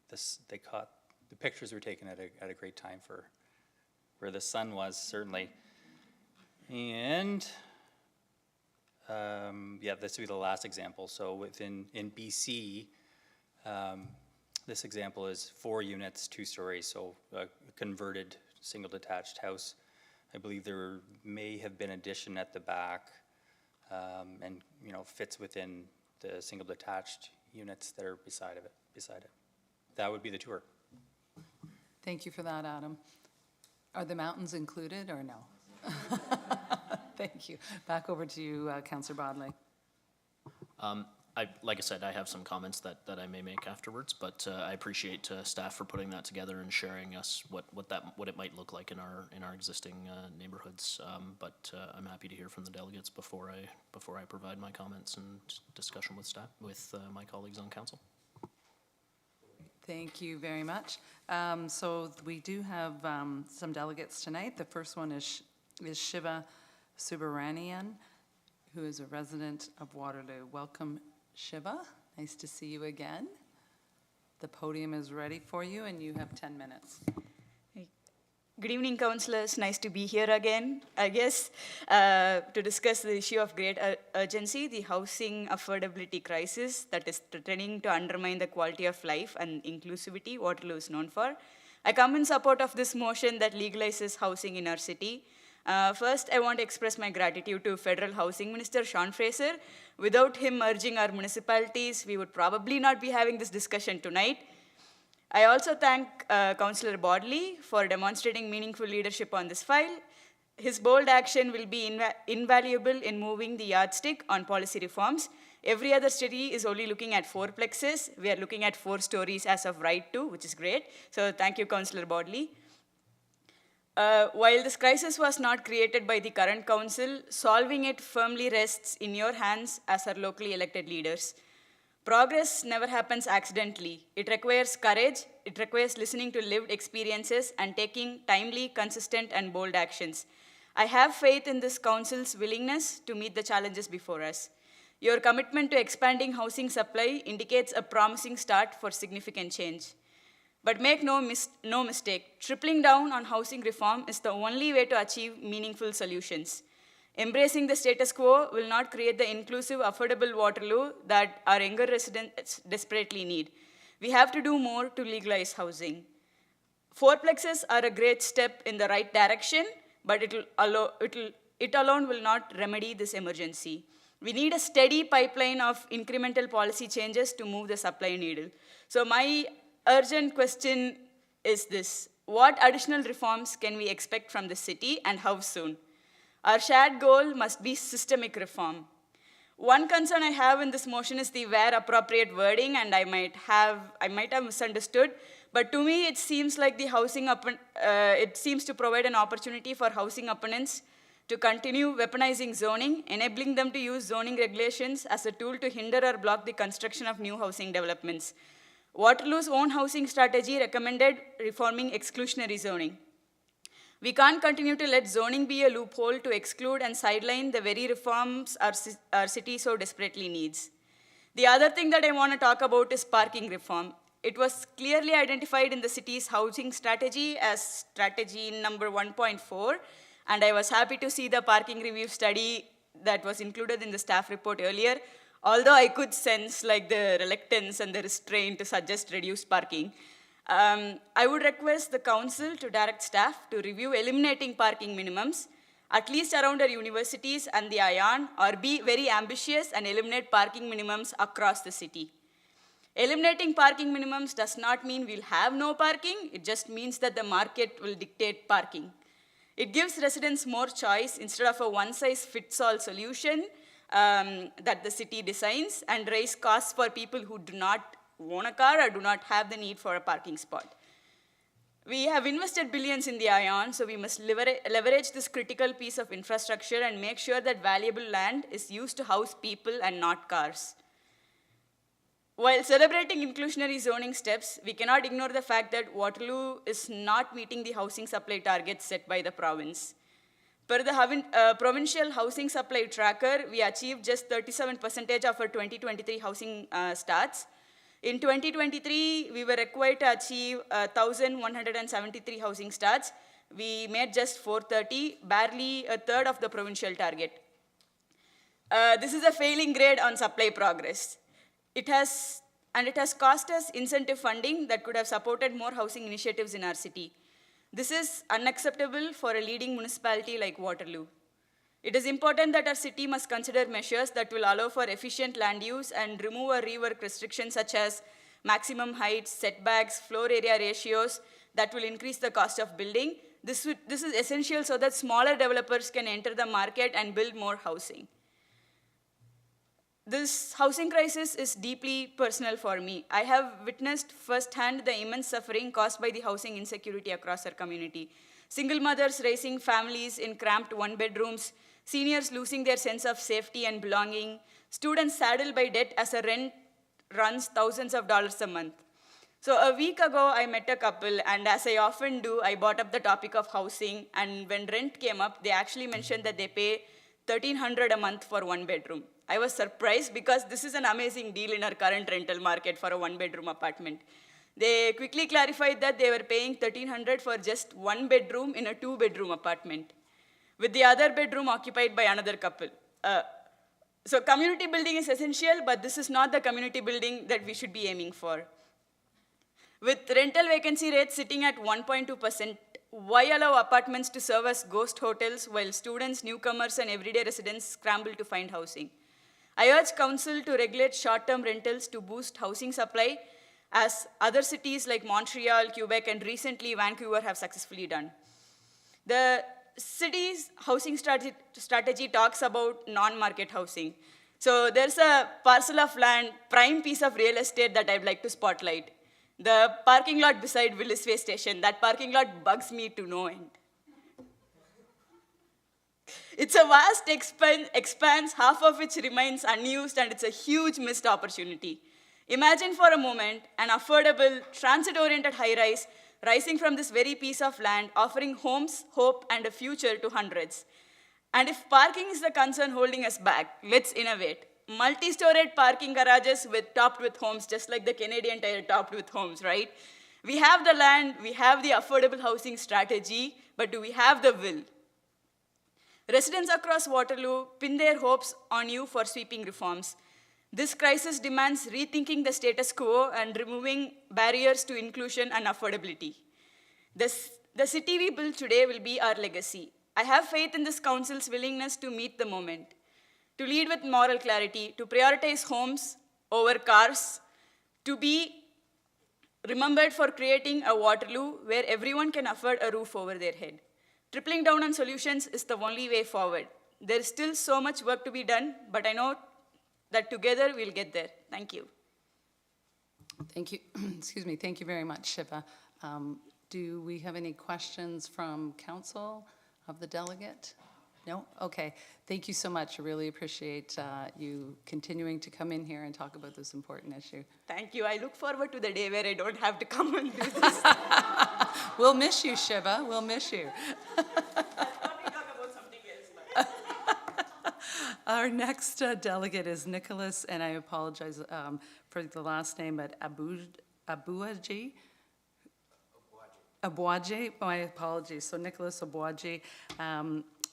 the pictures were taken at a great time for where the sun was, certainly. And yeah, this will be the last example. So in BC, this example is 4 units, 2 stories, so a converted single detached house. I believe there may have been addition at the back, and you know, fits within the single detached units that are beside it. That would be the tour. Thank you for that, Adam. Are the mountains included or no? Thank you. Back over to you, Councillor Bodley. Like I said, I have some comments that I may make afterwards, but I appreciate staff for putting that together and sharing us what it might look like in our existing neighborhoods. But I'm happy to hear from the delegates before I provide my comments and discussion with staff, with my colleagues on council. Thank you very much. So we do have some delegates tonight. The first one is Shiva Subbaranian, who is a resident of Waterloo. Welcome, Shiva. Nice to see you again. The podium is ready for you, and you have 10 minutes. Good evening, councillors. Nice to be here again. I guess to discuss the issue of great urgency, the housing affordability crisis that is threatening to undermine the quality of life and inclusivity Waterloo is known for. I come in support of this motion that legalizes housing in our city. First, I want to express my gratitude to Federal Housing Minister Sean Fraser. Without him merging our municipalities, we would probably not be having this discussion tonight. I also thank Councillor Bodley for demonstrating meaningful leadership on this file. His bold action will be invaluable in moving the yardstick on policy reforms. Every other city is only looking at 4plexes. We are looking at 4 stories as of right too, which is great. So thank you, Councillor Bodley. While this crisis was not created by the current council, solving it firmly rests in your hands as our locally elected leaders. Progress never happens accidentally. It requires courage, it requires listening to lived experiences and taking timely, consistent, and bold actions. I have faith in this council's willingness to meet the challenges before us. Your commitment to expanding housing supply indicates a promising start for significant change. But make no mistake, tripling down on housing reform is the only way to achieve meaningful solutions. Embracing the status quo will not create the inclusive, affordable Waterloo that our younger residents desperately need. We have to do more to legalize housing. 4plexes are a great step in the right direction, but it alone will not remedy this emergency. We need a steady pipeline of incremental policy changes to move the supply needle. So my urgent question is this: what additional reforms can we expect from the city and how soon? Our shared goal must be systemic reform. One concern I have in this motion is the where appropriate wording, and I might have misunderstood, but to me it seems like the it seems to provide an opportunity for housing opponents to continue weaponizing zoning, enabling them to use zoning regulations as a tool to hinder or block the construction of new housing developments. Waterloo's own housing strategy recommended reforming exclusionary zoning. We can't continue to let zoning be a loophole to exclude and sideline the very reforms our city so desperately needs. The other thing that I want to talk about is parking reform. It was clearly identified in the city's housing strategy as strategy number 1.4, and I was happy to see the parking review study that was included in the staff report earlier, although I could sense like the reluctance and the restraint to suggest reduced parking. I would request the council to direct staff to review eliminating parking minimums, at least around our universities and the ION, or be very ambitious and eliminate parking minimums across the city. Eliminating parking minimums does not mean we'll have no parking, it just means that the market will dictate parking. It gives residents more choice instead of a one-size-fits-all solution that the city designs and raise costs for people who do not own a car or do not have the need for a parking spot. We have invested billions in the ION, so we must leverage this critical piece of infrastructure and make sure that valuable land is used to house people and not cars. While celebrating inclusionary zoning steps, we cannot ignore the fact that Waterloo is not meeting the housing supply targets set by the province. Per the provincial housing supply tracker, we achieved just 37% of our 2023 housing starts. In 2023, we were required to achieve 1,173 housing starts. We made just 430, barely a third of the provincial target. This is a failing grade on supply progress. It has cost us incentive funding that could have supported more housing initiatives in our city. This is unacceptable for a leading municipality like Waterloo. It is important that our city must consider measures that will allow for efficient land use and remove or rework restrictions such as maximum heights, setbacks, floor area ratios that will increase the cost of building. This is essential so that smaller developers can enter the market and build more housing. This housing crisis is deeply personal for me. I have witnessed firsthand the immense suffering caused by the housing insecurity across our community. Single mothers raising families in cramped one-bedrooms, seniors losing their sense of safety and belonging, students saddled by debt as a rent runs thousands of dollars a month. So a week ago, I met a couple, and as I often do, I brought up the topic of housing, and when rent came up, they actually mentioned that they pay $1,300 a month for one bedroom. I was surprised because this is an amazing deal in our current rental market for a one-bedroom apartment. They quickly clarified that they were paying $1,300 for just one bedroom in a two-bedroom apartment, with the other bedroom occupied by another couple. So community building is essential, but this is not the community building that we should be aiming for. With rental vacancy rates sitting at 1.2%, why allow apartments to serve as ghost hotels while students, newcomers, and everyday residents scramble to find housing? I urge council to regulate short-term rentals to boost housing supply, as other cities like Montreal, Quebec, and recently Vancouver have successfully done. The city's housing strategy talks about non-market housing. So there's a parcel of land, prime piece of real estate that I'd like to spotlight. The parking lot beside Willisway Station. That parking lot bugs me to no end. It's a vast expanse, half of which remains unused, and it's a huge missed opportunity. Imagine for a moment an affordable, transit-oriented high-rise rising from this very piece of land, offering homes, hope, and a future to hundreds. And if parking is the concern holding us back, let's innovate. Multi-storied parking garages topped with homes, just like the Canadian Tire topped with homes, right? We have the land, we have the affordable housing strategy, but do we have the will? Residents across Waterloo pin their hopes on you for sweeping reforms. This crisis demands rethinking the status quo and removing barriers to inclusion and affordability. The city we build today will be our legacy. I have faith in this council's willingness to meet the moment, to lead with moral clarity, to prioritize homes over cars, to be remembered for creating a Waterloo where everyone can afford a roof over their head. Tripling down on solutions is the only way forward. There is still so much work to be done, but I know that together we'll get there. Thank you. Thank you. Excuse me. Thank you very much, Shiva. Do we have any questions from council of the delegate? No? Okay. Thank you so much. I really appreciate you continuing to come in here and talk about this important issue. Thank you. I look forward to the day where I don't have to come and do this. We'll miss you, Shiva. We'll miss you. Our next delegate is Nicholas, and I apologize for the last name, but Abuaji. Abuaji, my apologies. So Nicholas Abuaji,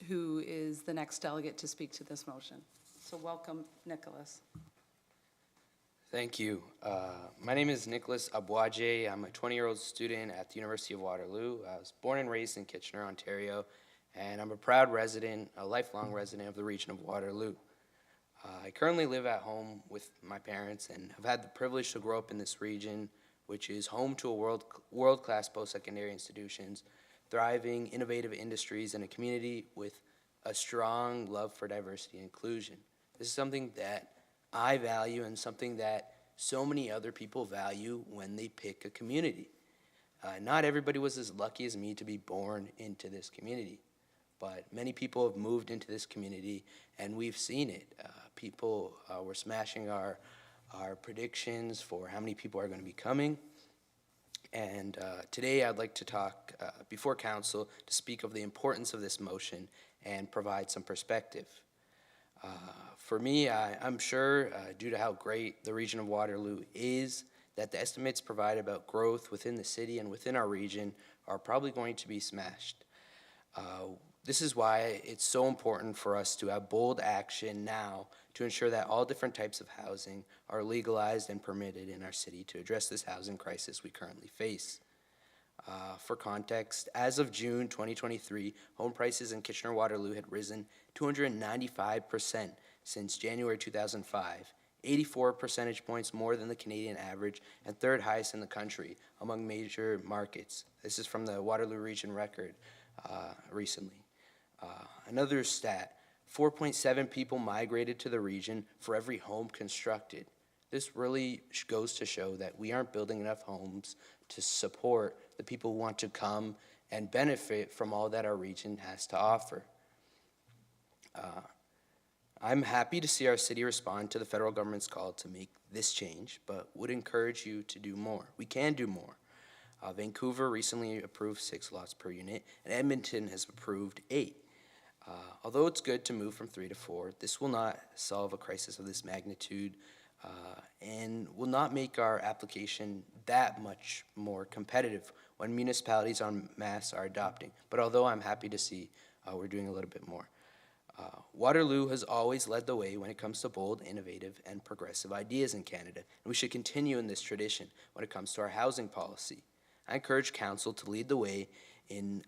who is the next delegate to speak to this motion. So welcome, Nicholas. Thank you. My name is Nicholas Abuaje. I'm a 20-year-old student at the University of Waterloo. I was born and raised in Kitchener, Ontario, and I'm a proud resident, a lifelong resident of the region of Waterloo. I currently live at home with my parents and have had the privilege to grow up in this region, which is home to a world-class post-secondary institutions, thriving, innovative industries, and a community with a strong love for diversity and inclusion. This is something that I value and something that so many other people value when they pick a community. Not everybody was as lucky as me to be born into this community, but many people have moved into this community and we've seen it. People were smashing our predictions for how many people are going to be coming. And today I'd like to talk before council to speak of the importance of this motion and provide some perspective. For me, I'm sure, due to how great the region of Waterloo is, that the estimates provided about growth within the city and within our region are probably going to be smashed. This is why it's so important for us to have bold action now to ensure that all different types of housing are legalized and permitted in our city to address this housing crisis we currently face. For context, as of June 2023, home prices in Kitchener-Waterloo had risen 295% since January 2005, 84 percentage points more than the Canadian average, and third highest in the country among major markets. This is from the Waterloo Region Record recently. Another stat, 4.7 people migrated to the region for every home constructed. This really goes to show that we aren't building enough homes to support the people who want to come and benefit from all that our region has to offer. I'm happy to see our city respond to the federal government's call to make this change, but would encourage you to do more. We can do more. Vancouver recently approved 6 lots per unit, and Edmonton has approved 8. Although it's good to move from 3 to 4, this will not solve a crisis of this magnitude and will not make our application that much more competitive when municipalities en masse are adopting. But although I'm happy to see we're doing a little bit more. Waterloo has always led the way when it comes to bold, innovative, and progressive ideas in Canada, and we should continue in this tradition when it comes to our housing policy. I encourage Council to lead the way in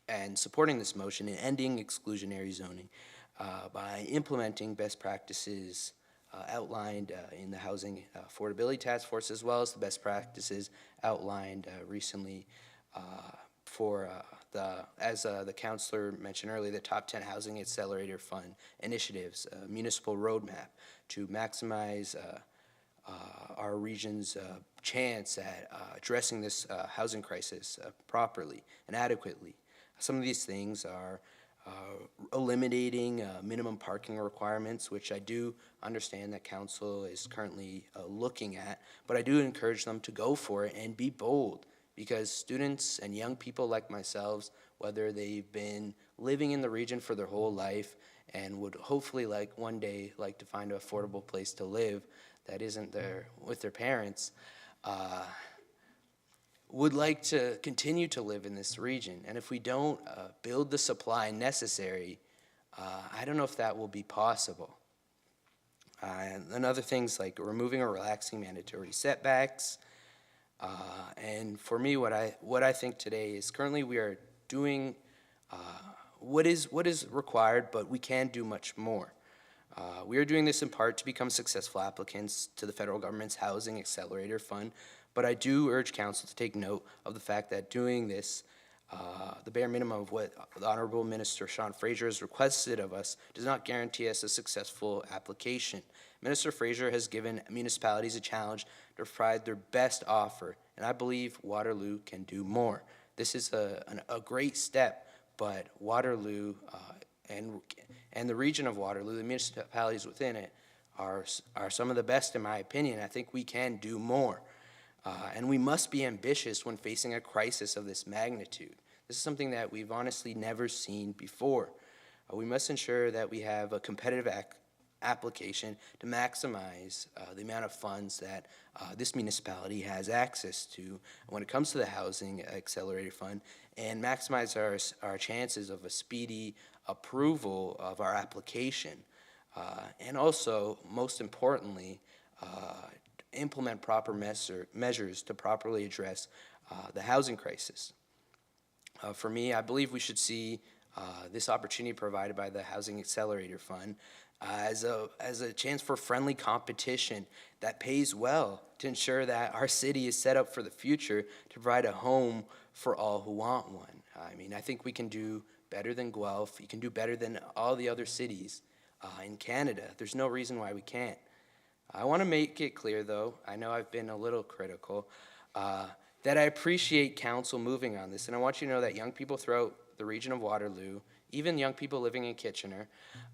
and supporting this motion in ending exclusionary zoning by implementing best practices outlined in the Housing Affordability Task Force, as well as the best practices outlined recently for as the councillor mentioned earlier, the Top 10 Housing Accelerator Fund initiatives, municipal roadmap to maximize our region's chance at addressing this housing crisis properly and adequately. Some of these things are eliminating minimum parking requirements, which I do understand that council is currently looking at, but I do encourage them to go for it and be bold, because students and young people like myself, whether they've been living in the region for their whole life and would hopefully one day like to find an affordable place to live that isn't there with their parents, would like to continue to live in this region. And if we don't build the supply necessary, I don't know if that will be possible. And other things like removing or relaxing mandatory setbacks. And for me, what I think today is currently we are doing what is required, but we can do much more. We are doing this in part to become successful applicants to the federal government's Housing Accelerator Fund, but I do urge council to take note of the fact that doing this, the bare minimum of what the Honorable Minister Sean Fraser has requested of us, does not guarantee us a successful application. Minister Fraser has given municipalities a challenge to provide their best offer, and I believe Waterloo can do more. This is a great step, but Waterloo and the region of Waterloo, the municipalities within it, are some of the best in my opinion. I think we can do more. And we must be ambitious when facing a crisis of this magnitude. This is something that we've honestly never seen before. We must ensure that we have a competitive application to maximize the amount of funds that this municipality has access to when it comes to the Housing Accelerator Fund, and maximize our chances of a speedy approval of our application. And also, most importantly, implement proper measures to properly address the housing crisis. For me, I believe we should see this opportunity provided by the Housing Accelerator Fund as a chance for friendly competition that pays well to ensure that our city is set up for the future to provide a home for all who want one. I mean, I think we can do better than Guelph. You can do better than all the other cities in Canada. There's no reason why we can't. I want to make it clear, though, I know I've been a little critical, that I appreciate council moving on this, and I want you to know that young people throughout the region of Waterloo, even young people living in Kitchener,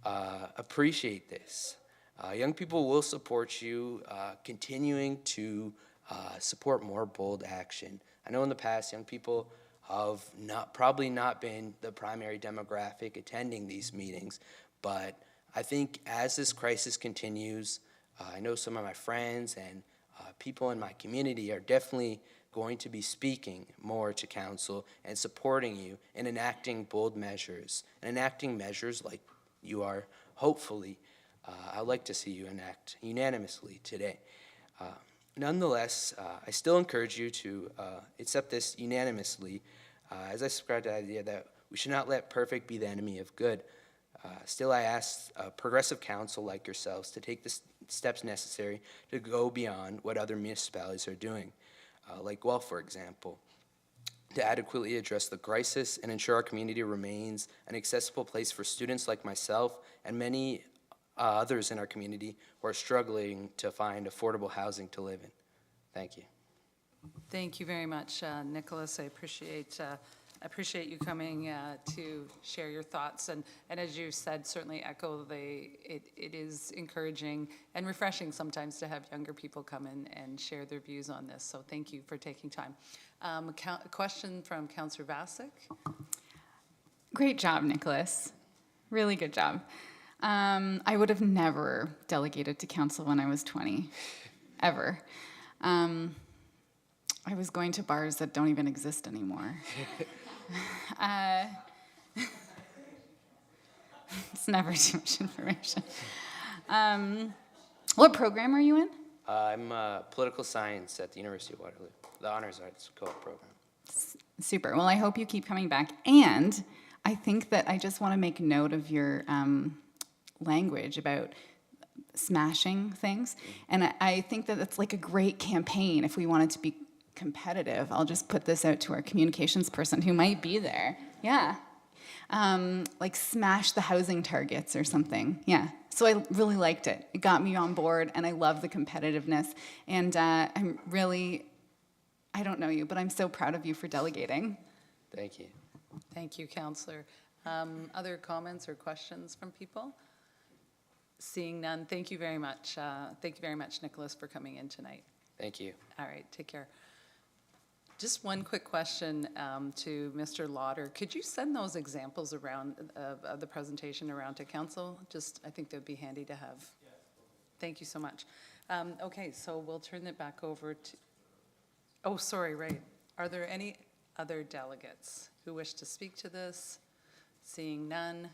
appreciate this. Young people will support you continuing to support more bold action. I know in the past, young people have probably not been the primary demographic attending these meetings, but I think as this crisis continues, I know some of my friends and people in my community are definitely going to be speaking more to council and supporting you in enacting bold measures, and enacting measures like you are, hopefully, I'd like to see you enact unanimously today. Nonetheless, I still encourage you to accept this unanimously, as I subscribe to the idea that we should not let perfect be the enemy of good. Still, I ask progressive council like yourselves to take the steps necessary to go beyond what other municipalities are doing, like Guelph, for example, to adequately address the crisis and ensure our community remains an accessible place for students like myself and many others in our community who are struggling to find affordable housing to live in. Thank you. Thank you very much, Nicholas. I appreciate you coming to share your thoughts. And as you said, certainly echo it is encouraging and refreshing sometimes to have younger people come in and share their views on this. So thank you for taking time. A question from Councillor Vasic. Great job, Nicholas. Really good job. I would have never delegated to council when I was 20, ever. I was going to bars that don't even exist anymore. It's never too much information. What program are you in? I'm political science at the University of Waterloo, the Honors Arts Co-op program. Super. Well, I hope you keep coming back. And I think that I just want to make note of your language about smashing things. And I think that it's like a great campaign if we wanted to be competitive. I'll just put this out to our communications person who might be there. Yeah. Like smash the housing targets or something. Yeah. So I really liked it. It got me on board, and I love the competitiveness. And I'm really, I don't know you, but I'm so proud of you for delegating. Thank you. Thank you, Councillor. Other comments or questions from people? Seeing none, thank you very much. Thank you very much, Nicholas, for coming in tonight. Thank you. All right, take care. Just one quick question to Mr. Lauder. Could you send those examples around of the presentation around to council? Just, I think that would be handy to have. Yes. Thank you so much. Okay, so we'll turn it back over to, oh, sorry, right. Are there any other delegates who wish to speak to this? Seeing none,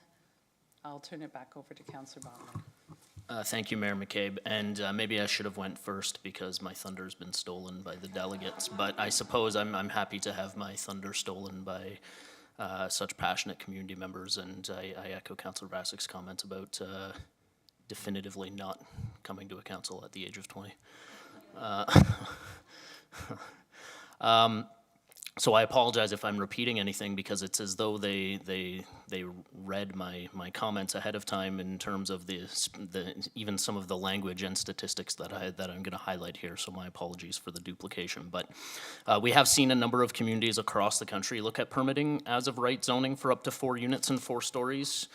I'll turn it back over to Councillor Baumann. Thank you, Mayor McCabe, and maybe I should have went first because my thunder's been stolen by the delegates, but I suppose I'm happy to have my thunder stolen by such passionate community members, and I echo Councillor Vasic's comments about definitively not coming to a council at the age of 20. So I apologize if I'm repeating anything, because it's as though they read my comments ahead of time in terms of the even some of the language and statistics that I'm going to highlight here. So my apologies for the duplication. But we have seen a number of communities across the country look at permitting as of right zoning for up to 4 units and 4 stories.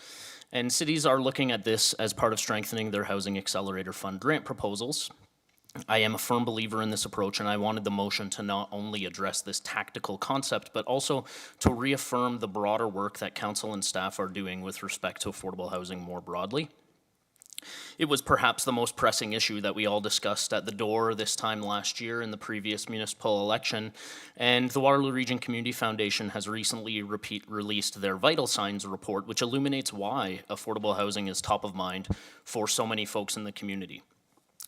And cities are looking at this as part of strengthening their Housing Accelerator Fund grant proposals. I am a firm believer in this approach, and I wanted the motion to not only address this tactical concept, but also to reaffirm the broader work that council and staff are doing with respect to affordable housing more broadly. It was perhaps the most pressing issue that we all discussed at the door this time last year in the previous municipal election, and the Waterloo Region Community Foundation has recently released their Vital Signs report, which illuminates why affordable housing is top of mind for so many folks in the community.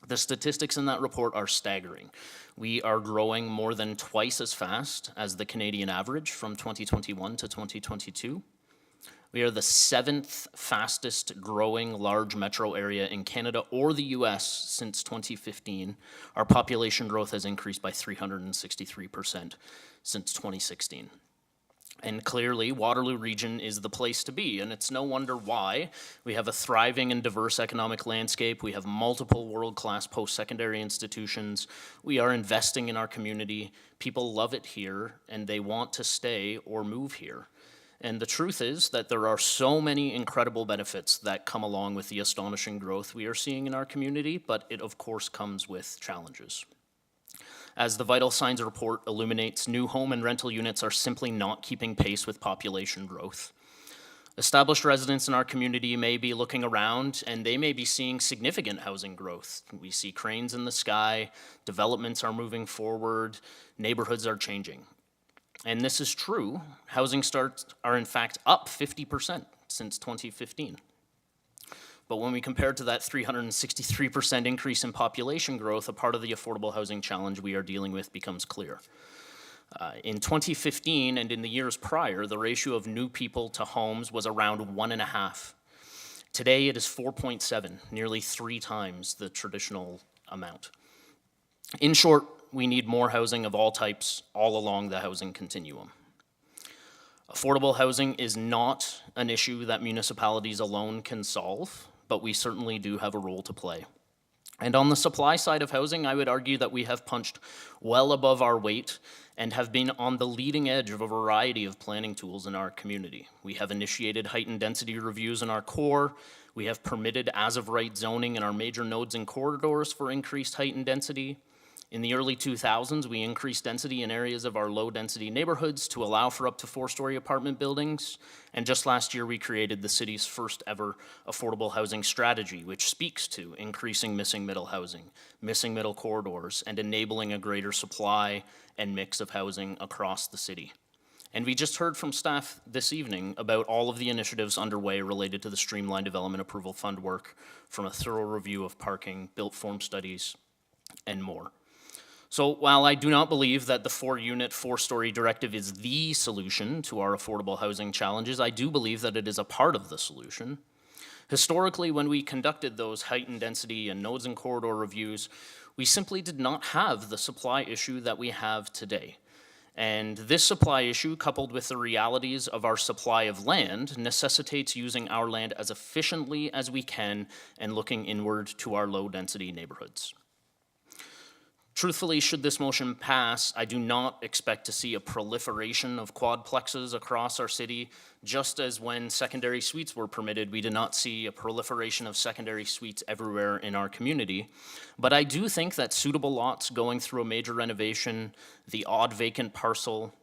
The statistics in that report are staggering. We are growing more than twice as fast as the Canadian average from 2021 to 2022. We are the 7th fastest growing large metro area in Canada or the US since 2015. Our population growth has increased by 363% since 2016. And clearly, Waterloo region is the place to be, and it's no wonder why. We have a thriving and diverse economic landscape. We have multiple world-class post-secondary institutions. We are investing in our community. People love it here, and they want to stay or move here. And the truth is that there are so many incredible benefits that come along with the astonishing growth we are seeing in our community, but it of course comes with challenges. As the Vital Signs report illuminates, new home and rental units are simply not keeping pace with population growth. Established residents in our community may be looking around and they may be seeing significant housing growth. We see cranes in the sky, developments are moving forward, neighborhoods are changing. And this is true. Housing starts are in fact up 50% since 2015. But when we compare to that 363% increase in population growth, a part of the affordable housing challenge we are dealing with becomes clear. In 2015 and in the years prior, the ratio of new people to homes was around 1.5. Today it is 4.7, nearly 3 times the traditional amount. In short, we need more housing of all types all along the housing continuum. Affordable housing is not an issue that municipalities alone can solve, but we certainly do have a role to play. And on the supply side of housing, I would argue that we have punched well above our weight and have been on the leading edge of a variety of planning tools in our community. We have initiated heightened density reviews in our core. We have permitted as-of-right zoning in our major nodes and corridors for increased height and density. In the early 2000s, we increased density in areas of our low-density neighborhoods to allow for up to 4-story apartment buildings. And just last year, we created the city's first ever affordable housing strategy, which speaks to increasing missing middle housing, missing middle corridors, and enabling a greater supply and mix of housing across the city. And we just heard from staff this evening about all of the initiatives underway related to the Streamlined Development Approval Fund work, from a thorough review of parking, built form studies, and more. So while I do not believe that the 4-unit, 4-story directive is the solution to our affordable housing challenges, I do believe that it is a part of the solution. Historically, when we conducted those heightened density and nodes and corridor reviews, we simply did not have the supply issue that we have today. And this supply issue, coupled with the realities of our supply of land, necessitates using our land as efficiently as we can and looking inward to our low-density neighborhoods. Truthfully, should this motion pass, I do not expect to see a proliferation of quadplexes across our city, just as when secondary suites were permitted, we did not see a proliferation of secondary suites everywhere in our community. But I do think that suitable lots going through a major renovation, the odd vacant parcel,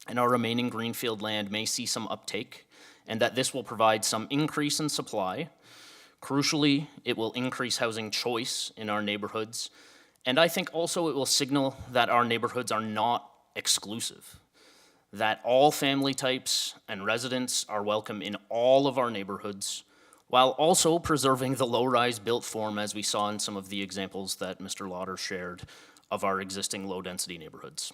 and our remaining greenfield land may see some uptake, and that this will provide some increase in supply. Crucially, it will increase housing choice in our neighborhoods. And I think also it will signal that our neighborhoods are not exclusive, that all family types and residents are welcome in all of our neighborhoods, while also preserving the low-rise built form as we saw in some of the examples that Mr. Lauder shared of our existing low-density neighborhoods.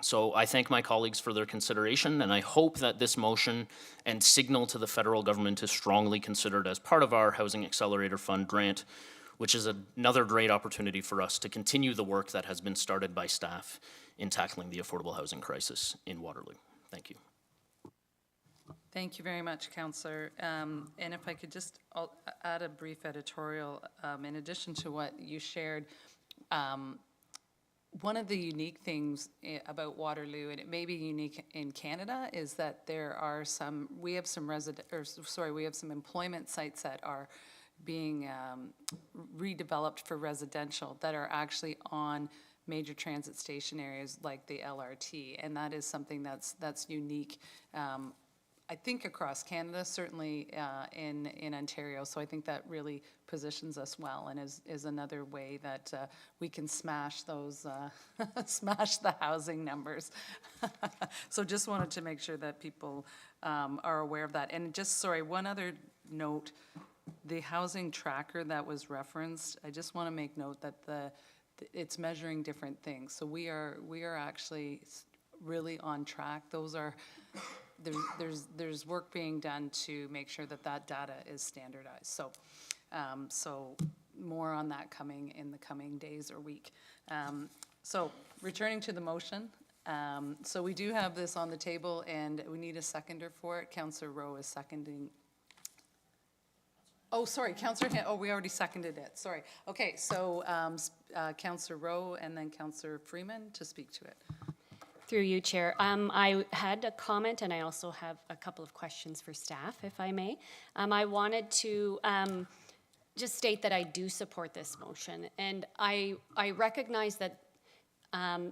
So I thank my colleagues for their consideration, and I hope that this motion and signal to the federal government is strongly considered as part of our Housing Accelerator Fund grant, which is another great opportunity for us to continue the work that has been started by staff in tackling the affordable housing crisis in Waterloo. Thank you. Thank you very much, Councillor. And if I could just add a brief editorial, in addition to what you shared, one of the unique things about Waterloo, and it may be unique in Canada, is that we have some employment sites that are being redeveloped for residential that are actually on major transit station areas like the LRT, and that is something that's unique, I think across Canada, certainly in Ontario. So I think that really positions us well, and is another way that we can smash those smash the housing numbers. So just wanted to make sure that people are aware of that. And just sorry, one other note. The housing tracker that was referenced, I just want to make note that it's measuring different things. So we are actually really on track. Those are there's work being done to make sure that that data is standardized. So more on that coming in the coming days or week. So returning to the motion, so we do have this on the table and we need a seconder for it. Councillor Rowe is seconding. Oh, sorry, Councillor, we already seconded it, sorry. Okay, so Councillor Rowe and then Councillor Freeman to speak to it. Through you, Chair. I had a comment and I also have a couple of questions for staff, if I may. I wanted to just state that I do support this motion, and I recognize that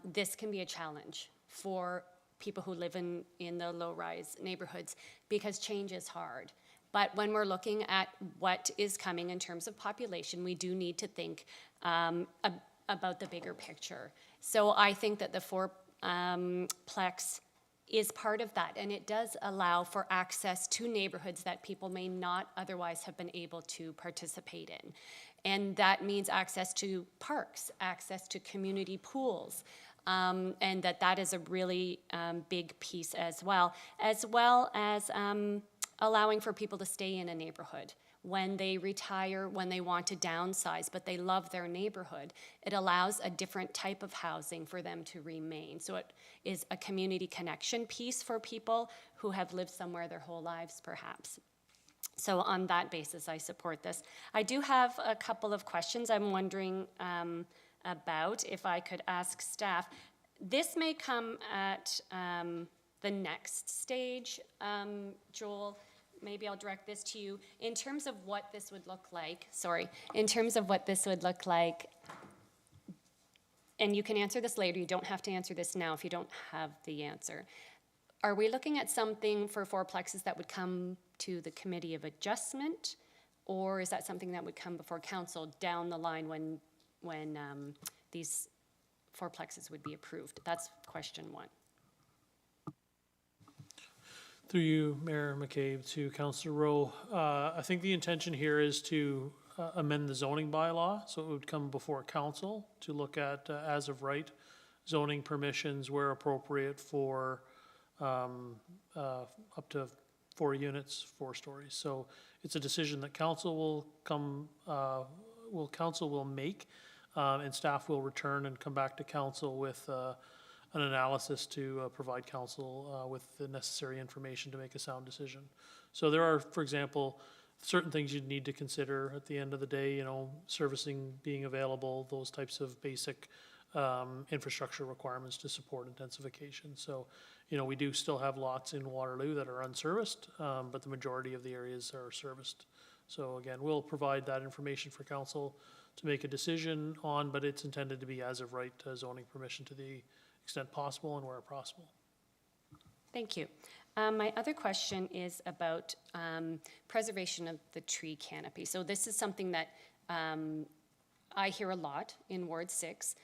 this can be a challenge for people who live in the low-rise neighborhoods because change is hard. But when we're looking at what is coming in terms of population, we do need to think about the bigger picture. So I think that the fourplex is part of that, and it does allow for access to neighborhoods that people may not otherwise have been able to participate in. And that means access to parks, access to community pools, and that is a really big piece as well as allowing for people to stay in a neighborhood when they retire, when they want to downsize, but they love their neighborhood. It allows a different type of housing for them to remain. So it is a community connection piece for people who have lived somewhere their whole lives, perhaps. So on that basis, I support this. I do have a couple of questions I'm wondering about, if I could ask staff. This may come at the next stage, Joel. Maybe I'll direct this to you. In terms of what this would look like, and you can answer this later, you don't have to answer this now if you don't have the answer. Are we looking at something for fourplexes that would come to the Committee of Adjustment, or is that something that would come before council down the line when these fourplexes would be approved? That's question one. Through you, Mayor McCabe, to Councillor Rowe, I think the intention here is to amend the zoning bylaw, so it would come before council to look at, as of right, zoning permissions where appropriate for up to 4 units, 4 stories. So it's a decision that council will make, and staff will return and come back to council with an analysis to provide council with the necessary information to make a sound decision. So there are, for example, certain things you'd need to consider at the end of the day, you know, servicing being available, those types of basic infrastructure requirements to support intensification. So, you know, we do still have lots in Waterloo that are unserviced, but the majority of the areas are serviced. So again, we'll provide that information for council to make a decision on, but it's intended to be as of right zoning permission to the extent possible and where possible. Thank you. My other question is about preservation of the tree canopy. So this is something that I hear a lot in Ward 6,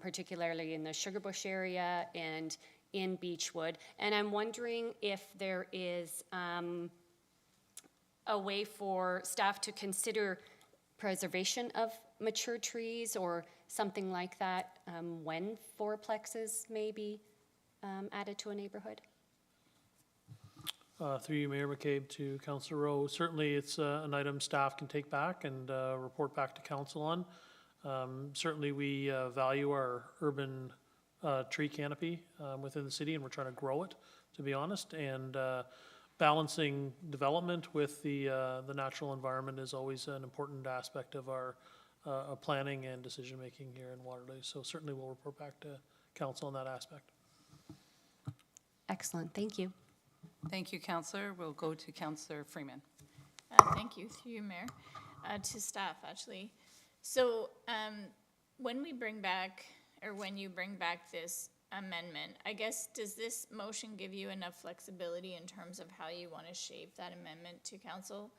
particularly in the Sugarbush area and in Beechwood. And I'm wondering if there is a way for staff to consider preservation of mature trees or something like that when fourplexes may be added to a neighborhood? Through you, Mayor McCabe, to Councillor Rowe. Certainly it's an item staff can take back and report back to council on. Certainly we value our urban tree canopy within the city, and we're trying to grow it, to be honest. And balancing development with the natural environment is always an important aspect of our planning and decision-making here in Waterloo. So certainly we'll report back to council on that aspect. Excellent, thank you. Thank you, Councillor. We'll go to Councillor Freeman. Thank you, through you, Mayor, to staff, actually. So when we bring back, or when you bring back this amendment, I guess, does this motion give you enough flexibility in terms of how you want to shape that amendment to council?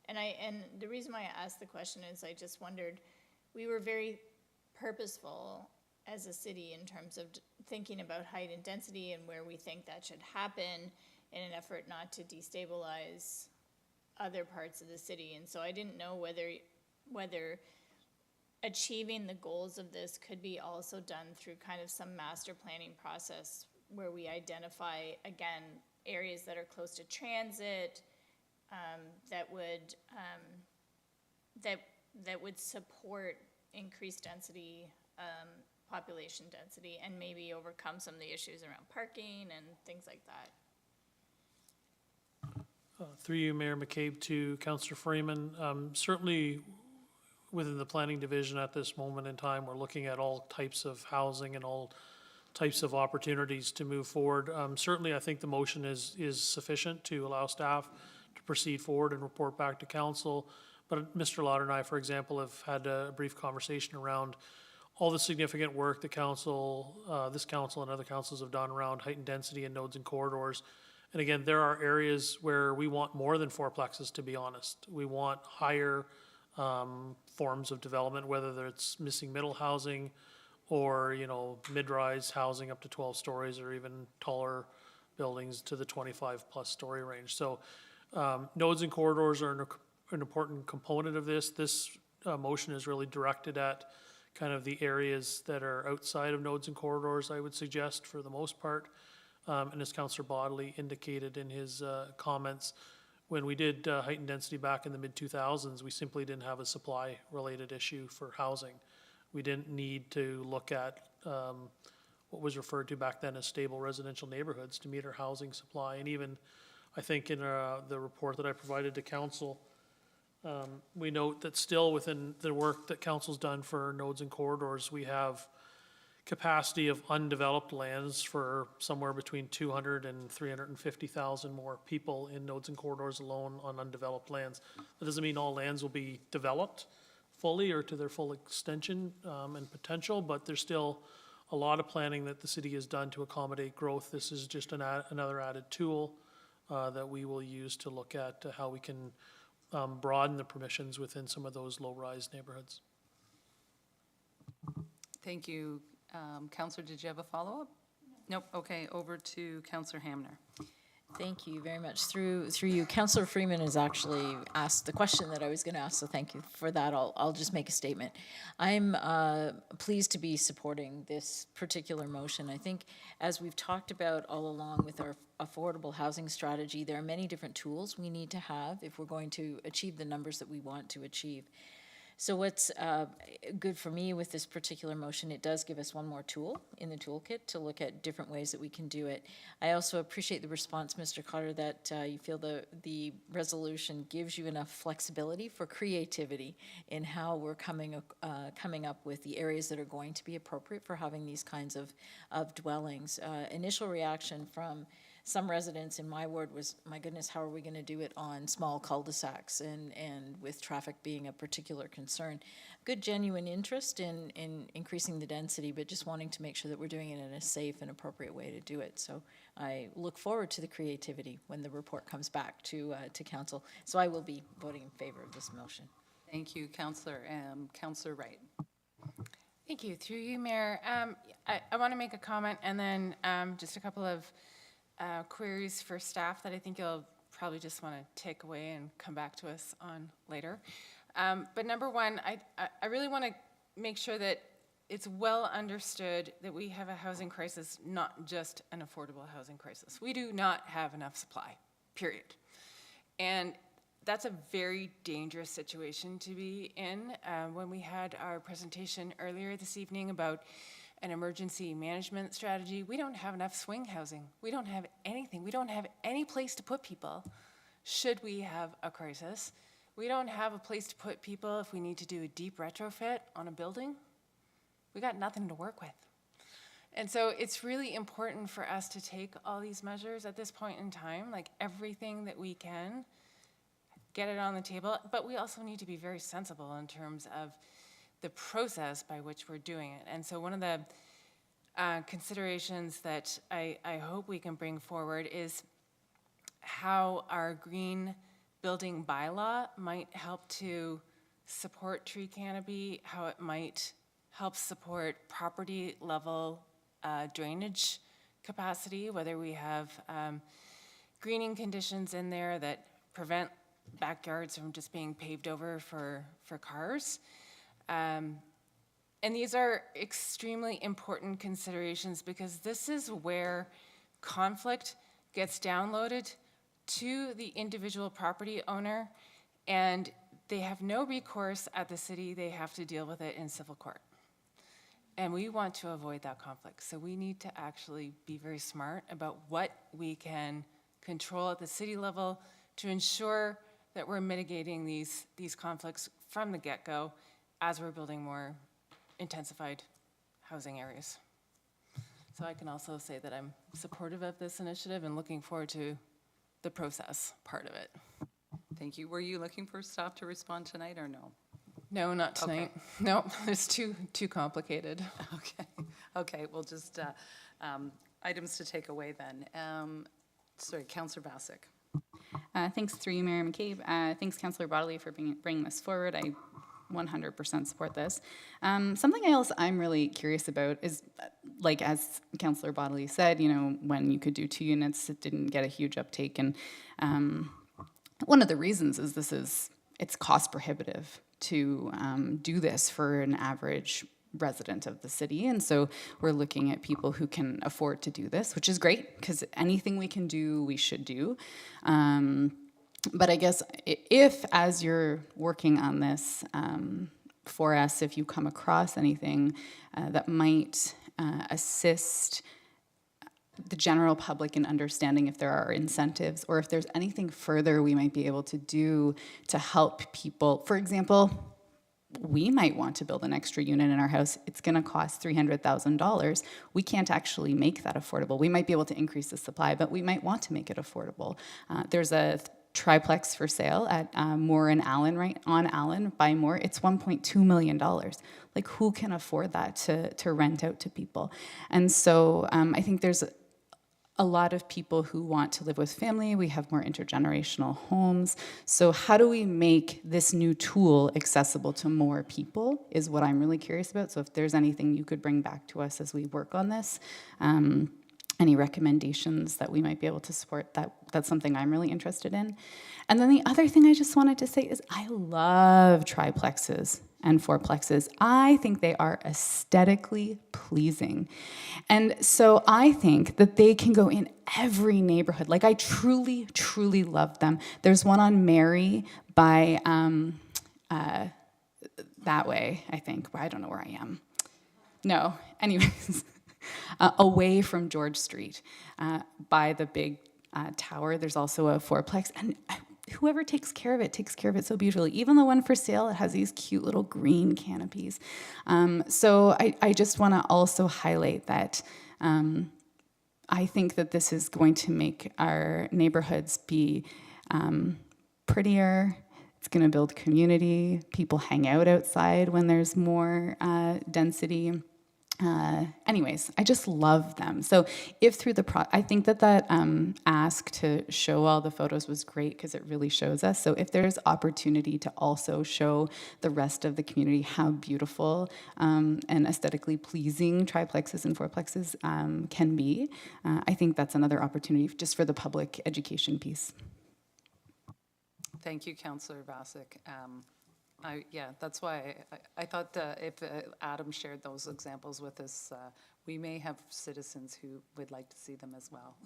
And the reason why I asked the question is I just wondered, we were very purposeful as a city in terms of thinking about height and density and where we think that should happen in an effort not to destabilize other parts of the city. And so I didn't know whether achieving the goals of this could be also done through kind of some master planning process where we identify, again, areas that are close to transit, that would support increased density, population density, and maybe overcome some of the issues around parking and things like that. Through you, Mayor McCabe, to Councillor Freeman. Certainly, within the planning division at this moment in time, we're looking at all types of housing and all types of opportunities to move forward. Certainly, I think the motion is sufficient to allow staff to proceed forward and report back to council. But Mr. Lauder and I, for example, have had a brief conversation around all the significant work the council, this council and other councils have done around heightened density and nodes and corridors. And again, there are areas where we want more than fourplexes, to be honest. We want higher forms of development, whether it's missing middle housing or, you know, mid-rise housing up to 12 stories, or even taller buildings to the 25-plus story range. So nodes and corridors are an important component of this. This motion is really directed at kind of the areas that are outside of nodes and corridors, I would suggest, for the most part. And as Councillor Bodley indicated in his comments, when we did heightened density back in the mid-2000s, we simply didn't have a supply-related issue for housing. We didn't need to look at what was referred to back then as stable residential neighborhoods to meet our housing supply. And even, I think in the report that I provided to council, we note that still within the work that council's done for nodes and corridors, we have capacity of undeveloped lands for somewhere between 200 and 350,000 more people in nodes and corridors alone on undeveloped lands. That doesn't mean all lands will be developed fully or to their full extension and potential, but there's still a lot of planning that the city has done to accommodate growth. This is just another added tool that we will use to look at how we can broaden the permissions within some of those low-rise neighborhoods. Thank you. Councillor, did you have a follow-up? Nope. Okay, over to Councillor Hamner. Thank you very much. Through you, Councillor Freeman has actually asked the question that I was going to ask, so thank you for that. I'll just make a statement. I'm pleased to be supporting this particular motion. I think, as we've talked about all along with our affordable housing strategy, there are many different tools we need to have if we're going to achieve the numbers that we want to achieve. So what's good for me with this particular motion, it does give us one more tool in the toolkit to look at different ways that we can do it. I also appreciate the response, Mr. Cotter, that you feel the resolution gives you enough flexibility for creativity in how we're coming up with the areas that are going to be appropriate for having these kinds of dwellings. Initial reaction from some residents in my ward was, my goodness, how are we going to do it on small cul-de-sacs and with traffic being a particular concern? Good genuine interest in increasing the density, but just wanting to make sure that we're doing it in a safe and appropriate way to do it. So I look forward to the creativity when the report comes back to council. So I will be voting in favor of this motion. Thank you, Councillor. Councillor Wright. Thank you. Through you, Mayor. I want to make a comment and then just a couple of queries for staff that I think you'll probably just want to take away and come back to us on later. But number one, I really want to make sure that it's well understood that we have a housing crisis, not just an affordable housing crisis. We do not have enough supply, period. And that's a very dangerous situation to be in. When we had our presentation earlier this evening about an emergency management strategy, we don't have enough swing housing. We don't have anything. We don't have any place to put people should we have a crisis. We don't have a place to put people if we need to do a deep retrofit on a building. We got nothing to work with. And so it's really important for us to take all these measures at this point in time, like everything that we can, get it on the table, but we also need to be very sensible in terms of the process by which we're doing it. And so one of the considerations that I hope we can bring forward is how our green building bylaw might help to support tree canopy, how it might help support property level drainage capacity, whether we have greening conditions in there that prevent backyards from just being paved over for cars. And these are extremely important considerations because this is where conflict gets downloaded to the individual property owner, and they have no recourse at the city. They have to deal with it in civil court. And we want to avoid that conflict. So we need to actually be very smart about what we can control at the city level to ensure that we're mitigating these conflicts from the get-go as we're building more intensified housing areas. So I can also say that I'm supportive of this initiative and looking forward to the process part of it. Thank you. Were you looking for staff to respond tonight or no? No, not tonight. No, it's too complicated. Okay, well, just items to take away then. Sorry, Councillor Bassick. Thanks through you, Mayor McCabe. Thanks, Councillor Bodley, for bringing this forward. I 100% support this. Something else I'm really curious about is, like as Councillor Bodley said, you know, when you could do 2 units, it didn't get a huge uptake. And one of the reasons is it's cost prohibitive to do this for an average resident of the city. And so we're looking at people who can afford to do this, which is great, because anything we can do, we should do. But I guess if, as you're working on this for us, if you come across anything that might assist the general public in understanding if there are incentives, or if there's anything further we might be able to do to help people. For example, we might want to build an extra unit in our house. It's going to cost $300,000. We can't actually make that affordable. We might be able to increase the supply, but we might want to make it affordable. There's a triplex for sale at Moore and Allen, right on Allen by Moore. It's $1.2 million. Like, who can afford that to rent out to people? And so I think there's a lot of people who want to live with family. We have more intergenerational homes. So how do we make this new tool accessible to more people is what I'm really curious about. So if there's anything you could bring back to us as we work on this, any recommendations that we might be able to support, that's something I'm really interested in. And then the other thing I just wanted to say is I love triplexes and fourplexes. I think they are aesthetically pleasing. And so I think that they can go in every neighborhood. Like, I truly, truly love them. There's one on Mary by that way, I think. I don't know where I am. No, anyways. Away from George Street, by the big tower, there's also a fourplex, and whoever takes care of it so beautifully. Even the one for sale, it has these cute little green canopies. So I just want to also highlight that I think that this is going to make our neighborhoods be prettier. It's going to build community. People hang out outside when there's more density. Anyways, I just love them. So if through I think that ask to show all the photos was great, because it really shows us. So if there's opportunity to also show the rest of the community how beautiful and aesthetically pleasing triplexes and fourplexes can be, I think that's another opportunity just for the public education piece. Thank you, Councillor Bassick. Yeah, that's why I thought if Adam shared those examples with us, we may have citizens who would like to see them as well.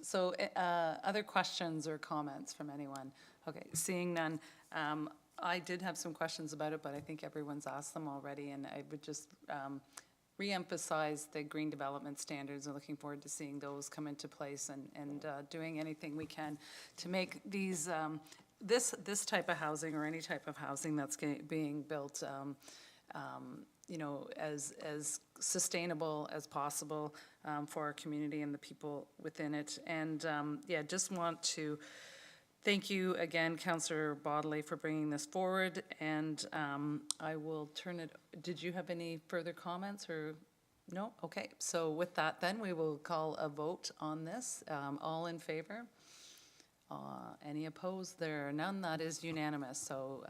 So other questions or comments from anyone? Okay, seeing none. I did have some questions about it, but I think everyone's asked them already, and I would just re-emphasize the green development standards and looking forward to seeing those come into place and doing anything we can to make these this type of housing, or any type of housing that's being built, you know, as sustainable as possible for our community and the people within it. And yeah, just want to thank you again, Councillor Bodley, for bringing this forward. And I will turn it. Did you have any further comments or? No? Okay. So with that, then we will call a vote on this. All in favor? Any opposed? There are none. That is unanimous. So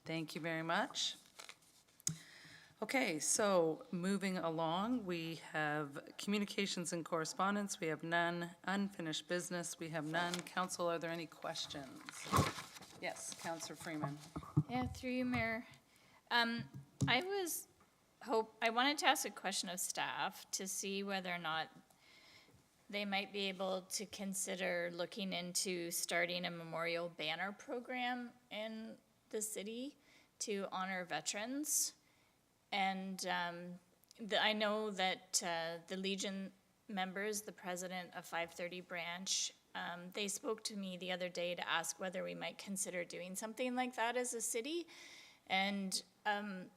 thank you very much. Okay, so moving along, we have communications and correspondence. We have none. Unfinished business. We have none. Council, are there any questions? Yes, Councillor Freeman. Yeah, through you, Mayor. I wanted to ask a question of staff to see whether or not they might be able to consider looking into starting a memorial banner program in the city to honor veterans. And I know that the Legion members, the president of 530 branch, they spoke to me the other day to ask whether we might consider doing something like that as a city. And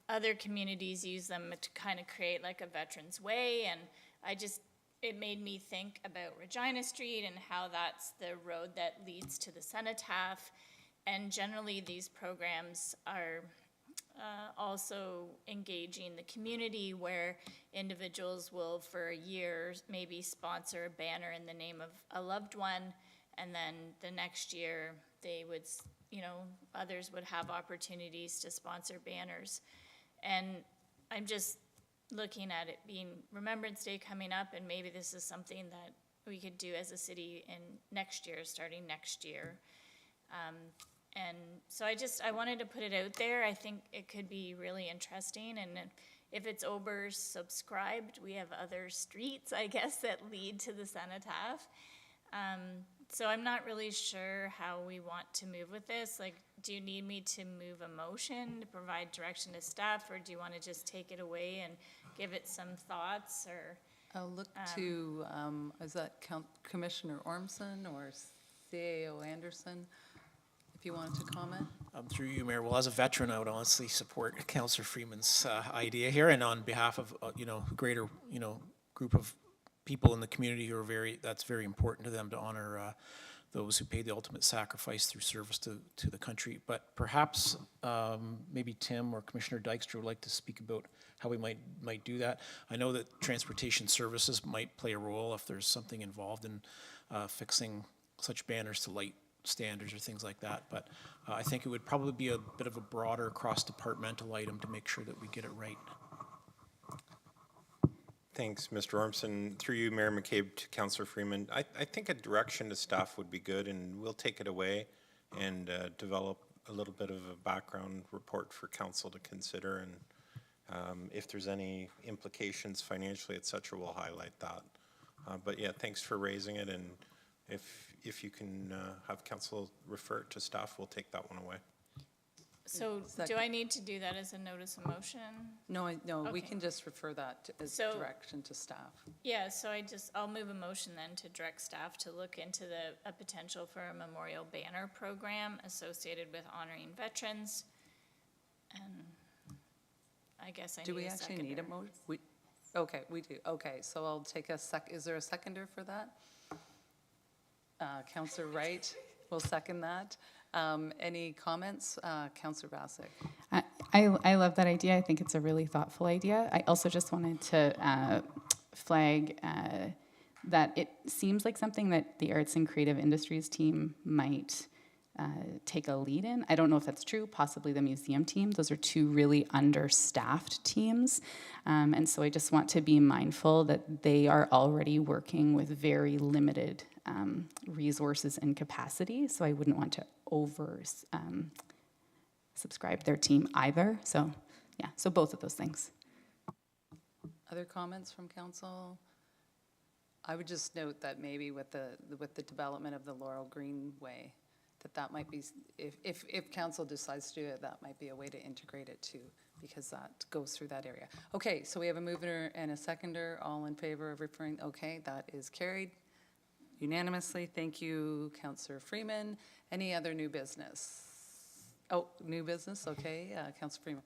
other communities use them to kind of create like a Veterans Way. And it made me think about Regina Street and how that's the road that leads to the cenotaph. And generally these programs are also engaging the community, where individuals will for a year maybe sponsor a banner in the name of a loved one, and then the next year they would, others would have opportunities to sponsor banners. And I'm just looking at it being Remembrance Day coming up, and maybe this is something that we could do as a city in next year, starting next year. And so I wanted to put it out there. I think it could be really interesting, and if it's oversubscribed, we have other streets, I guess, that lead to the cenotaph. So I'm not really sure how we want to move with this. Like, do you need me to move a motion to provide direction to staff, or do you want to just take it away and give it some thoughts? Or I'll look to, is that Commissioner Ormson or CAO Anderson, if you wanted to comment? Through you, Mayor. Well, as a veteran, I would honestly support Councillor Freeman's idea here, and on behalf of greater group of people in the community who are that's very important to them, to honor those who paid the ultimate sacrifice through service to the country. But perhaps maybe Tim or Commissioner Dykstra would like to speak about how we might do that. I know that transportation services might play a role if there's something involved in fixing such banners to light standards or things like that. But I think it would probably be a bit of a broader cross-departmental item to make sure that we get it right. Thanks, Mr. Ormson. Through you, Mayor McCabe, to Councillor Freeman. I think a direction to staff would be good, and we'll take it away and develop a little bit of a background report for council to consider, and if there's any implications financially, et cetera, we'll highlight that. But yeah, thanks for raising it, and if you can have council refer it to staff, we'll take that one away. so do I need to do that as a notice of motion? No, we Okay. can just refer that as So- direction to staff. Yeah, so I'll move a motion then to direct staff to look into a potential for a memorial banner program associated with honoring veterans. And I guess I need a seconder. Do we actually need a motion? Okay, we do. Okay, so I'll take a is there a seconder for that? Councillor Wright will second that. Any comments? Councillor Bassick. I love that idea. I think it's a really thoughtful idea. I also just wanted to flag that it seems like something that the Arts and Creative Industries team might take a lead in. I don't know if that's true, possibly the museum team. Those are two really understaffed teams. And so I just want to be mindful that they are already working with very limited resources and capacity. So I wouldn't want to subscribe their team either. So yeah, so both of those things. Other comments from council? I would just note that maybe with the development of the Laurel Greenway, that might be, if council decides to do it, that might be a way to integrate it too, because that goes through that area. Okay, so we have a mover and a seconder, all in favor of referring, okay, that is carried unanimously. Thank you, Councillor Freeman. Any other new business? Oh, new business, okay, Councillor Freeman.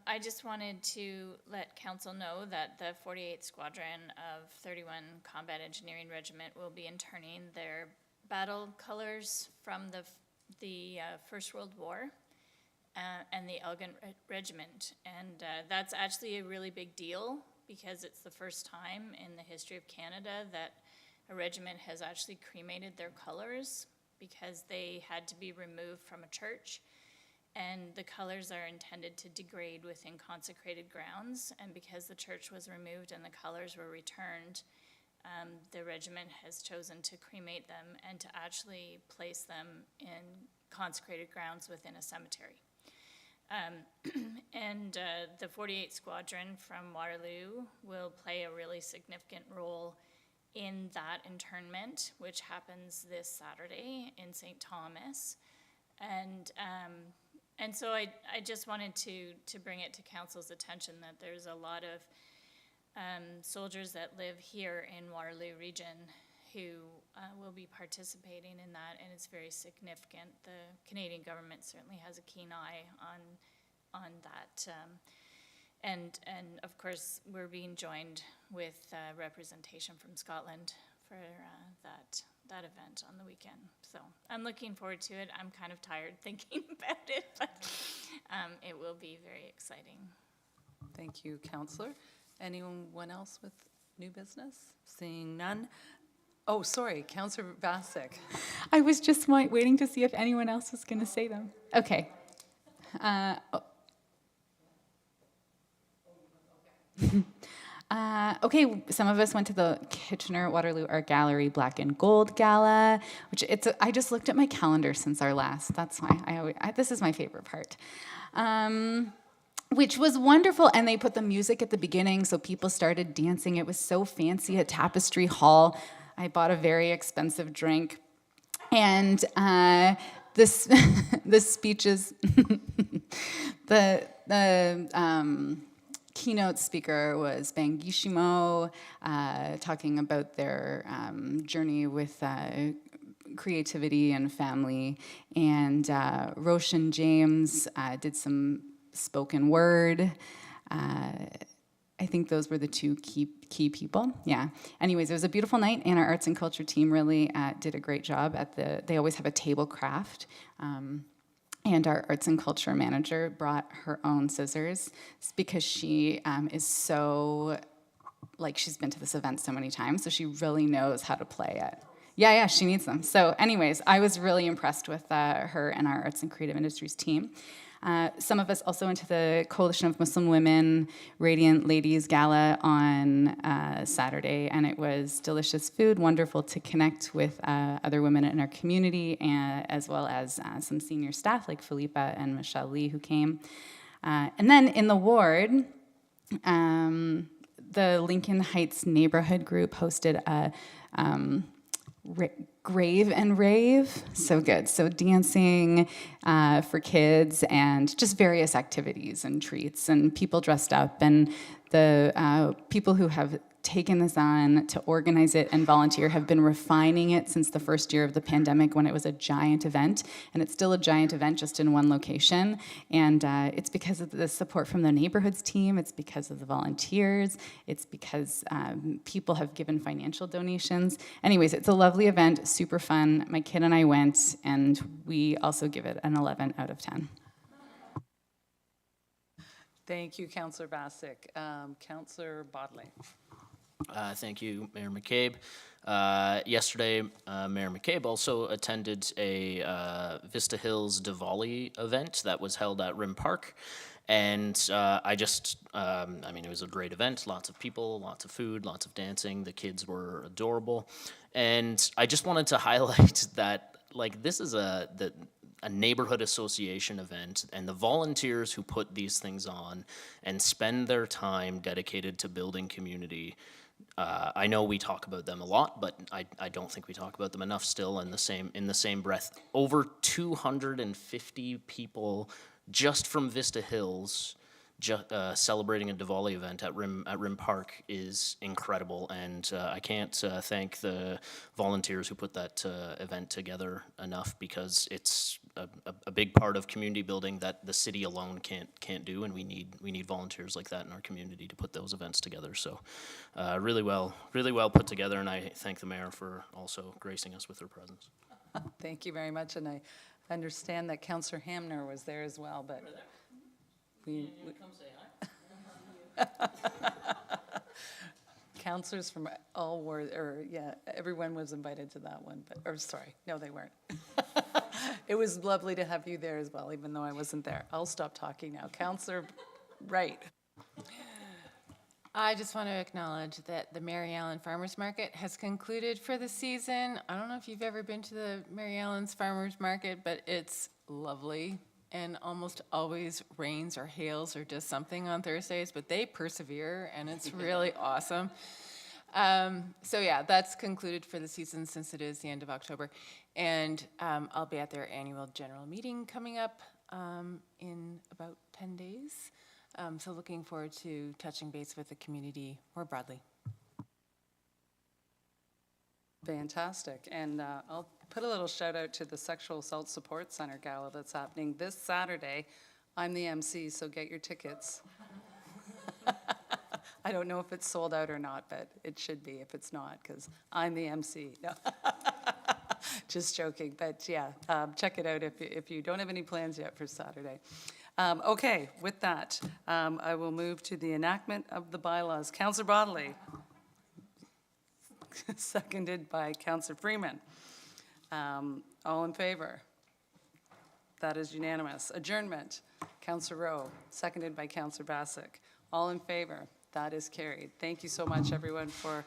I just wanted to let council know that the 48th Squadron of 31 Combat Engineering Regiment will be interning their battle colors from the First World War and the Elgin Regiment. And that's actually a really big deal, because it's the first time in the history of Canada that a regiment has actually cremated their colors, because they had to be removed from a church. And the colors are intended to degrade within consecrated grounds. And because the church was removed and the colors were returned, the regiment has chosen to cremate them and to actually place them in consecrated grounds within a cemetery. And the 48th Squadron from Waterloo will play a really significant role in that internment, which happens this Saturday in St. Thomas. And so I just wanted to bring it to council's attention that there's a lot of soldiers that live here in Waterloo region who will be participating in that, and it's very significant. The Canadian government certainly has a keen eye on that. And of course, we're being joined with representation from Scotland for that event on the weekend. So I'm looking forward to it. I'm kind of tired thinking about it, but it will be very exciting. Thank you, Councillor. Anyone else with new business? Seeing none. Oh, sorry, Councillor Vasic. I was just waiting to see if anyone else was going to say them. Okay. Okay, some of us went to the Kitchener-Waterloo Art Gallery Black and Gold Gala, which I just looked at my calendar since our last. That's why this is my favorite part. Which was wonderful, and they put the music at the beginning, so people started dancing. It was so fancy at Tapestry Hall. I bought a very expensive drink, and the speeches, the keynote speaker was Bangishimo, talking about their journey with creativity and family, and Roshan James did some spoken word. I think those were the two key people. Yeah. Anyways, it was a beautiful night, and our arts and culture team really did a great job they always have a table craft. And our arts and culture manager brought her own scissors because she is so, she's been to this event so many times, so she really knows how to play it. Yeah, she needs them. So anyways, I was really impressed with her and our arts and creative industries team. Some of us also went to the Coalition of Muslim Women Radiant Ladies Gala on Saturday, and it was delicious food, wonderful to connect with other women in our community, as well as some senior staff like Philippa and Michelle Lee who came. And then in the ward, the Lincoln Heights neighborhood group hosted a Grave and Rave, so good. So dancing for kids and just various activities and treats and people dressed up, and the people who have taken this on to organize it and volunteer have been refining it since the first year of the pandemic when it was a giant event, and it's still a giant event just in one location. And it's because of the support from the neighborhoods team, it's because of the volunteers, it's because people have given financial donations. Anyways, it's a lovely event, super fun. My kid and I went, and we also give it an 11 out of 10. Thank you, Councillor Vasic. Councillor Bodley. Thank you, Mayor McCabe. Yesterday, Mayor McCabe also attended a Vista Hills Diwali event that was held at Rim Park. And it was a great event, lots of people, lots of food, lots of dancing. The kids were adorable. And I just wanted to highlight that, this is a neighborhood association event, and the volunteers who put these things on and spend their time dedicated to building community. I know we talk about them a lot, but I don't think we talk about them enough still in the same breath. Over 250 people just from Vista Hills celebrating a Diwali event at Rim Park is incredible, and I can't thank the volunteers who put that event together enough, because it's a big part of community building that the city alone can't do, and we need volunteers like that in our community to put those events together. So really well put together, and I thank the mayor for also gracing us with her presence. Thank you very much, and I understand that Councillor Hamner was there as well, but we come say hi. Councillors from all wards, everyone was invited to that one, no, they weren't. It was lovely to have you there as well, even though I wasn't there. I'll stop talking now. Councillor Wright. I just want to acknowledge that the Mary Allen Farmers Market has concluded for the season. I don't know if you've ever been to the Mary Allen's Farmers Market, but it's lovely. And almost always rains or hails or does something on Thursdays, but they persevere, and it's really awesome. So yeah, that's concluded for the season since it is the end of October. And I'll be at their annual general meeting coming up in about 10 days. So looking forward to touching base with the community more broadly. Fantastic. And I'll put a little shout out to the Sexual Assault Support Center Gala that's happening this Saturday. I'm the MC, so get your tickets. I don't know if it's sold out or not, but it should be if it's not, because I'm the MC. No. Just joking, but yeah, check it out if you don't have any plans yet for Saturday. Okay, with that, I will move to the enactment of the bylaws. Councillor Bodley. Seconded by Councillor Freeman. All in favor? That is unanimous. Adjournment. Councillor Rowe, seconded by Councillor Bassick. All in favor? That is carried. Thank you so much, everyone, for